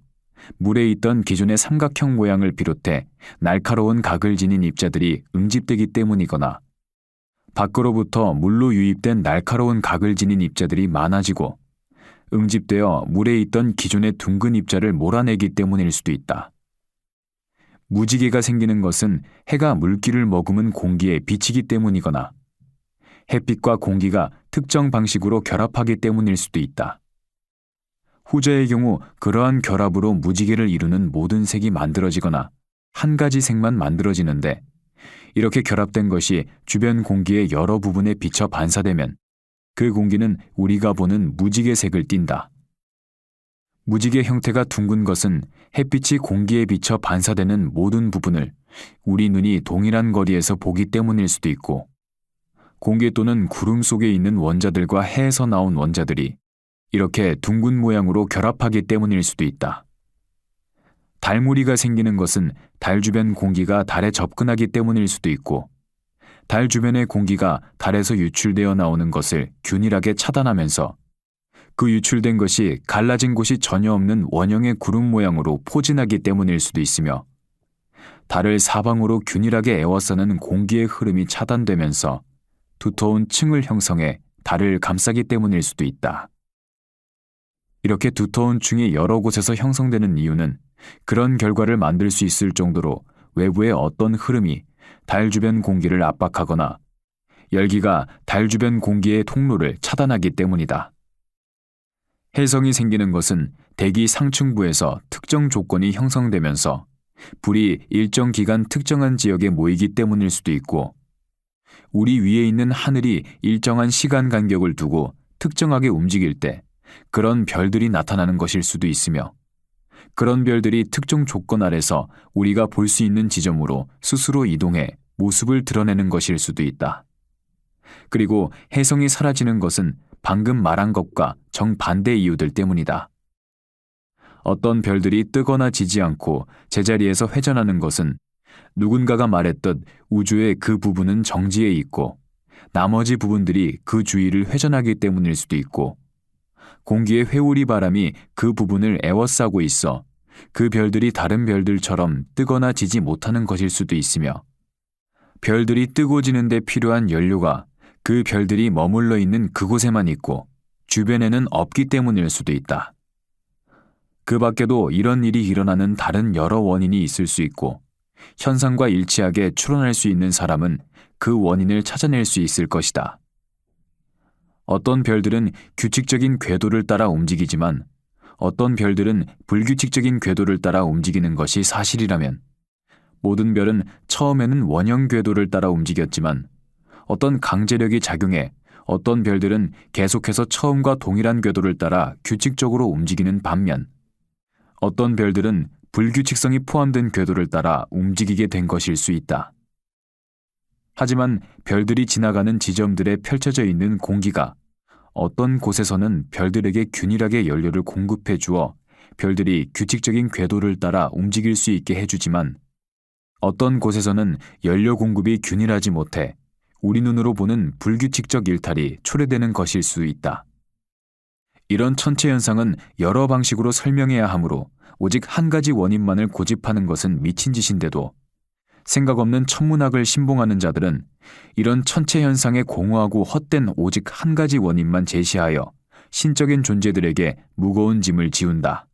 물에 있던 기존의 삼각형 모양을 비롯해 날카로운 각을 지닌 입자들이 응집되기 때문이거나, 밖으로부터 물로 유입된 날카로운 각을 지닌 입자들이 많아지고 응집되어 물에 있던 기존의 둥근 입자를 몰아내기 때문일 수도 있다. 무지개가 생기는 것은 해가 물기를 머금은 공기에 비치기 때문이거나, 햇빛과 공기가 특정 방식으로 결합하기 때문일 수도 있다. 후자의 경우 그러한 결합으로 무지개를 이루는 모든 색이 만들어지거나 한 가지 색만 만들어지는데, 이렇게 결합된 것이 주변 공기의 여러 부분에 비쳐 반사되면 그 공기는 우리가 보는 무지개색을 띈다. 무지개 형태가 둥근 것은 햇빛이 공기에 비쳐 반사되는 모든 부분을 우리 눈이 동일한 거리에서 보기 때문일 수도 있고, 공기 또는 구름 속에 있는 원자들과 해에서 나온 원자들이 이렇게 둥근 모양으로 결합하기 때문일 수도 있다. 달무리가 생기는 것은 달 주변 공기가 달에 접근하기 때문일 수도 있고, 달 주변의 공기가 달에서 유출되어 나오는 것을 균일하게 차단하면서 그 유출된 것이 갈라진 곳이 전혀 없는 원형의 구름 모양으로 포진하기 때문일 수도 있으며, 달을 사방으로 균일하게 에워싸는 공기의 흐름이 차단되면서 두터운 층을 형성해 달을 감싸기 때문일 수도 있다. 이렇게 두터운 층이 여러 곳에서 형성되는 이유는 그런 결과를 만들 수 있을 정도로 외부의 어떤 흐름이 달 주변 공기를 압박하거나 열기가 달 주변 공기의 통로를 차단하기 때문이다. 해성이 생기는 것은 대기 상층부에서 특정 조건이 형성되면서 불이 일정 기간 특정한 지역에 모이기 때문일 수도 있고, 우리 위에 있는 하늘이 일정한 시간 간격을 두고 특정하게 움직일 때 그런 별들이 나타나는 것일 수도 있으며, 그런 별들이 특정 조건 아래서 우리가 볼 수 있는 지점으로 스스로 이동해 모습을 드러내는 것일 수도 있다. 그리고 해성이 사라지는 것은 방금 말한 것과 정반대 이유들 때문이다. 어떤 별들이 뜨거나 지지 않고 제자리에서 회전하는 것은 누군가가 말했듯 우주의 그 부분은 정지해 있고 나머지 부분들이 그 주위를 회전하기 때문일 수도 있고, 공기의 회오리 바람이 그 부분을 에워싸고 있어 그 별들이 다른 별들처럼 뜨거나 지지 못하는 것일 수도 있으며, 별들이 뜨고 지는 데 필요한 연료가 그 별들이 머물러 있는 그곳에만 있고 주변에는 없기 때문일 수도 있다. 그 밖에도 이런 일이 일어나는 다른 여러 원인이 있을 수 있고, 현상과 일치하게 추론할 수 있는 사람은 그 원인을 찾아낼 수 있을 것이다. 어떤 별들은 규칙적인 궤도를 따라 움직이지만 어떤 별들은 불규칙적인 궤도를 따라 움직이는 것이 사실이라면, 모든 별은 처음에는 원형 궤도를 따라 움직였지만 어떤 강제력이 작용해 어떤 별들은 계속해서 처음과 동일한 궤도를 따라 규칙적으로 움직이는 반면 어떤 별들은 불규칙성이 포함된 궤도를 따라 움직이게 된 것일 수 있다. 하지만 별들이 지나가는 지점들에 펼쳐져 있는 공기가 어떤 곳에서는 별들에게 균일하게 연료를 공급해 주어 별들이 규칙적인 궤도를 따라 움직일 수 있게 해주지만 어떤 곳에서는 연료 공급이 균일하지 못해 우리 눈으로 보는 불규칙적 일탈이 초래되는 것일 수 있다. 이런 천체 현상은 여러 방식으로 설명해야 하므로 오직 한 가지 원인만을 고집하는 것은 미친 짓인데도 생각 없는 천문학을 신봉하는 자들은 이런 천체 현상에 공허하고 헛된 오직 한 가지 원인만 제시하여 신적인 존재들에게 무거운 짐을 지운다.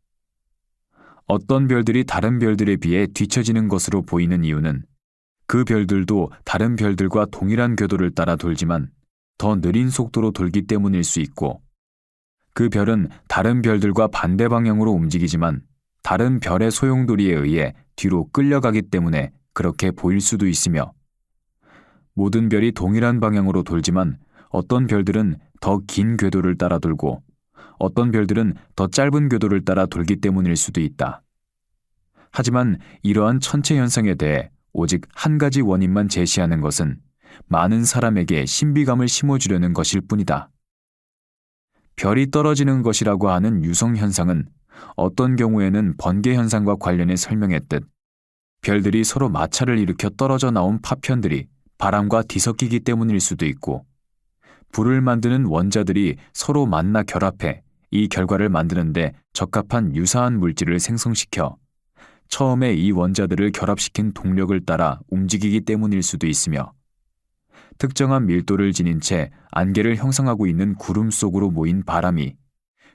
어떤 별들이 다른 별들에 비해 뒤처지는 것으로 보이는 이유는 그 별들도 다른 별들과 동일한 궤도를 따라 돌지만 더 느린 속도로 돌기 때문일 수 있고 그 별은 다른 별들과 반대 방향으로 움직이지만 다른 별의 소용돌이에 의해 뒤로 끌려가기 때문에 그렇게 보일 수도 있으며 모든 별이 동일한 방향으로 돌지만 어떤 별들은 더 긴 궤도를 따라 돌고 어떤 별들은 더 짧은 궤도를 따라 돌기 때문일 수도 있다. 하지만 이러한 천체 현상에 대해 오직 한 가지 원인만 제시하는 것은 많은 사람에게 신비감을 심어주려는 것일 뿐이다. 별이 떨어지는 것이라고 하는 유성 현상은 어떤 경우에는 번개 현상과 관련해 설명했듯 별들이 서로 마찰을 일으켜 떨어져 나온 파편들이 바람과 뒤섞이기 때문일 수도 있고 불을 만드는 원자들이 서로 만나 결합해 이 결과를 만드는데 적합한 유사한 물질을 생성시켜 처음에 이 원자들을 결합시킨 동력을 따라 움직이기 때문일 수도 있으며 특정한 밀도를 지닌 채 안개를 형성하고 있는 구름 속으로 모인 바람이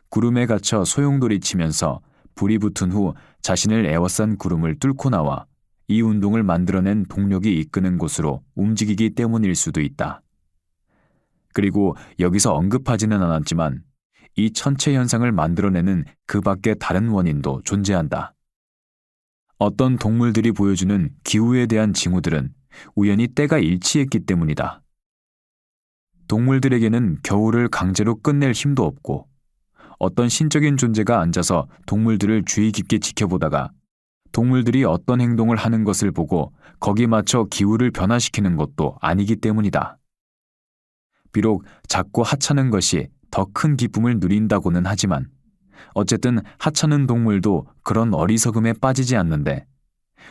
구름에 갇혀 소용돌이 치면서 불이 붙은 후 자신을 에워싼 구름을 뚫고 나와 이 운동을 만들어낸 동력이 이끄는 곳으로 움직이기 때문일 수도 있다. 그리고 여기서 언급하지는 않았지만 이 천체 현상을 만들어내는 그 밖의 다른 원인도 존재한다. 어떤 동물들이 보여주는 기후에 대한 징후들은 우연히 때가 일치했기 때문이다. 동물들에게는 겨울을 강제로 끝낼 힘도 없고 어떤 신적인 존재가 앉아서 동물들을 주의 깊게 지켜보다가 동물들이 어떤 행동을 하는 것을 보고 거기에 맞춰 기후를 변화시키는 것도 아니기 때문이다. 비록 작고 하찮은 것이 더 큰 기쁨을 누린다고는 하지만 어쨌든 하찮은 동물도 그런 어리석음에 빠지지 않는데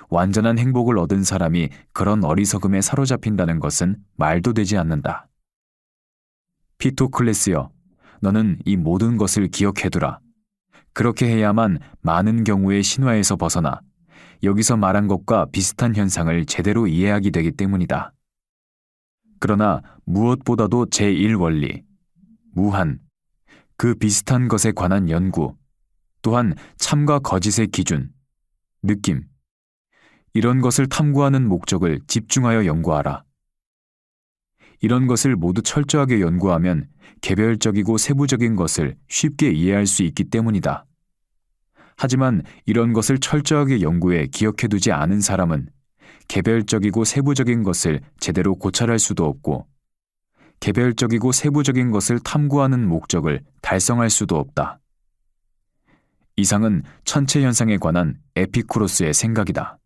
완전한 행복을 얻은 사람이 그런 어리석음에 사로잡힌다는 것은 말도 되지 않는다. 피토클레스여, 너는 이 모든 것을 기억해두라. 그렇게 해야만 많은 경우의 신화에서 벗어나 여기서 말한 것과 비슷한 현상을 제대로 이해하게 되기 때문이다. 그러나 무엇보다도 제1원리, 무한, 그 비슷한 것에 관한 연구, 또한 참과 거짓의 기준, 느낌, 이런 것을 탐구하는 목적을 집중하여 연구하라. 이런 것을 모두 철저하게 연구하면 개별적이고 세부적인 것을 쉽게 이해할 수 있기 때문이다. 하지만 이런 것을 철저하게 연구해 기억해두지 않은 사람은 개별적이고 세부적인 것을 제대로 고찰할 수도 없고 개별적이고 세부적인 것을 탐구하는 목적을 달성할 수도 없다. 이상은 천체 현상에 관한 에피쿠로스의 생각이다.